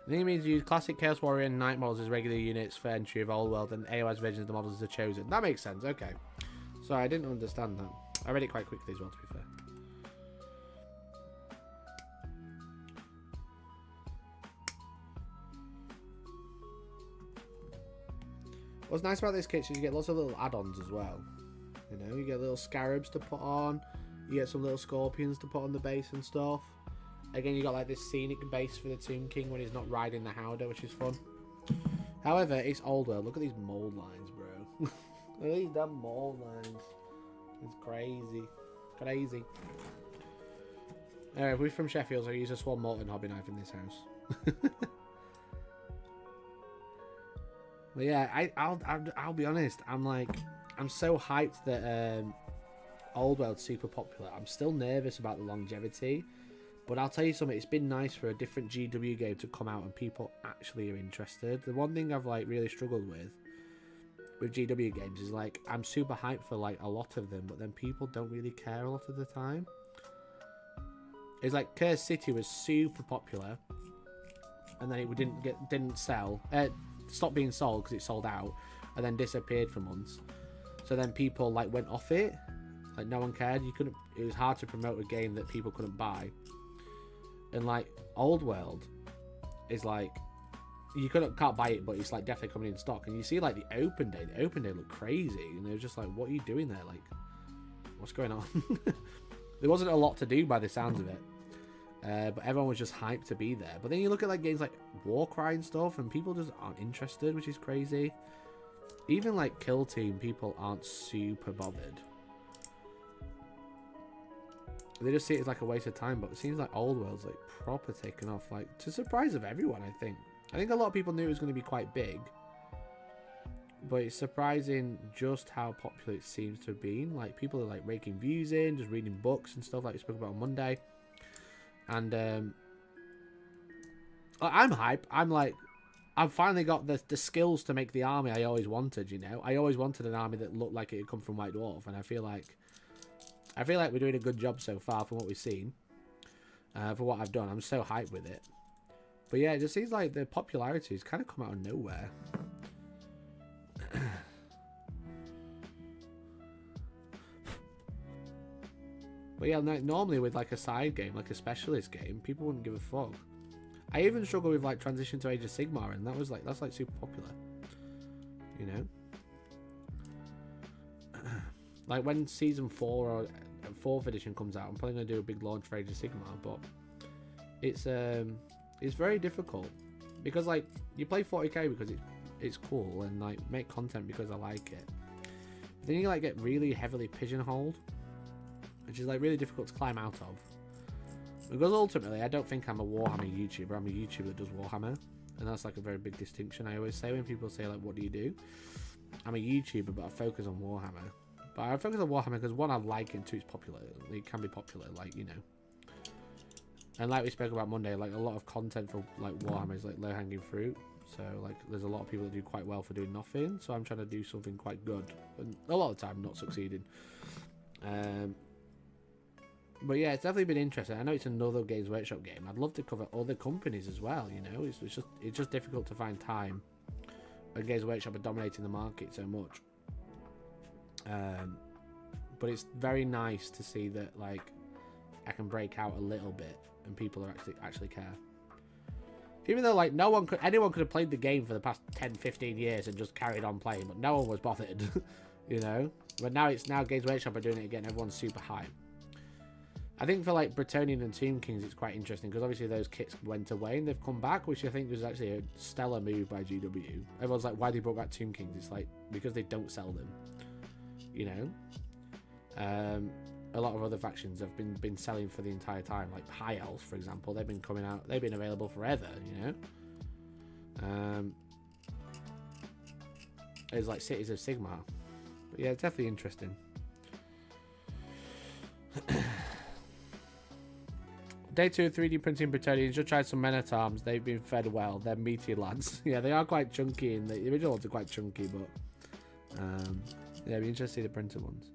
The means to use classic Chaos Warrior and Knight models as regular units for entry of Old World, and AOS versions of the models are chosen. That makes sense. Okay. Sorry, I didn't understand that. I read it quite quickly as well, to be fair. What's nice about this kit is you get lots of little add-ons as well. You know, you get little scarabs to put on. You get some little scorpions to put on the base and stuff. Again, you got like this scenic base for the Tomb King when he's not riding the howdah, which is fun. However, it's Old World. Look at these mold lines, bro. Look at these damn mold lines. It's crazy. Crazy. Alright, we're from Sheffield, so I use a Swan Molten hobby knife in this house. But yeah, I'll be honest. I'm so hyped that Old World's super popular. I'm still nervous about the longevity, but I'll tell you something. It's been nice for a different GW game to come out and people actually are interested. The one thing I've like really struggled with GW games is like I'm super hyped for like a lot of them, but then people don't really care a lot of the time. It's like Cursed City was super popular, and then it didn't sell. Stopped being sold because it sold out and then disappeared for months. So then people like went off it, like no one cared. It was hard to promote a game that people couldn't buy. And like Old World is like you can't buy it, but it's like definitely coming in stock. And you see like the open day looked crazy, and it was just like, what are you doing there? Like, what's going on? There wasn't a lot to do by the sounds of it. But everyone was just hyped to be there. But then you look at like games like Warcry and stuff, and people just aren't interested, which is crazy. Even like Kill Team, people aren't super bothered. They just see it as like a waste of time. But it seems like Old World's like proper taken off, like to surprise of everyone. I think a lot of people knew it was going to be quite big, but it's surprising just how popular it seems to have been. Like people are like raking views in, just reading books and stuff like we spoke about on Monday. And I'm hype. I'm like, I've finally got the skills to make the army I always wanted, you know? I always wanted an army that looked like it had come from White Dwarf, and I feel like we're doing a good job so far from what we've seen. For what I've done. I'm so hyped with it. But yeah, it just seems like the popularity has kind of come out of nowhere. But yeah, normally with like a side game, like a specialist game, people wouldn't give a fuck. I even struggle with like Transition to Age of Sigmar, and that's like super popular. You know? Like when season 4 or 4th edition comes out, I'm probably gonna do a big launch for Age of Sigmar, but it's very difficult because like you play 40k because it's cool and like make content because I like it. But then you like get really heavily pigeonholed, which is like really difficult to climb out of. Because ultimately, I don't think I'm a Warhammer YouTuber. I'm a YouTuber that does Warhammer, and that's like a very big distinction. I always say when people say like, "What do you do?" I'm a YouTuber, but I focus on Warhammer. But I focus on Warhammer because one, I like it, and two, it's popular. It can be popular, like, you know. And like we spoke about Monday, like a lot of content for like Warhammer is like low-hanging fruit. So like, there's a lot of people that do quite well for doing nothing. So I'm trying to do something quite good, and a lot of the time not succeeding. But yeah, it's definitely been interesting. I know it's another Games Workshop game. I'd love to cover other companies as well. You know, it's just difficult to find time when Games Workshop are dominating the market so much. But it's very nice to see that like I can break out a little bit and people are actually care. Even though like anyone could have played the game for the past 10-15 years and just carried on playing, but no one was bothered. You know, but now Games Workshop are doing it again. Everyone's super hyped. I think for like Bretonnian and Tomb Kings, it's quite interesting because obviously those kits went away and they've come back, which I think was actually a stellar move by GW. Everyone's like, why they brought back Tomb Kings? It's like because they don't sell them, you know. A lot of other factions have been selling for the entire time, like High Elves, for example. They've been coming out, they've been available forever, you know. It's like Cities of Sigmar, but yeah, it's definitely interesting. Day 2 of 3D printing Bretonnians. Just tried some Men-at-Arms. They've been fed well. They're meaty lads. Yeah, they are quite chunky, and the original ones are quite chunky, but yeah, it'd be interesting to see the printed ones.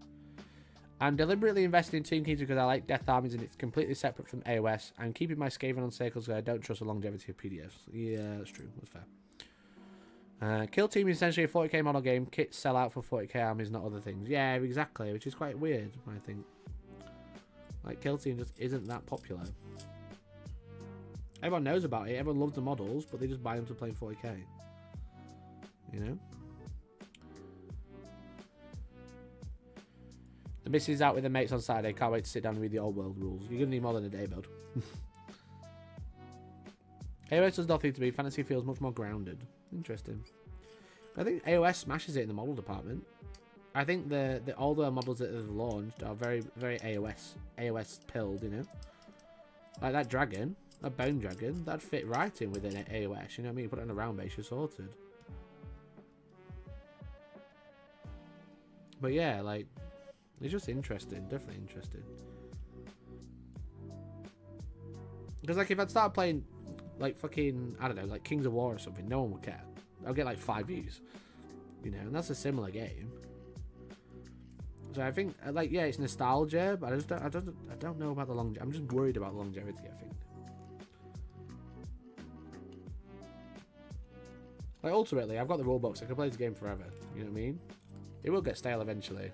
I'm deliberately investing in Tomb Kings because I like Death Armies and it's completely separate from AOS. I'm keeping my Skaven on Circles because I don't trust the longevity of PDFs. Yeah, that's true. That's fair. Kill Team is essentially a 40k model game. Kits sell out for 40k armies, not other things. Yeah, exactly, which is quite weird, I think. Like, Kill Team just isn't that popular. Everyone knows about it. Everyone loves the models, but they just buy them to play 40k. You know? The missus out with the mates on Saturday. Can't wait to sit down and read the old world rules. You're going to need more than a day, bud. AOS does nothing to me. Fantasy feels much more grounded. Interesting. I think AOS smashes it in the model department. I think the older models that have launched are very, very AOS pilled, you know? Like that dragon, that bone dragon, that'd fit right in within AOS, you know what I mean? You put it on a round base, you're sorted. But yeah, like, it's just interesting, definitely interesting. Because like if I'd start playing like fucking, I don't know, like Kings of War or something, no one would care. I'll get like 5 views, you know, and that's a similar game. So I think, like, yeah, it's nostalgia, but I don't know about the longevity. I'm just worried about the longevity, I think. Like, ultimately, I've got the rulebooks. I can play this game forever. You know what I mean? It will get stale eventually.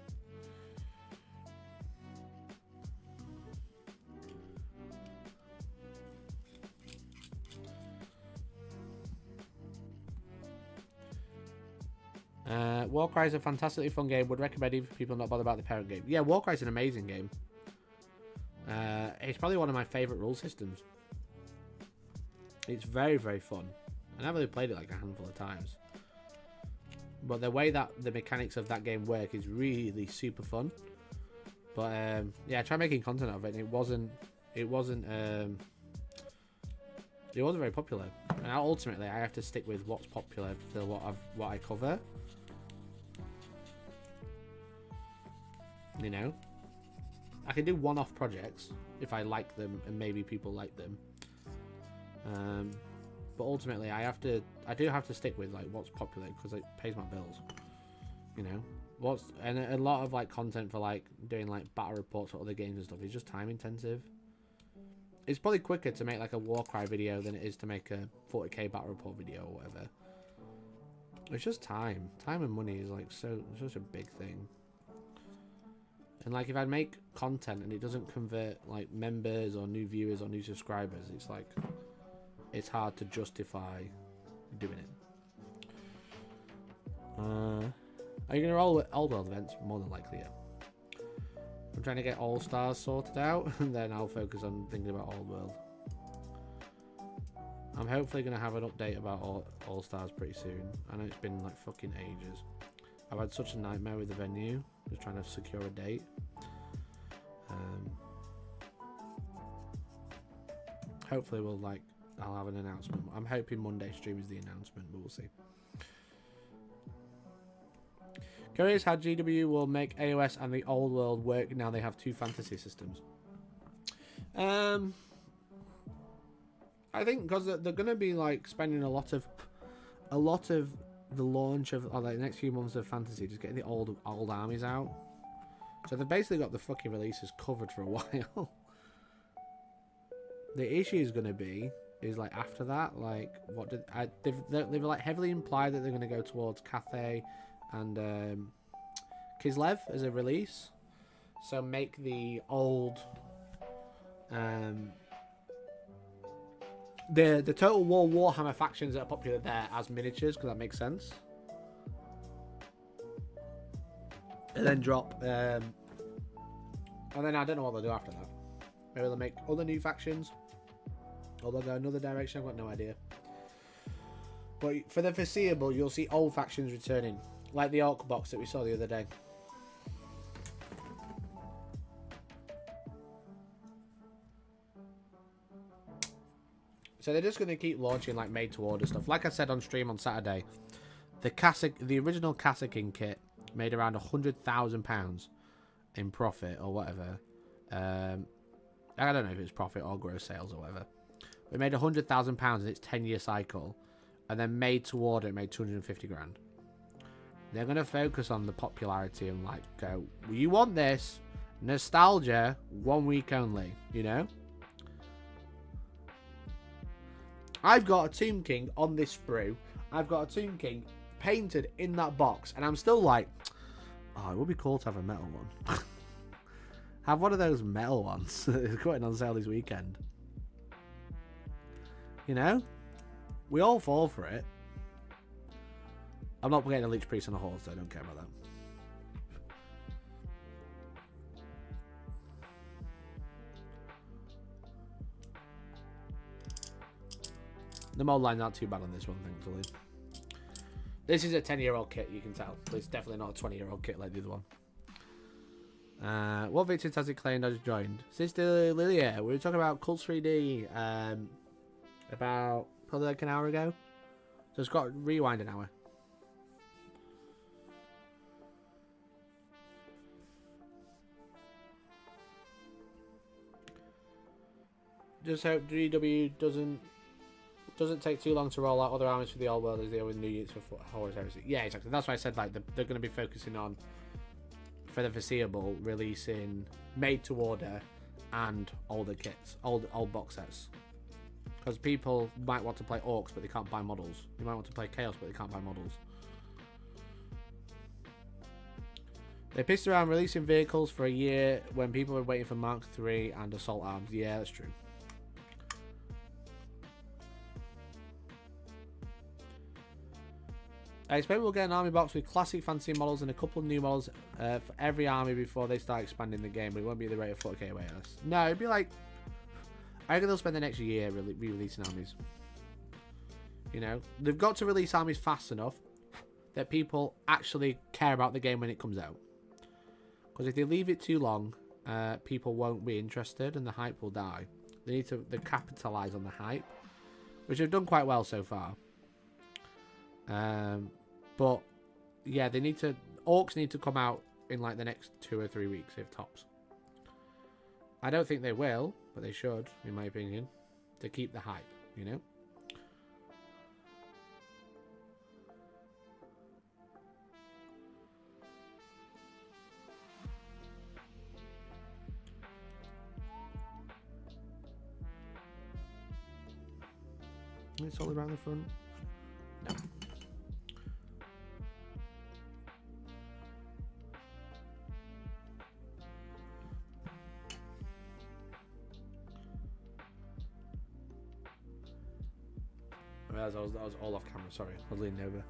Warcry is a fantastically fun game. Would recommend even for people not bothered about the parent game. Yeah, Warcry is an amazing game. It's probably one of my favourite rule systems. It's very, very fun. And I've only played it like a handful of times. But the way that the mechanics of that game work is really super fun. But yeah, I tried making content of it and it wasn't very popular. And ultimately I have to stick with what's popular for what I cover. You know? I can do one-off projects if I like them and maybe people like them. but ultimately I do have to stick with like what's popular because it pays my bills. You know, and a lot of like content for like doing like battle reports for other games and stuff is just time intensive. It's probably quicker to make like a Warcry video than it is to make a 40k battle report video or whatever. It's just time. Time and money is like such a big thing. And like if I make content and it doesn't convert like members or new viewers or new subscribers, it's like it's hard to justify doing it. Are you gonna roll with Old World events? More than likely, yeah. I'm trying to get All Stars sorted out, and then I'll focus on thinking about Old World. I'm hopefully going to have an update about All Stars pretty soon. I know it's been like fucking ages. I've had such a nightmare with the venue, just trying to secure a date. Hopefully I'll have an announcement. I'm hoping Monday stream is the announcement, but we'll see. Curious how GW will make AOS and the Old World work now they have two fantasy systems. I think because they're going to be like spending a lot of the launch of like the next few months of fantasy just getting the old armies out. So they've basically got the fucking releases covered for a while. The issue is going to be like after that, like what did they've like heavily implied that they're going to go towards Cathay and Kislev as a release, so make the old the Total War Warhammer factions that are popular there as miniatures, because that makes sense, and then drop and then I don't know what they'll do after that. Maybe they'll make other new factions or they'll go another direction. I've got no idea. But for the foreseeable, you'll see old factions returning, like the Orc box that we saw the other day. So they're just going to keep launching like made-to-order stuff. Like I said on stream on Saturday, the original Kassakin kit made around £100,000 in profit or whatever. I don't know if it's profit or gross sales or whatever. But it made £100,000 in its 10-year cycle. And then made to order, it made 250 grand. They're going to focus on the popularity and like go, well, you want this? Nostalgia, 1 week only, you know? I've got a Tomb King on this sprue. I've got a Tomb King painted in that box. And I'm still like, oh, it would be cool to have a metal one. Have one of those metal ones. It's going on sale this weekend. You know? We all fall for it. I'm not getting a Lich Priest on a horse, so I don't care about that. The mod line's not too bad on this one, thankfully. This is a 10-year-old kit, you can tell. But it's definitely not a 20-year-old kit like the other one. What victims has it claimed I just joined? Sister Lilia, we were talking about Cults 3D about probably like an hour ago. So it's got rewind an hour. Just hope GW doesn't take too long to roll out other armies for the old world as they are with new units for Horus Heresy. Yeah, exactly. That's why I said like they're going to be focusing on, for the foreseeable, releasing made to order and older kits, old box sets. Because people might want to play Orcs, but they can't buy models. They might want to play Chaos, but they can't buy models. They pissed around releasing vehicles for a year when people were waiting for Mark III and Assault Arms. Yeah, that's true. I expect we'll get an army box with classic fantasy models and a couple of new models for every army before they start expanding the game, but it won't be at the rate of 40k away. No, it'd be like, I reckon they'll spend the next year re-releasing armies. You know, they've got to release armies fast enough that people actually care about the game when it comes out. Because if they leave it too long, people won't be interested and the hype will die. They need to capitalize on the hype, which they've done quite well so far. But yeah, they need to. Orcs need to come out in like the next 2 or 3 weeks, if tops. I don't think they will, but they should, in my opinion, to keep the hype. You know. It's all around the front. No. That was all off camera. Sorry, I was leaning over.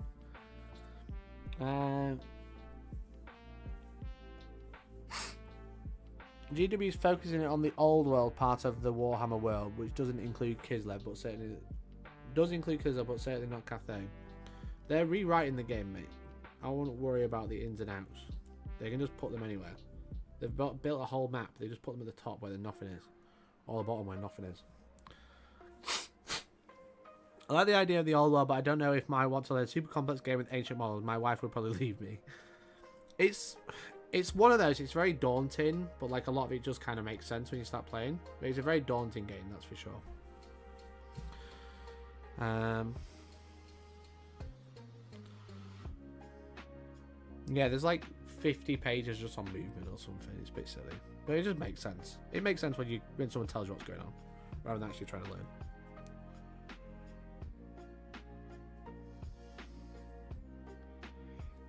GW is focusing on the old world part of the Warhammer world, which doesn't include Kislev, but certainly does include Kislev, but certainly not Cathay. They're rewriting the game, mate. I won't worry about the ins and outs. They can just put them anywhere. They've built a whole map. They just put them at the top where the nothing is, or the bottom where nothing is. I like the idea of the old world, but I don't know if I want to learn a super complex game with ancient models. My wife would probably leave me. It's one of those. It's very daunting, but like a lot of it just kind of makes sense when you start playing. But it's a very daunting game, that's for sure. Yeah, there's like 50 pages just on movement or something. It's a bit silly, but it just makes sense. It makes sense when someone tells you what's going on, rather than actually trying to learn.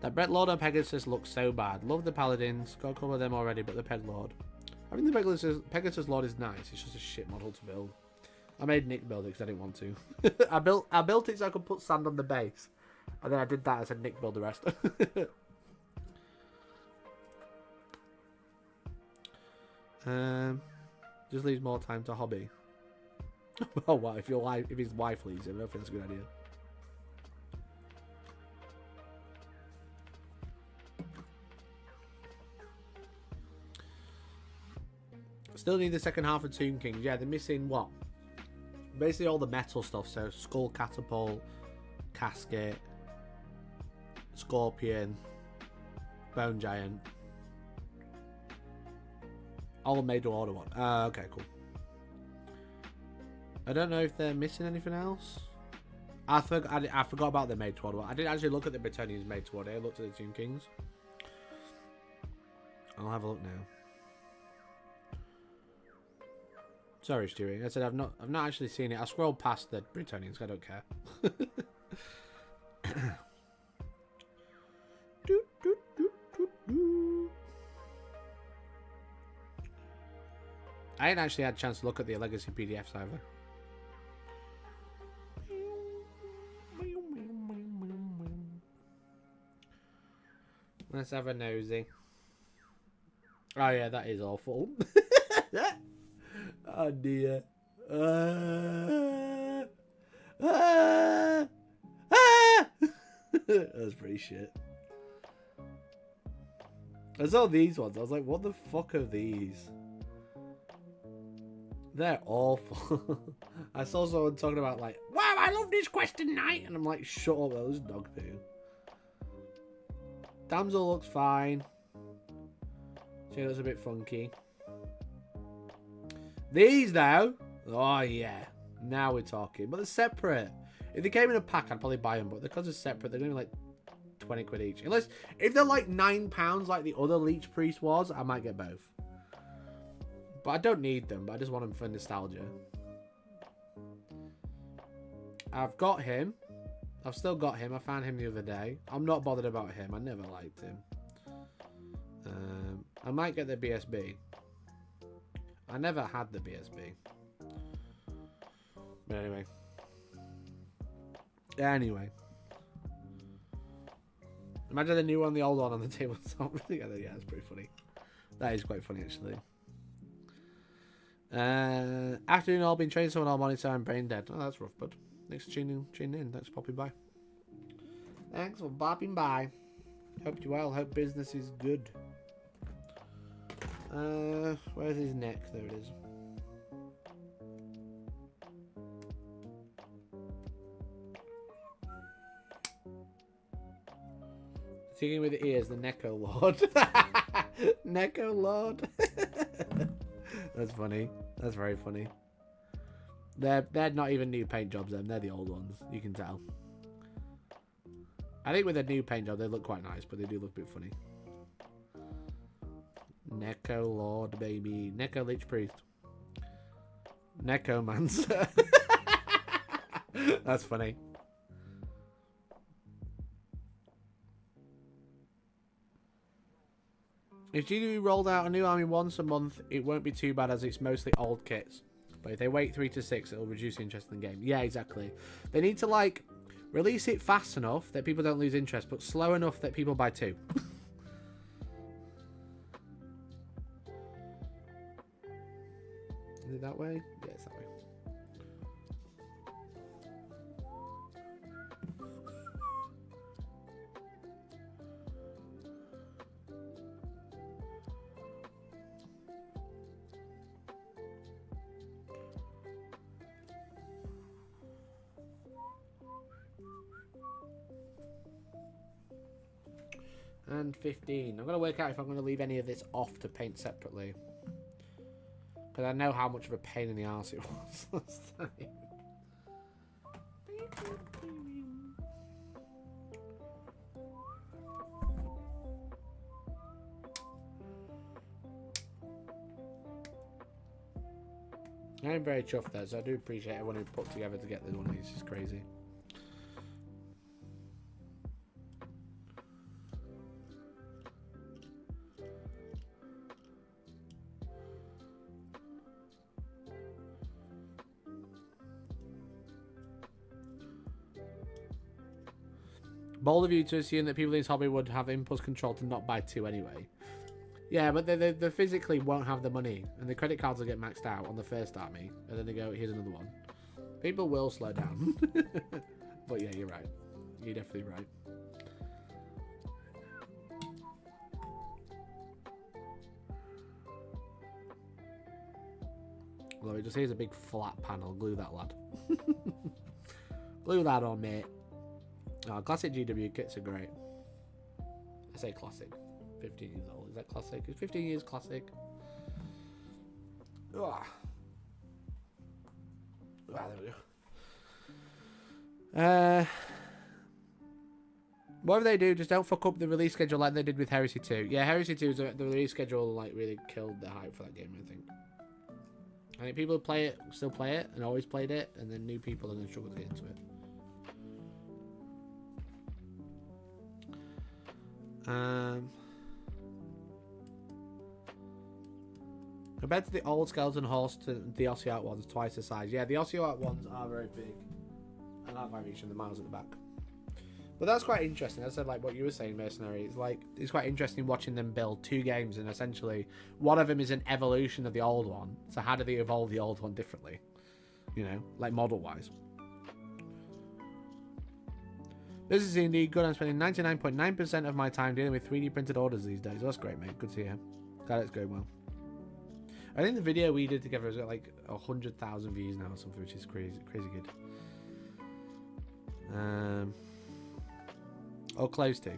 That Brett Lord on Pegasus looks so bad. Love the Paladins. Got a couple of them already, but the Peg Lord. I mean, the Pegasus Lord is nice. It's just a shit model to build. I made Nick build it because I didn't want to. I built it so I could put sand on the base, and then I did that. I said Nick build the rest. Just leaves more time to hobby. Oh wow! If his wife leaves him, I don't think that's a good idea. Still need the second half of Tomb Kings. Yeah, they're missing what? Basically all the metal stuff. So Skull Catapult, Casket, Scorpion, Bone Giant. All made to order one. Okay, cool. I don't know if they're missing anything else. I forgot about the made to order one. I didn't actually look at the Britannians made to order. I looked at the Tomb Kings. I'll have a look now. Sorry, Stewie. I said I've not actually seen it. I scrolled past the Britannians. I don't care. I ain't actually had a chance to look at the Legacy PDFs either. Let's have a nosy. Oh yeah, that is awful. Oh dear. That's pretty shit. I saw these ones. I was like, what the fuck are these? They're awful. I saw someone talking about like, wow, I love this quest tonight. And I'm like, shut up, that was dog poo. Damsel looks fine. She looks a bit funky. These though, oh yeah, now we're talking. But they're separate. If they came in a pack, I'd probably buy them. But because they're separate, they're going to be like 20 quid each. Unless, if they're like £9 like the other Leech Priest was, I might get both. But I don't need them, but I just want them for nostalgia. I've got him. I've still got him. I found him the other day. I'm not bothered about him. I never liked him. I might get the BSB. I never had the BSB. But anyway. Imagine the new one, the old one on the table together. Yeah, it's pretty funny. That is quite funny, actually. Afternoon, all been training someone all morning, so I'm brain dead. Oh, that's rough, bud. Thanks for tuning in. Thanks for popping by. Thanks for popping by. Hope you're well. Hope business is good. Where's his neck? There it is. Singing with the ears, the Neko Lord. Neko Lord. That's funny. That's very funny. They're not even new paint jobs, them. They're the old ones. You can tell. I think with a new paint job, they look quite nice, but they do look a bit funny. Neko Lord, baby. Neko Lich Priest. Neko Mancer. That's funny. If GW rolled out a new army once a month, it won't be too bad as it's mostly old kits. But if they wait 3 to 6, it'll reduce interest in the game. Yeah, exactly. They need to, like, release it fast enough that people don't lose interest, but slow enough that people buy 2. Is it that way? Yeah, it's that way. And 15. I'm going to work out if I'm going to leave any of this off to paint separately. Because I know how much of a pain in the arse it was last time. I'm very chuffed there, so I do appreciate everyone who put together to get this one of these. It's crazy. Bold of you to assume that people in this hobby would have impulse control to not buy 2 anyway. Yeah, but they physically won't have the money, and the credit cards will get maxed out on the first army, and then they go, here's another one. People will slow down. But yeah, you're right. You're definitely right. Although it just here's a big flat panel. Glue that, lad. Glue that on, mate. Oh, classic GW kits are great. I say classic. 15 years old. Is that classic? Is 15 years classic? Ugh. Ah, there we go. Whatever they do, just don't fuck up the release schedule like they did with Heresy 2. Yeah, Heresy 2, the release schedule like really killed the hype for that game, I think. I think people who play it still play it and always played it, and then new people are going to struggle to get into it. Compared to the old skeleton horse to the Ossiarch ones, twice the size. Yeah, the Ossiarch ones are very big. And I'm reaching the miles at the back. But that's quite interesting. I said, like what you were saying, Mercenary. It's like it's quite interesting watching them build 2 games, and essentially one of them is an evolution of the old one. So how do they evolve the old one differently? You know, like model-wise. This is indeed good. I'm spending 99.9% of my time dealing with 3D printed orders these days. That's great, mate. Good to hear. Glad it's going well. I think the video we did together has got like 100,000 views now or something, which is crazy good. Or close to.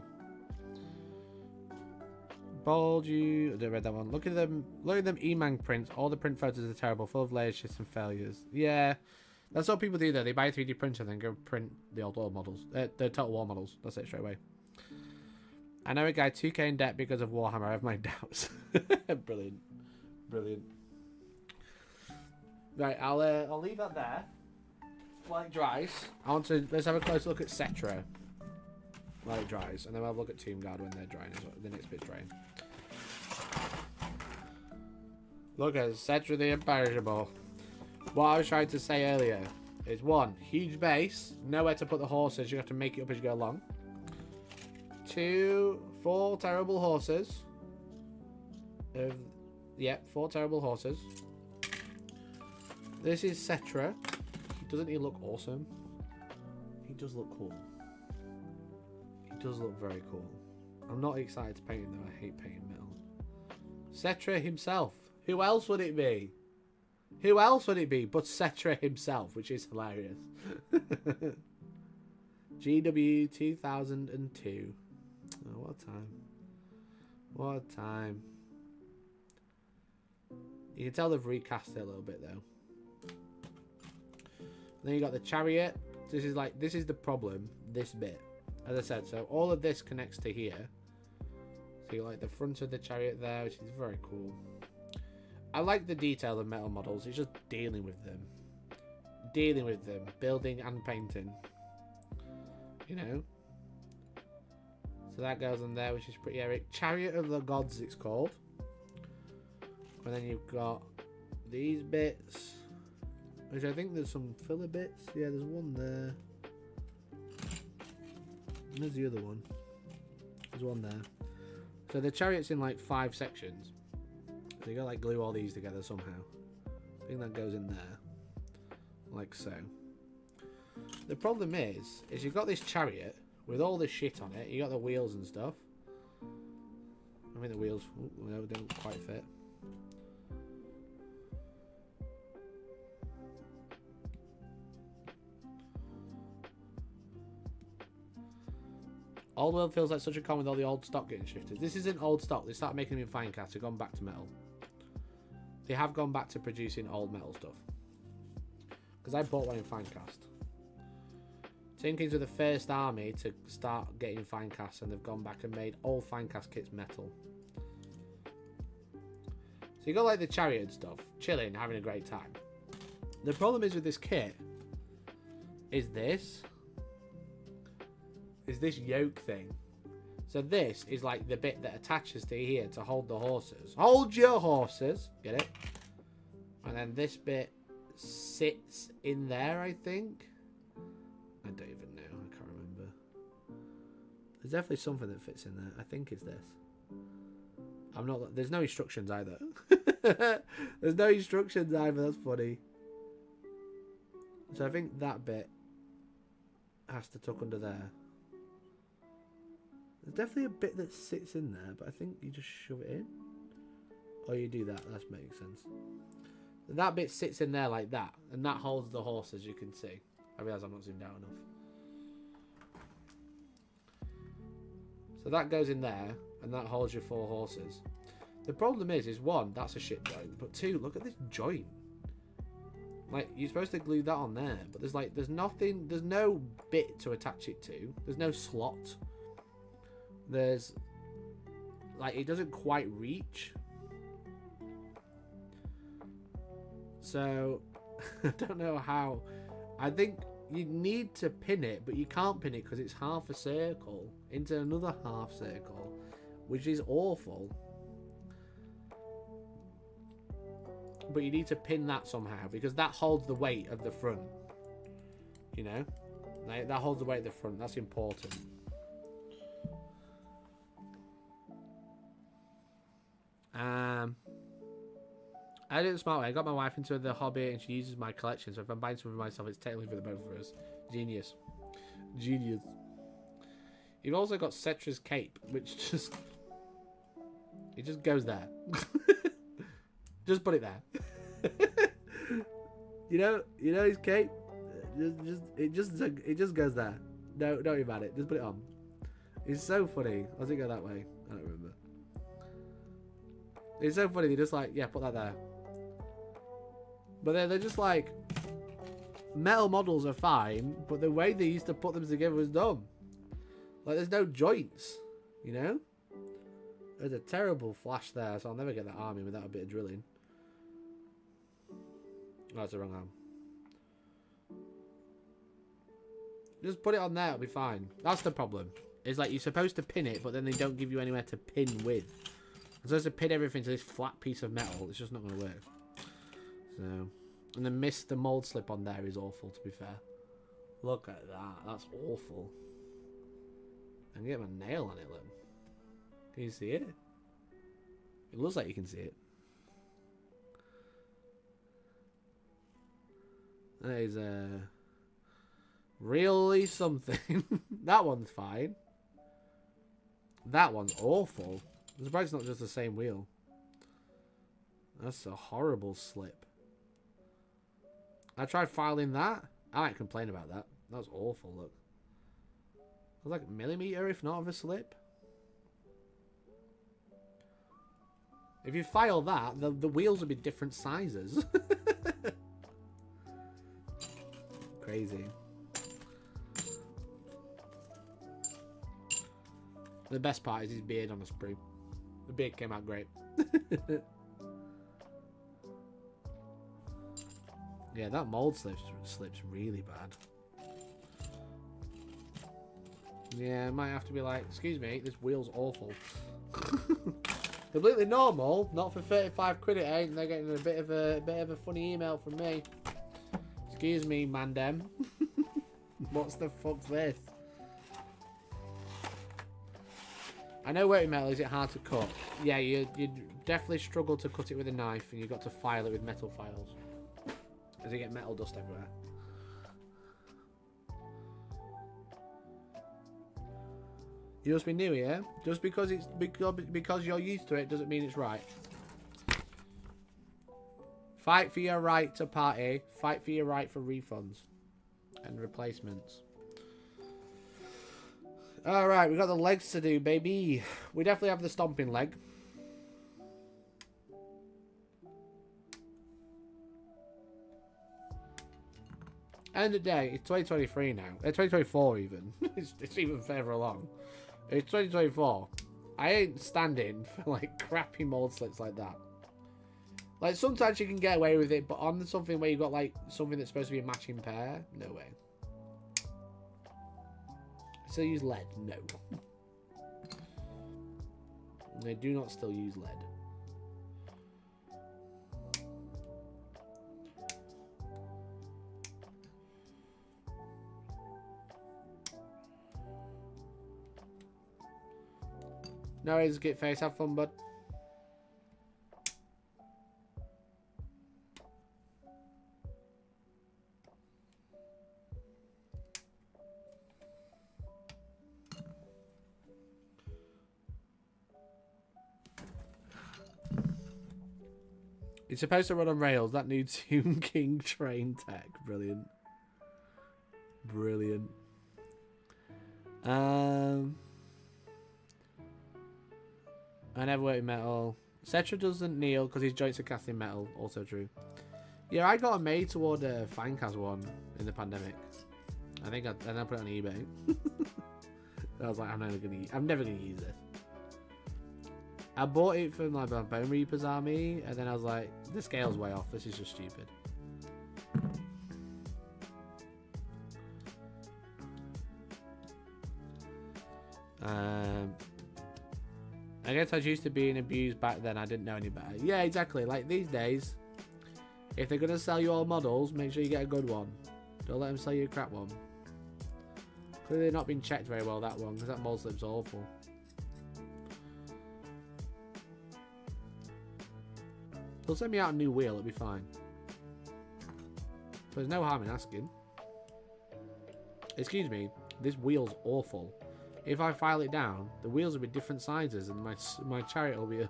Bold you. I didn't read that one. Look at them. Look at them E-Man prints. All the print photos are terrible, full of layers, shits, and failures. Yeah. That's what people do though. They buy a 3D printer and then go print the old war models. The Total War models. That's it straight away. I know a guy 2k in debt because of Warhammer. I have my doubts. Brilliant. Brilliant. Right, I'll leave that there. While it dries. Let's have a close look at Cetra. While it dries. And then we'll have a look at Tomb Guard when they're drying as well. The next bit's drying. Look at Cetra the Imperishable. What I was trying to say earlier is 1, huge base, nowhere to put the horses, you have to make it up as you go along. 2, 4 terrible horses. Yep, 4 terrible horses. This is Cetra. Doesn't he look awesome? He does look cool. He does look very cool. I'm not excited to paint him though, I hate painting metal. Cetra himself. Who else would it be? Who else would it be but Cetra himself, which is hilarious. GW 2002. Oh, what a time. What a time. You can tell they've recast it a little bit though. Then you got the chariot. This is the problem, this bit. As I said, so all of this connects to here. So you like the front of the chariot there, which is very cool. I like the detail of metal models. It's just dealing with them. dealing with them, building and painting. You know? So that goes on there, which is pretty epic. Chariot of the Gods, it's called. And then you've got these bits, which I think there's some filler bits. Yeah, there's one there. And there's the other one. There's one there. So the chariot's in like 5 sections. So you gotta like glue all these together somehow. I think that goes in there. Like so. The problem is you've got this chariot with all this shit on it. You got the wheels and stuff. I mean the wheels don't quite fit. Old world feels like such a con with all the old stock getting shifted. This isn't old stock. They started making them in Finecast. They've gone back to metal. They have gone back to producing old metal stuff. Because I bought one in Finecast. Team Kings were the first army to start getting Finecast, and they've gone back and made all Finecast kits metal. So you got like the chariot and stuff, chilling, having a great time. The problem is with this kit is this yoke thing. So this is like the bit that attaches to here to hold the horses. Hold your horses, get it? And then this bit sits in there, I think. I don't even know, I can't remember. There's definitely something that fits in there. I think it's this. I'm not, there's no instructions either. There's no instructions either, that's funny. So I think that bit has to tuck under there. There's definitely a bit that sits in there, but I think you just shove it in. Or you do that, that makes sense. That bit sits in there like that, and that holds the horse, as you can see. I realise I'm not zoomed out enough. So that goes in there, and that holds your 4 horses. The problem is one, that's a shit joint, but 2, look at this joint. Like, you're supposed to glue that on there, but there's nothing, there's no bit to attach it to. There's no slot. There's, like, it doesn't quite reach. So, I don't know how. I think you need to pin it, but you can't pin it because it's half a circle into another half circle, which is awful. But you need to pin that somehow because that holds the weight of the front. You know? Like, that holds the weight of the front. That's important. I did it the smart way. I got my wife into the hobby and she uses my collection. So if I'm buying something for myself, it's technically for the both of us. Genius. Genius. You've also got Cetra's cape, which just... It just goes there. Just put it there. you know his cape? It just goes there. No, don't worry about it. Just put it on. It's so funny. Why does it go that way? I don't remember. It's so funny. They're just like, yeah, put that there. But they're just like, metal models are fine, but the way they used to put them together was dumb. Like, there's no joints, you know? There's a terrible flash there, so I'll never get that army without a bit of drilling. Oh, that's the wrong arm. Just put it on there, it'll be fine. That's the problem. It's like you're supposed to pin it, but then they don't give you anywhere to pin with. I'm supposed to pin everything to this flat piece of metal. It's just not going to work. So, and the mold slip on there is awful, to be fair. Look at that. That's awful. I can get my nail on it, look. Can you see it? It looks like you can see it. That is really something. That one's fine. That one's awful. I'm surprised it's not just the same wheel. That's a horrible slip. I tried filing that. I might complain about that. That was awful, look. It was like a millimetre, if not, of a slip. If you file that, the wheels would be different sizes. Crazy. The best part is his beard on a sprue. The beard came out great. Yeah, that mold slips really bad. Yeah, it might have to be like, excuse me, this wheel's awful. Completely normal, not for 35 quid it ain't. They're getting a bit of a funny email from me. Excuse me, Mandem. What's the fuck's this? I know working metal, is it hard to cut? Yeah, you definitely struggle to cut it with a knife, and you've got to file it with metal files. As you get metal dust everywhere. You must be new here. Just because you're used to it doesn't mean it's right. Fight for your right to party. Fight for your right for refunds and replacements. Alright, we got the legs to do, baby. We definitely have the stomping leg. End of the day, it's 2023 now. 2024 even. it's even further along. It's 2024. I ain't standing for like crappy mold slits like that. Like sometimes you can get away with it, but on something where you've got like something that's supposed to be a matching pair, no way. Still use lead? No. They do not still use lead. No worries, get face. Have fun, bud. It's supposed to run on rails. That new Tomb King train tech. Brilliant. Brilliant. I never worked in metal. Cetra doesn't kneel because his joints are cast in metal. Also true. Yeah, I got a made to order Finecast one in the pandemic. I think I put it on eBay. I was like, I'm never gonna use this. I bought it from like my Bone Reapers army, and then I was like, the scale's way off. This is just stupid. I guess I was used to being abused back then. I didn't know any better. Yeah, exactly. Like these days, if they're gonna sell you all models, make sure you get a good one. Don't let them sell you a crap one. Clearly not been checked very well, that one, because that mold slip's awful. They'll send me out a new wheel, it'll be fine. There's no harm in asking. Excuse me, this wheel's awful. If I file it down, the wheels will be different sizes and my chariot will be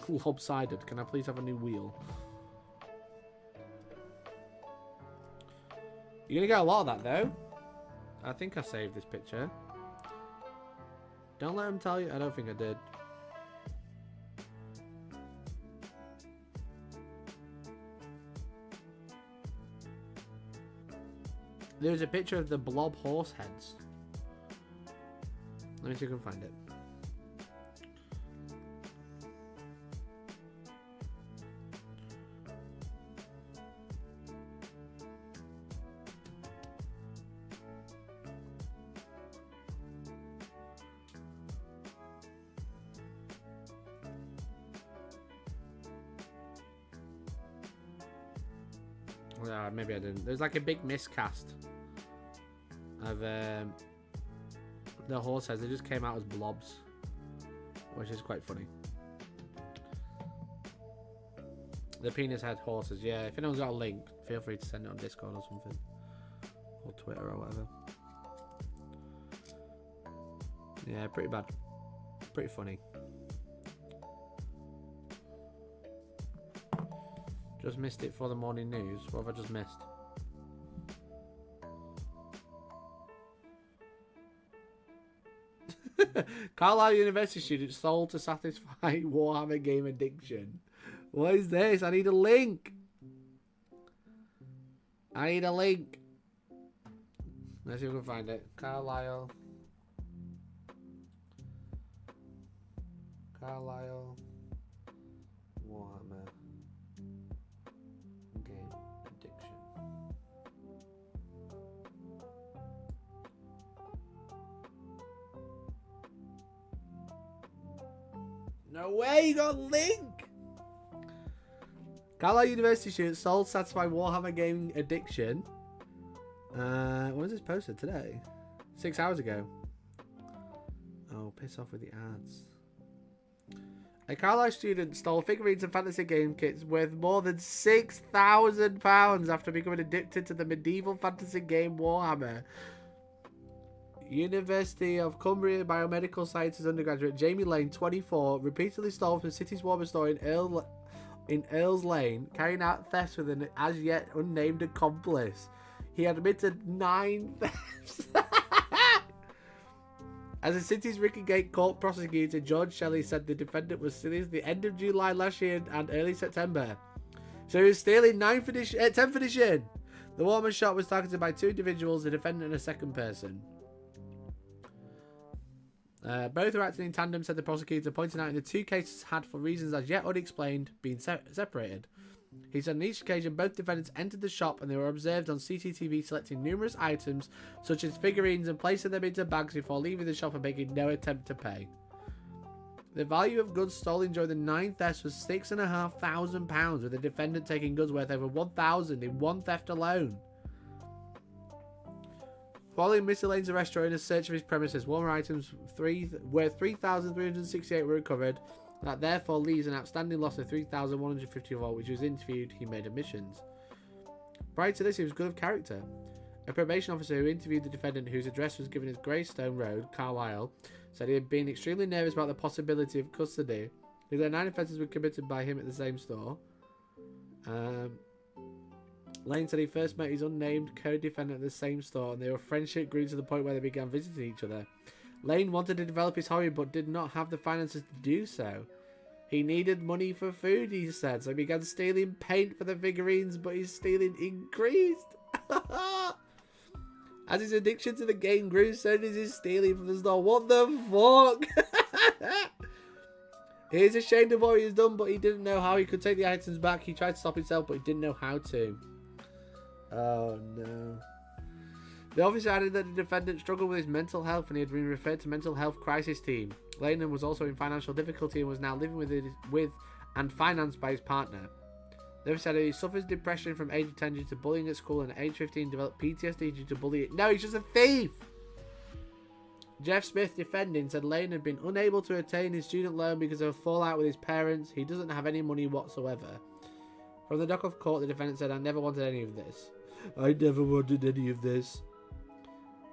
lopsided. Can I please have a new wheel? You're gonna get a lot of that though. I think I saved this picture. Don't let them tell you. I don't think I did. There's a picture of the blob horse heads. Let me see if I can find it. Maybe I didn't. There's like a big miscast of the horse heads. They just came out as blobs, which is quite funny. The penis head horses. Yeah, if anyone's got a link, feel free to send it on Discord or something, or Twitter or whatever. Yeah, pretty bad. Pretty funny. Just missed it for the morning news. What have I just missed? Carlisle University students sold to satisfy Warhammer game addiction. What is this? I need a link. I need a link. Let's see if we can find it. Carlisle Warhammer game addiction. No way, you got a link! Carlisle University students sold satisfy Warhammer gaming addiction. When was this posted? Today? 6 hours ago. Oh, piss off with the ads. A Carlisle student stole figurines and fantasy game kits worth more than £6,000 after becoming addicted to the medieval fantasy game Warhammer. University of Cumbria Biomedical Sciences undergraduate Jamie Lane, 24, repeatedly stole from the city's Warhammer store in Earls Lane, carrying out thefts with an as yet unnamed accomplice. He admitted 9 thefts. As the city's Rickygate court prosecutor, George Shelley, said the defendant was stealing at the end of July last year and early September. So he was stealing 10th edition. The Warhammer shop was targeted by 2 individuals, a defendant and a second person. Both were acting in tandem, said the prosecutor, pointing out in the 2 cases had, for reasons as yet unexplained, been separated. He said on each occasion both defendants entered the shop and they were observed on CCTV selecting numerous items such as figurines and placing them into bags before leaving the shop and making no attempt to pay. The value of goods stolen during the 9 thefts was £6,500, with the defendant taking goods worth over £1,000 in one theft alone. Following Mr. Lane's arrest during a search of his premises, Warhammer items worth £3,368 were recovered. That therefore leaves an outstanding loss of £3,154, which was interviewed. He made admissions. Prior to this, he was good of character. A probation officer who interviewed the defendant, whose address was given as Greystone Road, Carlisle, said he had been extremely nervous about the possibility of custody. He said 9 offences were committed by him at the same store. Lane said he first met his unnamed co-defendant at the same store, and their friendship grew to the point where they began visiting each other. Lane wanted to develop his hobby but did not have the finances to do so. He needed money for food, he said, so he began stealing paint for the figurines, but his stealing increased. As his addiction to the game grew, so did his stealing from the store. What the fuck? He is ashamed of what he has done, but he didn't know how he could take the items back. He tried to stop himself, but he didn't know how to. Oh no. The officer added that the defendant struggled with his mental health and he had been referred to mental health crisis team. Lane was also in financial difficulty and was now living with and financed by his partner. The officer said he suffers depression from age 10 due to bullying at school, and at age 15 developed PTSD due to bullying. No, he's just a thief! Jeff Smith, defending, said Lane had been unable to attain his student loan because of a fallout with his parents. He doesn't have any money whatsoever. From the dock of court, the defendant said, I never wanted any of this. I never wanted any of this.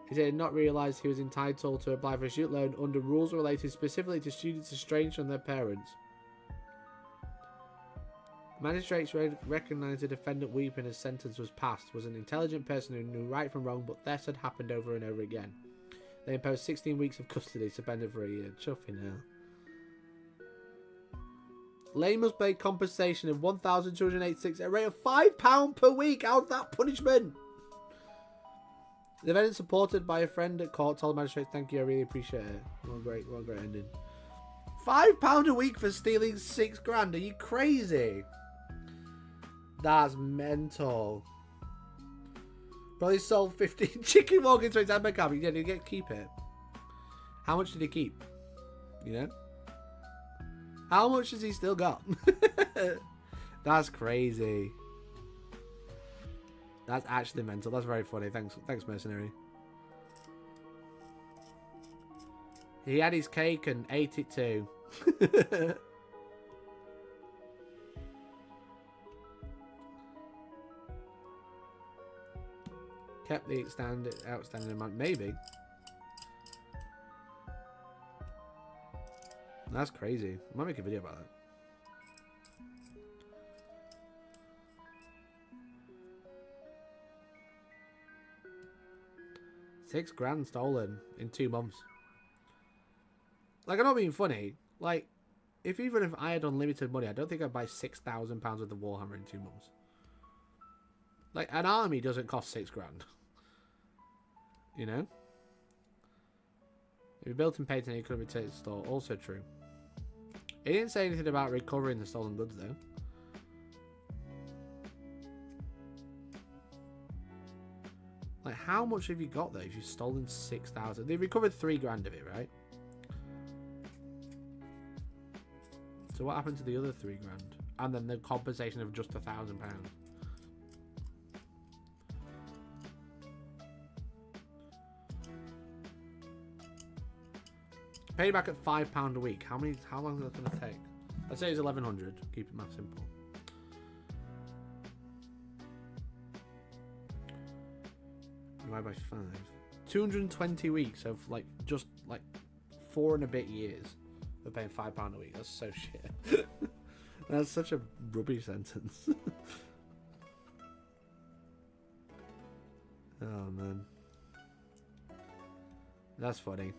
He said he had not realised he was entitled to apply for a student loan under rules related specifically to students estranged from their parents. Magistrates recognised the defendant weeping as sentence was passed, was an intelligent person who knew right from wrong, but thefts had happened over and over again. They imposed 16 weeks of custody, suspended for a year. Chuffing hell. Lane must pay compensation of £1,286 at a rate of £5 per week. How's that punishment? The defendant, supported by a friend at court, told the magistrate, thank you, I really appreciate it. What a great ending. £5 a week for stealing £6,000. Are you crazy? That's mental. Probably sold 15 chicken walk-ins to his handbag cabinet. Yeah, did he keep it? How much did he keep? You know? How much has he still got? That's crazy. That's actually mental. That's very funny. Thanks, mercenary. He had his cake and ate it too. Kept the outstanding amount. Maybe. That's crazy. I might make a video about that. $6,000 stolen in 2 months. Like, I'm not being funny. Like, even if I had unlimited money, I don't think I'd buy £6,000 worth of Warhammer in 2 months. Like, an army doesn't cost $6,000. You know? If you built and paid and you couldn't return to the store, also true. He didn't say anything about recovering the stolen goods, though. Like, how much have you got, though, if you've stolen 6,000? They recovered $3,000 of it, right? So what happened to the other £3 grand? And then the compensation of just £1,000. Pay back at £5 a week. How long is that going to take? Let's say it's 1,100. Keep it math simple. Divide by 5. 220 weeks of just 4 and a bit years of paying £5 a week. That's so shit. That's such a rubbish sentence. Oh man, that's funny.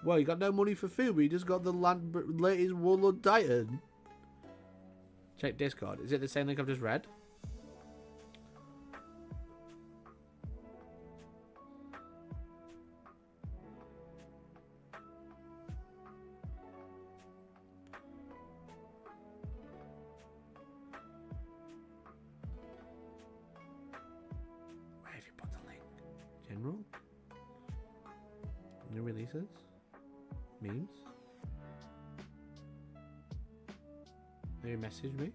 Well, you got no money for food, but you just got the latest Warlord Titan. Check Discord. Is it the same link I've just read? Where have you put the link? General? New releases? Memes? Maybe message me?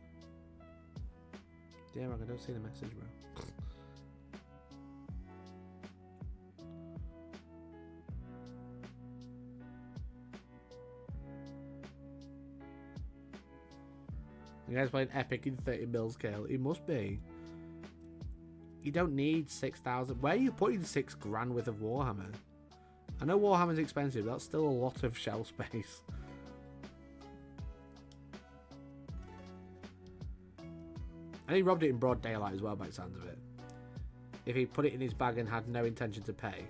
Damn, I don't see the message, bro. You guys playing Epic in 30 mil scale? It must be. You don't need 6,000. Where are you putting £6 grand worth of Warhammer? I know Warhammer's expensive, but that's still a lot of shell space. And he robbed it in broad daylight as well, by the sounds of it. If he put it in his bag and had no intention to pay,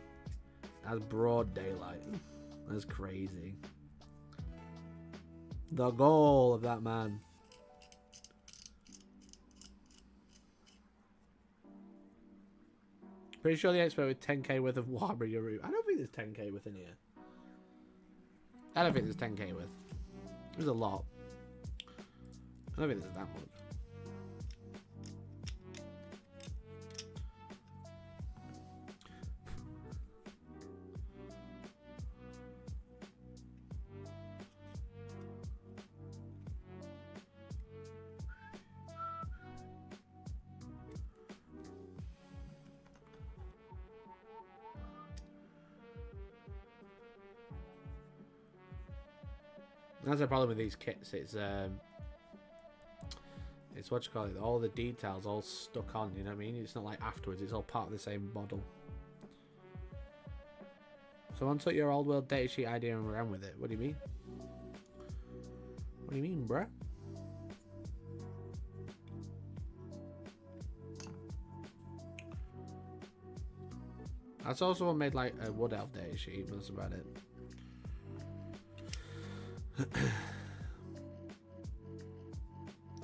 that's broad daylight. That's crazy. The goal of that man. Pretty sure the expert with 10k worth of Warhammer your route. I don't think there's 10k worth in here. I don't think there's 10k worth. There's a lot. I don't think there's that much. That's the problem with these kits. It's what you call it. All the details all stuck on. You know what I mean? It's not like afterwards. It's all part of the same model. Someone took your old world datasheet idea and ran with it. What do you mean? What do you mean, bruh? I saw someone made like a wood elf datasheet, but that's about it.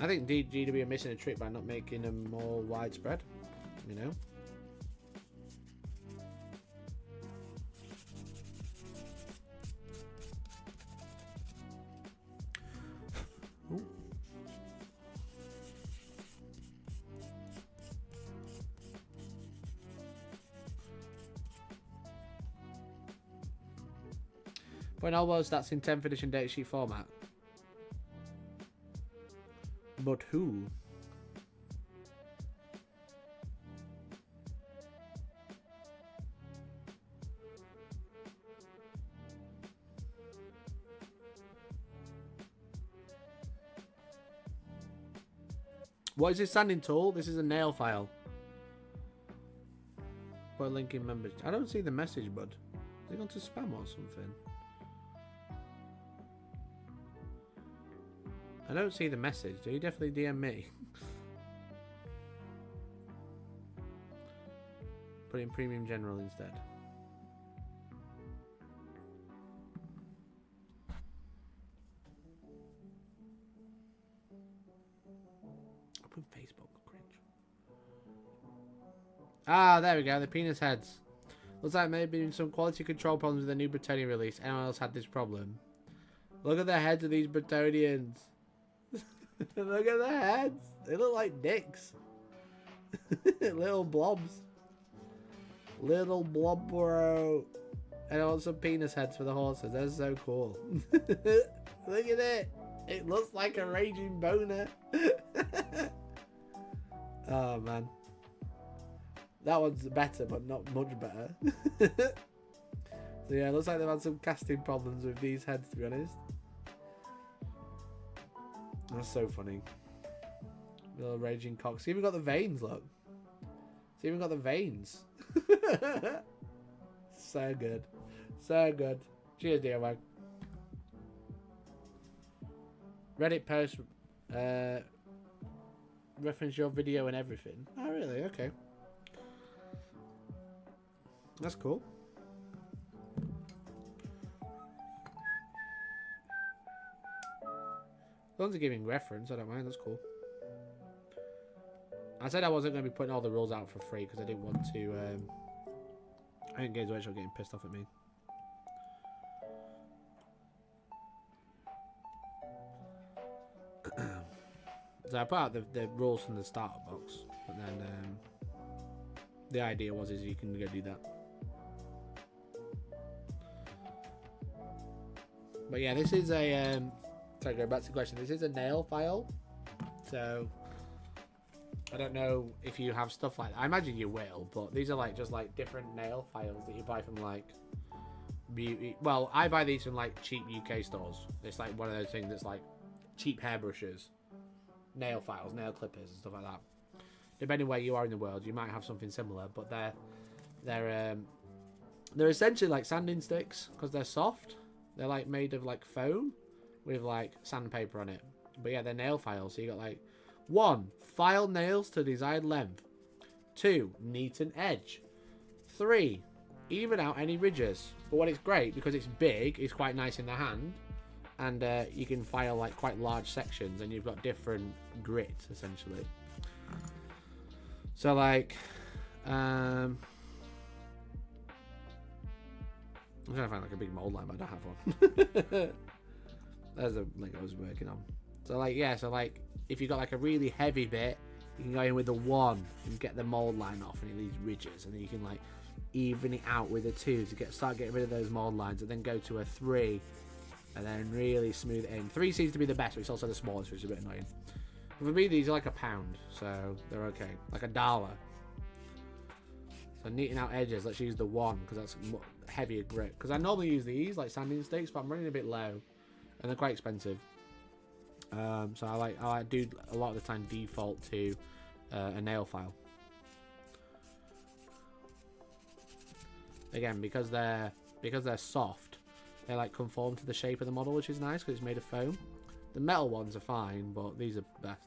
I think DGW are missing a trick by not making them more widespread, you know? Ooh. But in all words, that's in 10th edition datasheet format. But who? What is this sanding tool? This is a nail file. Put a link in members. I don't see the message, bud. Is it gone to spam or something? I don't see the message. Do you definitely DM me? Put it in premium general instead. Open Facebook. Cringe. Ah, there we go. The penis heads. Looks like maybe some quality control problems with the new Bretonian release. Anyone else had this problem? Look at the heads of these Bretonians. Look at the heads. They look like dicks. Little blobs. Little blob bro. And I want some penis heads for the horses. They're so cool. Look at it. It looks like a raging boner. Oh, man. That one's better, but not much better. So, yeah, it looks like they've had some casting problems with these heads, to be honest. That's so funny. Little raging cocks. It's even got the veins, look. It's even got the veins. So good. So good. Cheers, dear Wag. Reddit post reference your video and everything. Oh, really? Okay. That's cool. As long as they're giving reference, I don't mind. That's cool. I said I wasn't going to be putting all the rules out for free because I didn't want to. I think Games Workshop getting pissed off at me. So I put out the rules from the starter box, but then the idea was you can go do that. But yeah, this is a sorry, going back to the question. This is a nail file, so I don't know if you have stuff like that. I imagine you will, but these are like just like different nail files that you buy from like beauty. Well, I buy these from like cheap UK stores. It's like one of those things that's like cheap hairbrushes, nail files, nail clippers, and stuff like that. Depending where you are in the world, you might have something similar, but they're essentially like sanding sticks because they're soft. They're like made of like foam with like sandpaper on it. But yeah, they're nail files. So you got like 1, file nails to desired length. 2, neaten edge. 3, even out any ridges. But what it's great because it's big, it's quite nice in the hand, and you can file like quite large sections, and you've got different grit essentially. So like, I'm trying to find like a big mold line, but I don't have one. There's the link I was working on. So like, yeah, so like if you've got like a really heavy bit, you can go in with the 1 and get the mold line off, and it leaves ridges, and then you can like even it out with a 2 to start getting rid of those mold lines, and then go to a 3 and then really smooth it in. 3 seems to be the best, but it's also the smallest, which is a bit annoying. But for me, these are like £1, so they're okay, like $1. So neaten out edges, let's use the 1 because that's heavier grit. Because I normally use these like sanding sticks, but I'm running a bit low, and they're quite expensive. So I do a lot of the time default to a nail file. Again, because they're soft, they like conform to the shape of the model, which is nice because it's made of foam. The metal ones are fine, but these are best.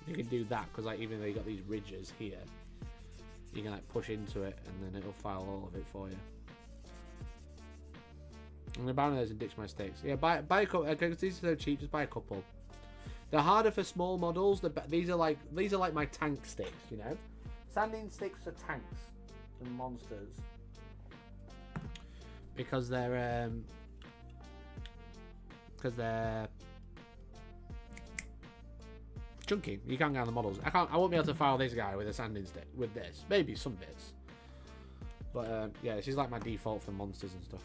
You can do that because like even though you got these ridges here, you can like push into it and then it'll file all of it for you. I'm gonna buy one of those and ditch my sticks. Yeah, buy a couple because these are so cheap. Just buy a couple. They're harder for small models. These are like my tank sticks, you know. Sanding sticks are tanks and monsters because they're chunky. You can't get on the models. I won't be able to file this guy with a sanding stick with this. Maybe some bits, but yeah, this is like my default for monsters and stuff.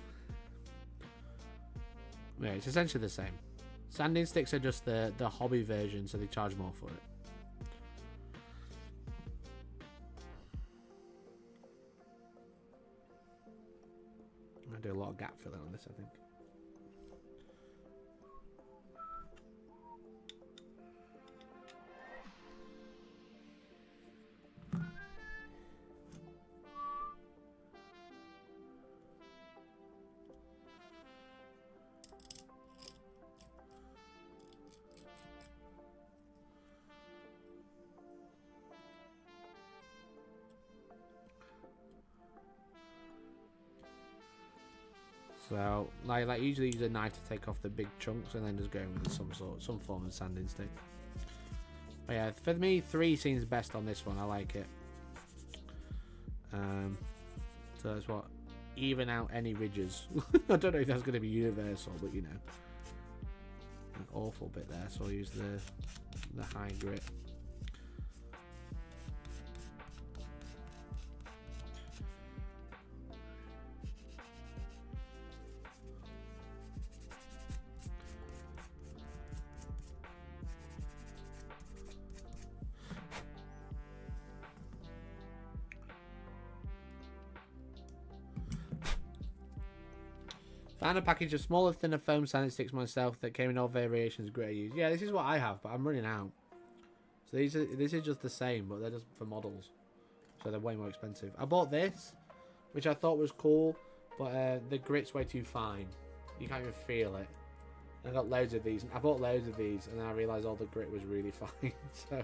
Yeah, it's essentially the same. Sanding sticks are just the hobby version, so they charge more for it. I'm gonna do a lot of gap filling on this, I think. So, like usually use a knife to take off the big chunks, and then just go with some form of sanding stick. But yeah, for me, 3 seems best on this one. I like it. So that's what, even out any ridges. I don't know if that's going to be universal, but you know, an awful bit there. So I'll use the high grit. And a package of smaller, thinner foam sanding sticks myself that came in all variations of great use. Yeah, this is what I have, but I'm running out. So this is just the same, but they're just for models. So they're way more expensive. I bought this, which I thought was cool, but the grit's way too fine. You can't even feel it. And I got loads of these. I bought loads of these, and then I realised all the grit was really fine. So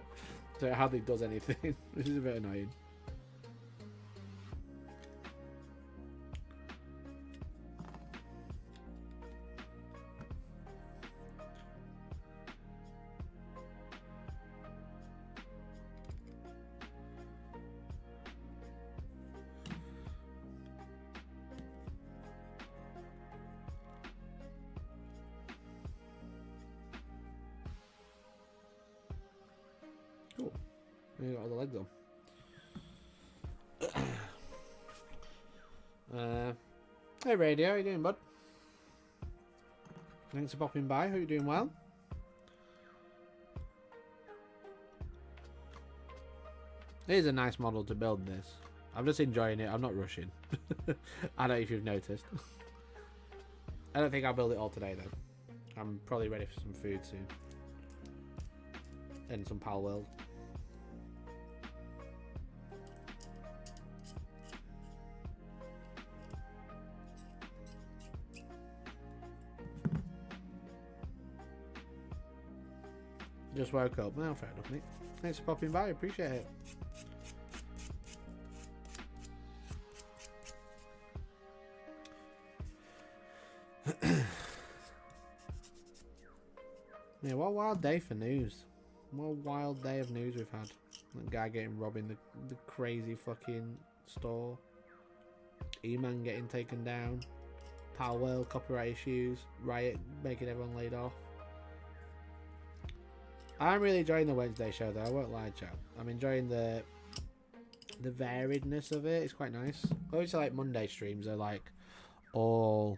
it hardly does anything, which is a bit annoying. Cool. You got all the legs on. Hey Radio, how you doing, bud? Thanks for popping by. Hope you're doing well. It is a nice model to build this. I'm just enjoying it. I'm not rushing. I don't know if you've noticed. I don't think I'll build it all today though. I'm probably ready for some food soon. And some Palworld. Just woke up. Well, fair enough, mate. Thanks for popping by. Appreciate it. Yeah, what a wild day for news. What a wild day of news we've had. That guy getting robbed in the crazy fucking store. E-Man getting taken down. Palworld copyright issues. Riot making everyone laid off. I'm really enjoying the Wednesday show though, I won't lie, chat. I'm enjoying the variedness of it. It's quite nice. Obviously, like Monday streams are like all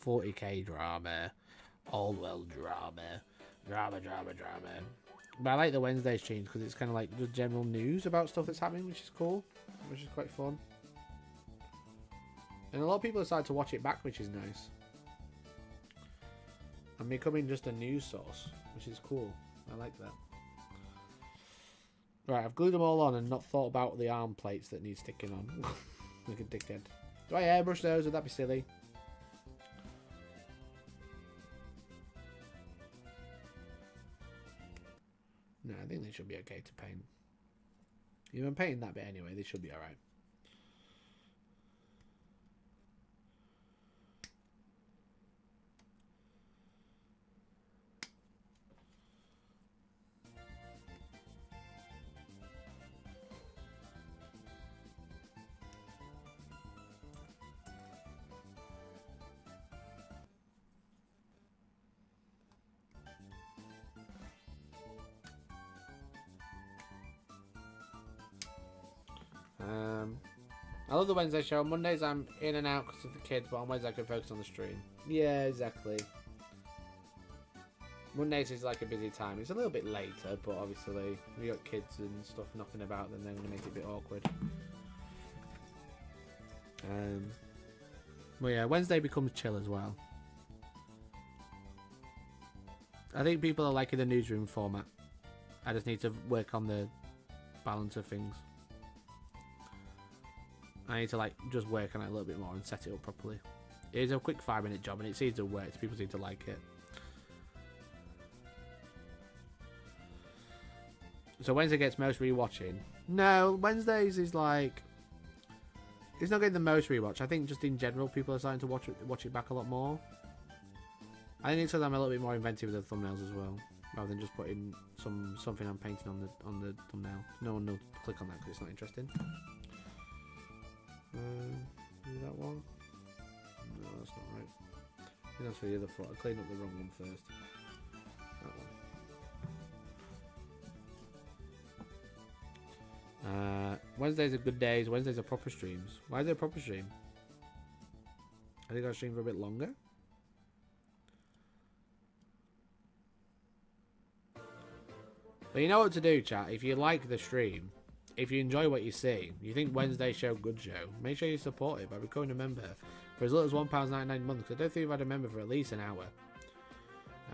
40k drama, old world drama. But I like the Wednesday streams because it's kind of like just general news about stuff that's happening, which is cool, which is quite fun. And a lot of people have started to watch it back, which is nice. And becoming just a news source, which is cool. I like that. Right, I've glued them all on and not thought about the arm plates that need sticking on. Like a dickhead. Do I airbrush those? Would that be silly? No, I think they should be okay to paint. You've been painting that bit anyway, they should be alright. I love the Wednesday show. Mondays I'm in and out because of the kids, but on Wednesday I can focus on the stream. Yeah, exactly. Mondays is like a busy time. It's a little bit later, but obviously we got kids and stuff knocking about, then they're going to make it a bit awkward. Well, yeah, Wednesday becomes chill as well. I think people are liking the newsroom format. I just need to work on the balance of things. I need to like just work on it a little bit more and set it up properly. It is a quick 5-minute job and it seems to work. People seem to like it. So Wednesday gets most rewatching. No, Wednesdays is like, it's not getting the most rewatch. I think just in general people are starting to watch it back a lot more. I think it's because I'm a little bit more inventive with the thumbnails as well, rather than just putting something I'm painting on the thumbnail. No one will click on that because it's not interesting. Is that one? No, that's not right. I think that's for the other foot. I cleaned up the wrong one first. That one. Wednesdays are good days. Wednesdays are proper streams. Why is there a proper stream? I think I'll stream for a bit longer. But you know what to do, chat. If you like the stream, if you enjoy what you see, you think Wednesday show good show, make sure you support it by becoming a member. for as little as £1.99 a month. Because I don't think I've had a member for at least an hour.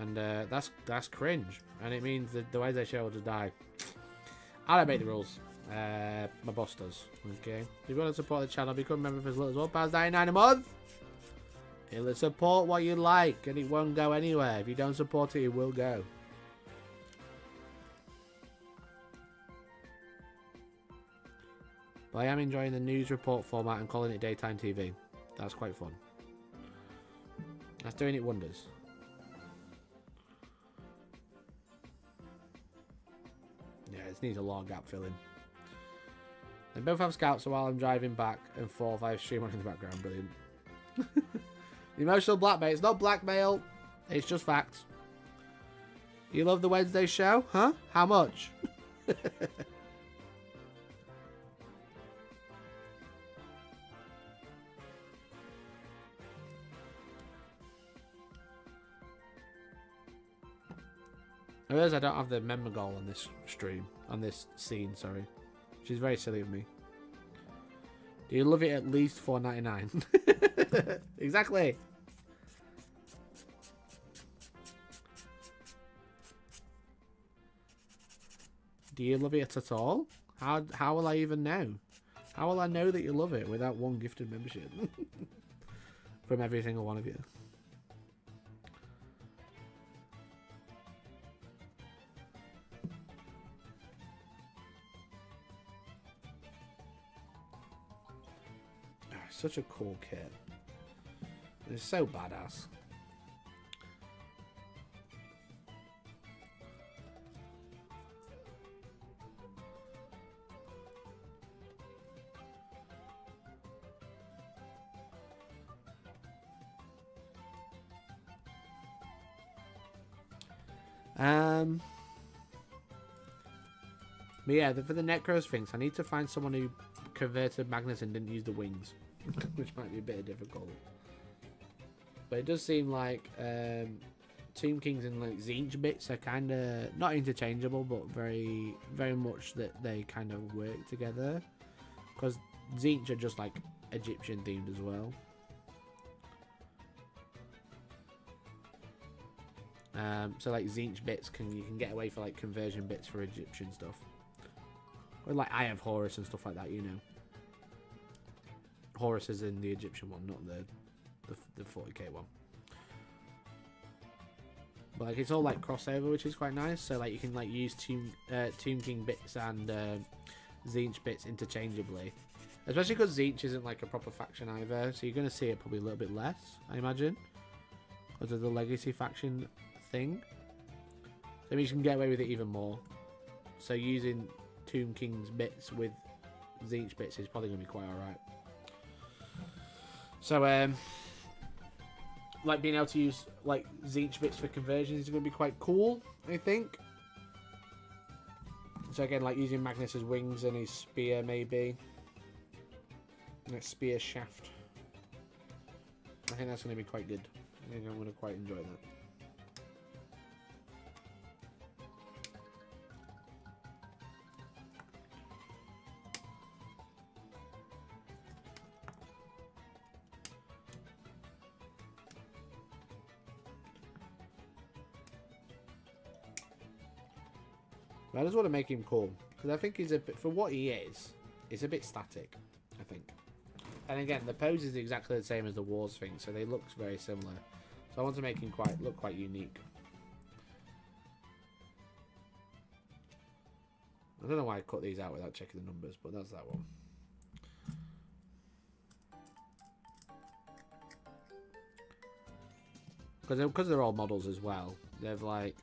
And that's cringe. And it means that the Wednesday show will just die. I don't make the rules. My boss does. Okay. If you want to support the channel, become a member for as little as £1.99 a month. It'll support what you like, and it won't go anywhere. If you don't support it, it will go. But I am enjoying the news report format and calling it daytime TV. That's quite fun. That's doing it wonders. Yeah, it needs a long gap filling. They both have scouts, so while I'm driving back and forth, I have stream on in the background. Brilliant. The emotional blackmail. It's not blackmail. It's just facts. You love the Wednesday show? Huh? How much? I realize I don't have the member goal on this stream. On this scene, sorry. Which is very silly of me. Do you love it at least $4.99? Exactly. Do you love it at all? How will I even know? How will I know that you love it without one gifted membership? From every single one of you. Such a cool kit. It's so badass. But yeah, for the Necros things, I need to find someone who converted Magnus and didn't use the wings. Which might be a bit difficult. But it does seem like Tomb Kings and like Tzeentch bits are kind of not interchangeable, but very much that they kind of work together. Because Tzeentch are just like Egyptian themed as well. So like Tzeentch bits you can get away for like conversion bits for Egyptian stuff. Or like Eye of Horus and stuff like that, you know. Horus is in the Egyptian one, not the 40k one. But like it's all like crossover, which is quite nice. So like you can like use Tomb King bits and Tzeentch bits interchangeably. Especially because Tzeentch isn't like a proper faction either, so you're going to see it probably a little bit less, I imagine, because of the legacy faction thing. So you can get away with it even more. So using Tomb King's bits with Tzeentch bits is probably going to be quite alright. So, like being able to use like Tzeentch bits for conversions is going to be quite cool, I think. So again, like using Magnus's wings and his spear, maybe. And a spear shaft. I think that's going to be quite good. I think I'm going to quite enjoy that. But I just want to make him cool, because I think he's a bit, for what he is, it's a bit static, I think. And again, the pose is exactly the same as the Wars thing, so they look very similar. So I want to make him look quite unique. I don't know why I cut these out without checking the numbers, but that's that one. Because they're all models as well, they've like,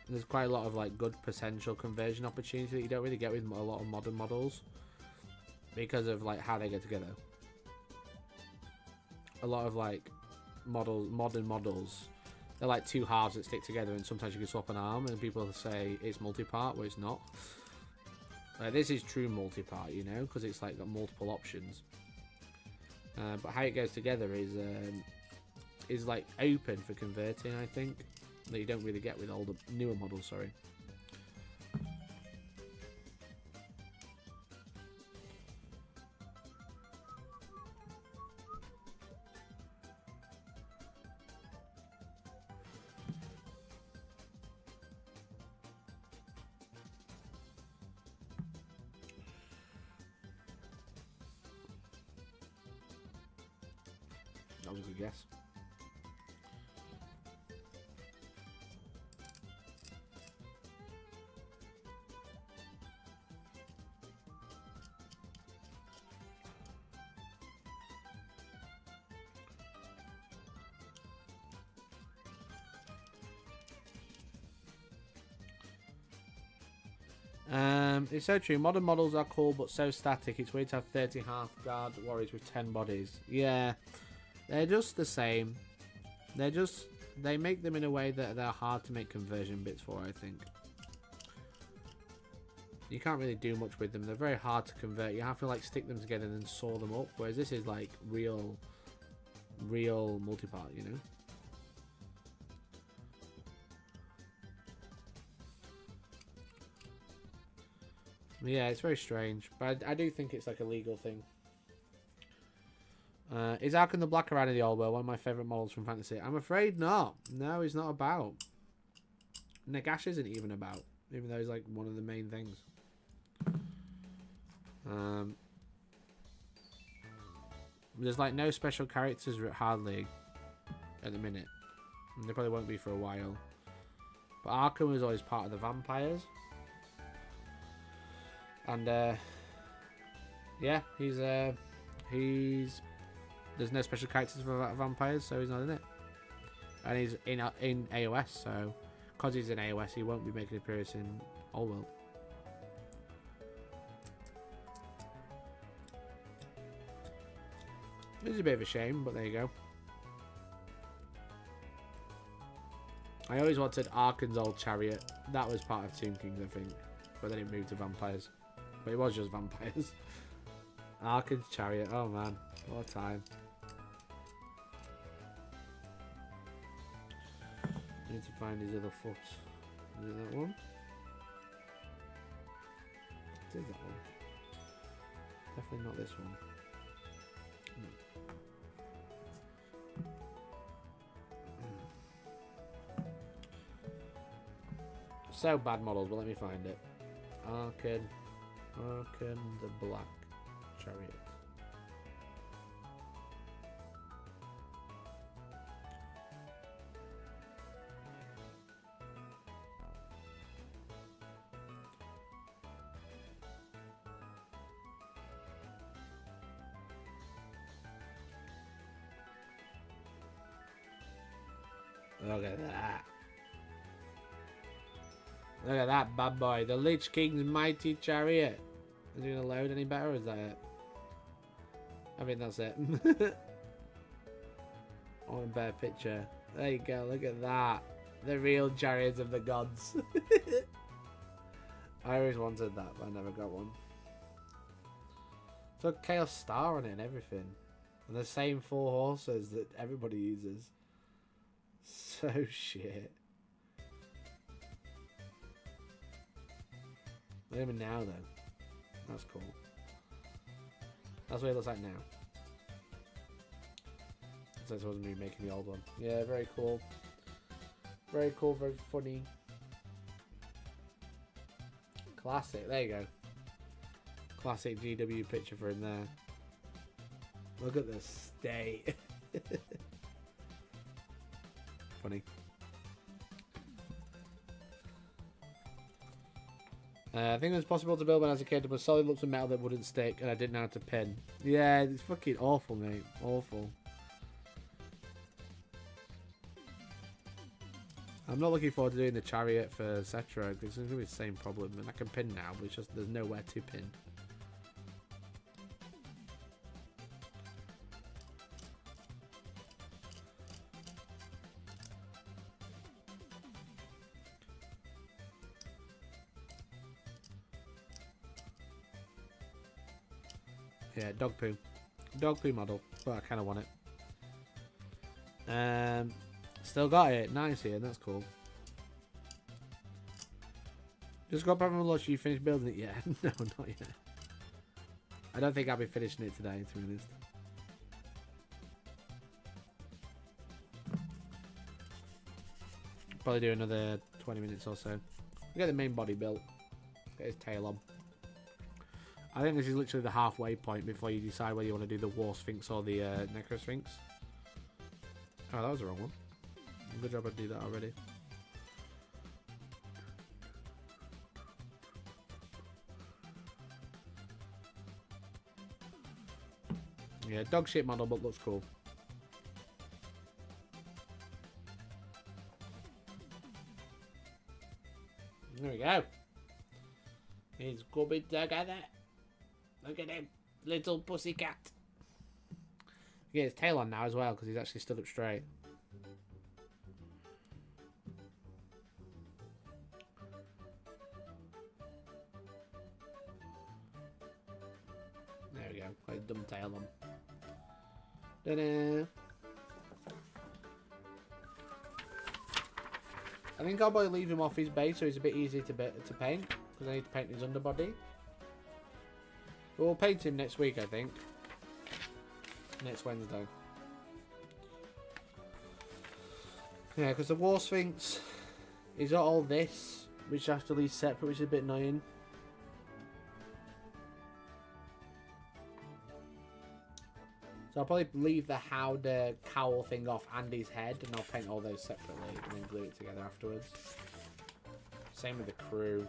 there's quite a lot of like good potential conversion opportunity that you don't really get with a lot of modern models because of like how they get together. A lot of like modern models, they're like two halves that stick together, and sometimes you can swap an arm, and people say it's multi-part, where it's not. This is true multi-part, you know, because it's like got multiple options. But how it goes together is like open for converting, I think, that you don't really get with older, newer models, sorry. That was a good guess. It's so true. Modern models are cool, but so static. It's weird to have 30 half-guard warriors with 10 bodies. Yeah, they're just the same. They make them in a way that they're hard to make conversion bits for, I think. You can't really do much with them. They're very hard to convert. You have to like stick them together and then saw them up. Whereas this is like real multi-part, you know? Yeah, it's very strange, but I do think it's like a legal thing. Is Arkan the Black around in the old world one of my favourite models from Fantasy? I'm afraid not. No, he's not about. Nagash isn't even about, even though he's like one of the main things. There's like no special characters hardly at the minute. And there probably won't be for a while. But Arkan was always part of the vampires. And yeah, he's there's no special characters for vampires, so he's not in it. And he's in AOS, so because he's in AOS, he won't be making an appearance in Old World. It's a bit of a shame, but there you go. I always wanted Arkan's old chariot. That was part of Tomb Kings, I think, but then it moved to vampires. But it was just vampires. Arkan's chariot. Oh man, what a time. I need to find his other foot. Is it that one? It is that one. Definitely not this one. No. So bad models, but let me find it. Arkan the Black Chariot. Look at that. Look at that bad boy. The Lich King's mighty chariot. Is it going to load any better, or is that it? I think that's it. I want a better picture. There you go. Look at that. The real chariots of the gods. I always wanted that, but I never got one. It's got Chaos Star on it and everything. And the same 4 horses that everybody uses. So shit. Look at him now, though. That's cool. That's what it looks like now. So it wasn't me making the old one. Yeah, very cool. Very cool, very funny. Classic. There you go. Classic GW picture for him there. Look at the state. Funny. I think it was possible to build one as a kid, but solid lumps of metal that wouldn't stick, and I didn't know how to pin. Yeah, it's fucking awful, mate. Awful. I'm not looking forward to doing the chariot for Cetra, because it's going to be the same problem. And I can pin now, but it's just there's nowhere to pin. Yeah, dog poo. Dog poo model, but I kind of want it. Still got it. Nice here, that's cool. Just got problem with launch. You finished building it yet? No, not yet. I don't think I'll be finishing it today, to be honest. Probably do another 20 minutes or so. Get the main body built. Get his tail on. I think this is literally the halfway point before you decide whether you want to do the War Sphinx or the Necro Sphinx. Oh, that was the wrong one. Good job I did that already. Yeah, dog shit model, but looks cool. There we go. He's coming together. Look at him, little pussycat. Get his tail on now as well because he's actually stood up straight. There we go. Got his dumb tail on. Ta-da. I think I'll probably leave him off his base so he's a bit easier to paint because I need to paint his underbody. But we'll paint him next week, I think. Next Wednesday. Yeah, because the War Sphinx is got all this, which I have to leave separate, which is a bit annoying. So I'll probably leave the Howder cowl thing off and his head, and I'll paint all those separately and then glue it together afterwards. Same with the crew.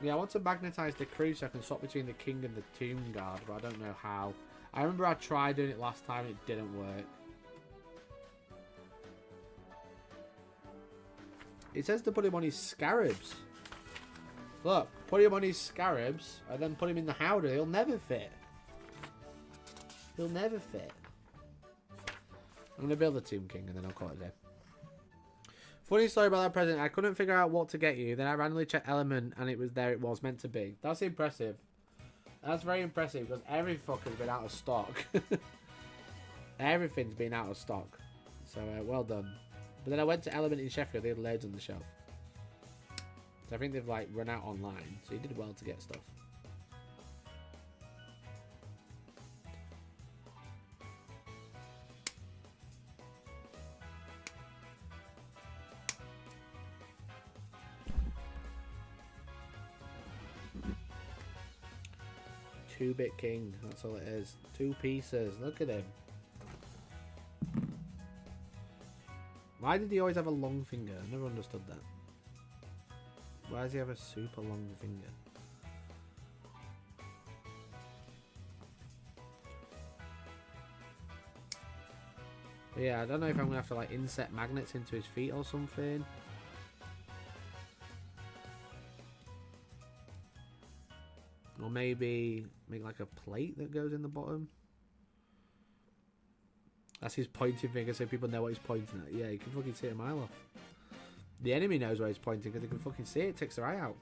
Yeah, I want to magnetize the crew so I can swap between the King and the Tomb Guard, but I don't know how. I remember I tried doing it last time, it didn't work. It says to put him on his scarabs. Look, put him on his scarabs and then put him in the Howder. He'll never fit. He'll never fit. I'm going to build the Tomb King and then I'll call it a day. Funny story about that present. I couldn't figure out what to get you. Then I randomly checked Element and it was there. It was meant to be. That's impressive. That's very impressive because every fucker's been out of stock. Everything's been out of stock. So well done. But then I went to Element in Sheffield. They had loads on the shelf. So I think they've like run out online. So you did well to get stuff. Two-bit king. That's all it is. 2 pieces. Look at him. Why did he always have a long finger? I never understood that. Why does he have a super long finger? But yeah, I don't know if I'm gonna have to like inset magnets into his feet or something. Or maybe make like a plate that goes in the bottom. That's his pointing finger so people know what he's pointing at. Yeah, you can fucking see it a mile off. The enemy knows where he's pointing because they can fucking see it. It takes their eye out.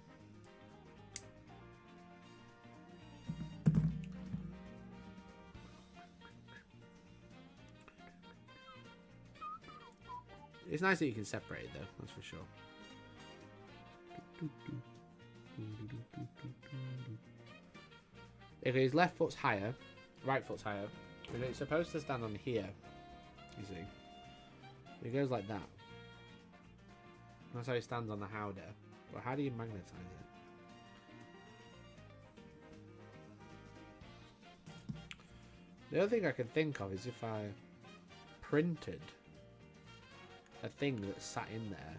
It's nice that you can separate it though, that's for sure. If his left foot's higher, right foot's higher, but it's supposed to stand on here, you see. It goes like that. That's how he stands on the Howder. But how do you magnetize it? The other thing I could think of is if I printed a thing that sat in there.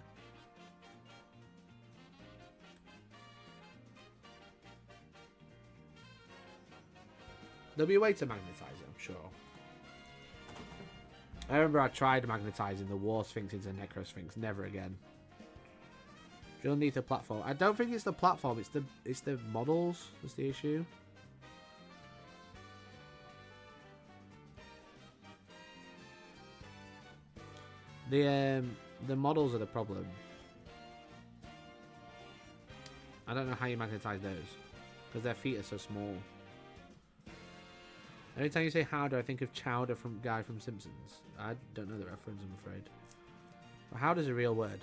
There'll be a way to magnetize it, I'm sure. I remember I tried magnetizing the War Sphinx into Necro Sphinx. Never again. You'll need the platform. I don't think it's the platform. It's the models. That's the issue. The models are the problem. I don't know how you magnetize those because their feet are so small. Every time you say Howder, I think of Chowder from Guy from Simpsons. I don't know the reference, I'm afraid. But Howder's a real word.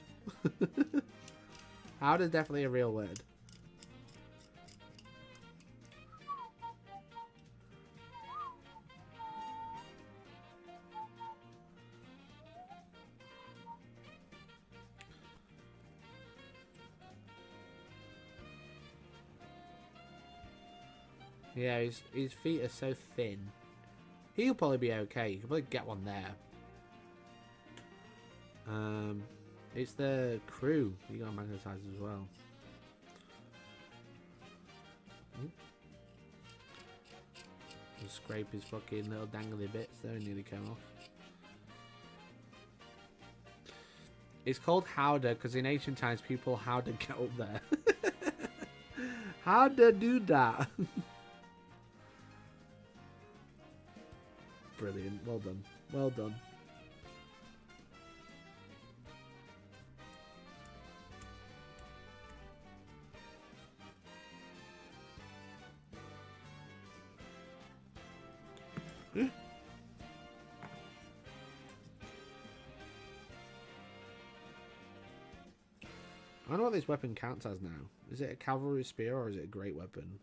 Howder's definitely a real word. Yeah, his feet are so thin. He'll probably be okay. You can probably get one there. It's the crew you got magnetized as well. Just scrape his fucking little dangly bits there and nearly came off. It's called Howder because in ancient times people how to get up there. How to do that? Brilliant. Well done. Well done. I don't know what this weapon counts as now. Is it a cavalry spear or is it a great weapon?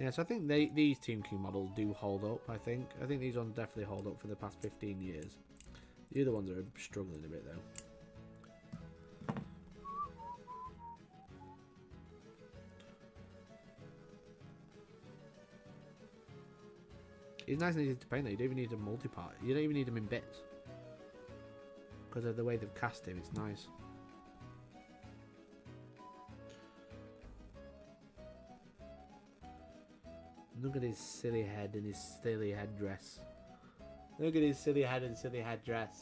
Yeah, so I think these Team King models do hold up, I think. I think these ones definitely hold up for the past 15 years. The other ones are struggling a bit, though. It's nice and easy to paint, though. You don't even need a multi-part. You don't even need them in bits. Because of the way they've cast him, it's nice. Look at his silly head and his silly headdress. Look at his silly head and silly headdress.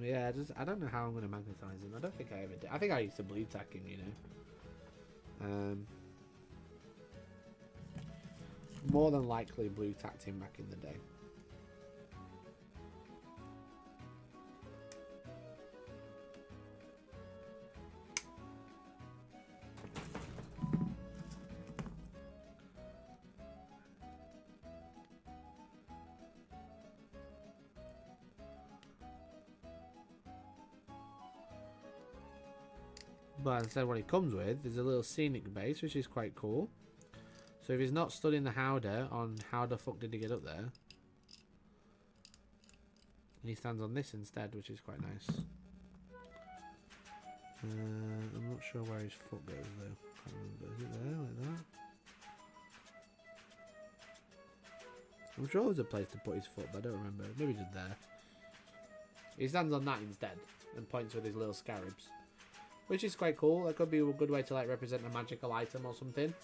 Yeah, I don't know how I'm going to magnetize him. I don't think I ever did. I think I used to bleed tack him, you know. More than likely blue tacked him back in the day. But as I said, what it comes with is a little scenic base, which is quite cool. So if he's not stood in the Howder on how the fuck did he get up there, he stands on this instead, which is quite nice. I'm not sure where his foot goes though. Can't remember. Is it there like that? I'm sure there's a place to put his foot, but I don't remember. Maybe just there. He stands on that instead and points with his little scarabs, which is quite cool. That could be a good way to like represent a magical item or something.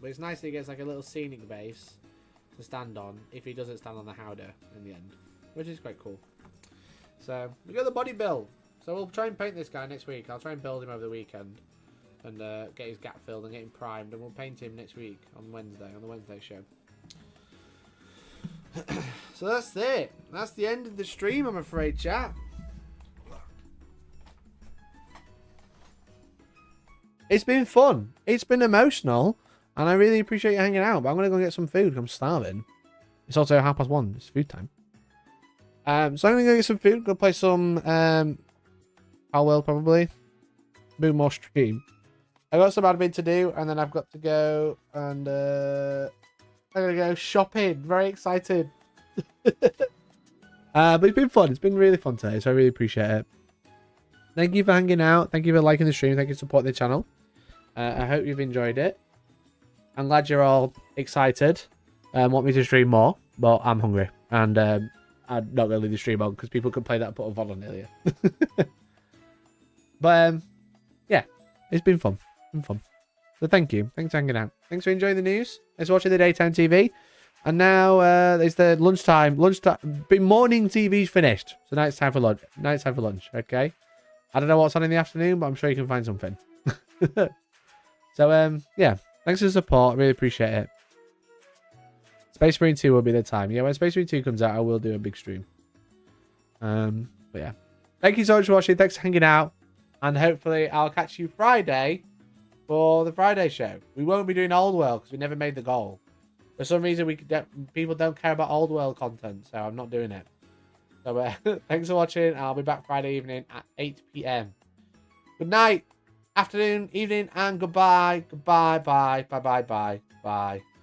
But it's nice that he gets like a little scenic base to stand on if he doesn't stand on the Howder in the end, which is quite cool. So we got the body build. So we'll try and paint this guy next week. I'll try and build him over the weekend and get his gap filled and get him primed, and we'll paint him next week on Wednesday, on the Wednesday show. So that's it. That's the end of the stream, I'm afraid, chat. It's been fun. It's been emotional. And I really appreciate you hanging out. But I'm going to go get some food. I'm starving. It's also 1:30. It's food time. So I'm going to go get some food. Go play some Palworld probably. Do more stream. I've got some admin to do. And then I've got to go and I'm going to go shopping. Very excited. But it's been fun. It's been really fun today. So I really appreciate it. Thank you for hanging out. Thank you for liking the stream. Thank you for supporting the channel. I hope you've enjoyed it. I'm glad you're all excited and want me to stream more, but I'm hungry. And I'm not going to leave the stream on because people could play that put a VOD on earlier. But yeah, it's been fun. So thank you. Thanks for hanging out. Thanks for enjoying the news. Thanks for watching the daytime TV. And now it's the lunchtime. Morning TV's finished. So now it's time for lunch. Okay. I don't know what's on in the afternoon, but I'm sure you can find something. So yeah. Thanks for the support. I really appreciate it. Space Marine 2 will be the time. Yeah, when Space Marine 2 comes out, I will do a big stream. But yeah. Thank you so much for watching. Thanks for hanging out. And hopefully I'll catch you Friday for the Friday show. We won't be doing Old World because we never made the goal. For some reason, people don't care about Old World content, so I'm not doing it. So thanks for watching. I'll be back Friday evening at 8 PM. Good night. afternoon, evening, and goodbye. Goodbye, bye, bye, bye, bye, bye.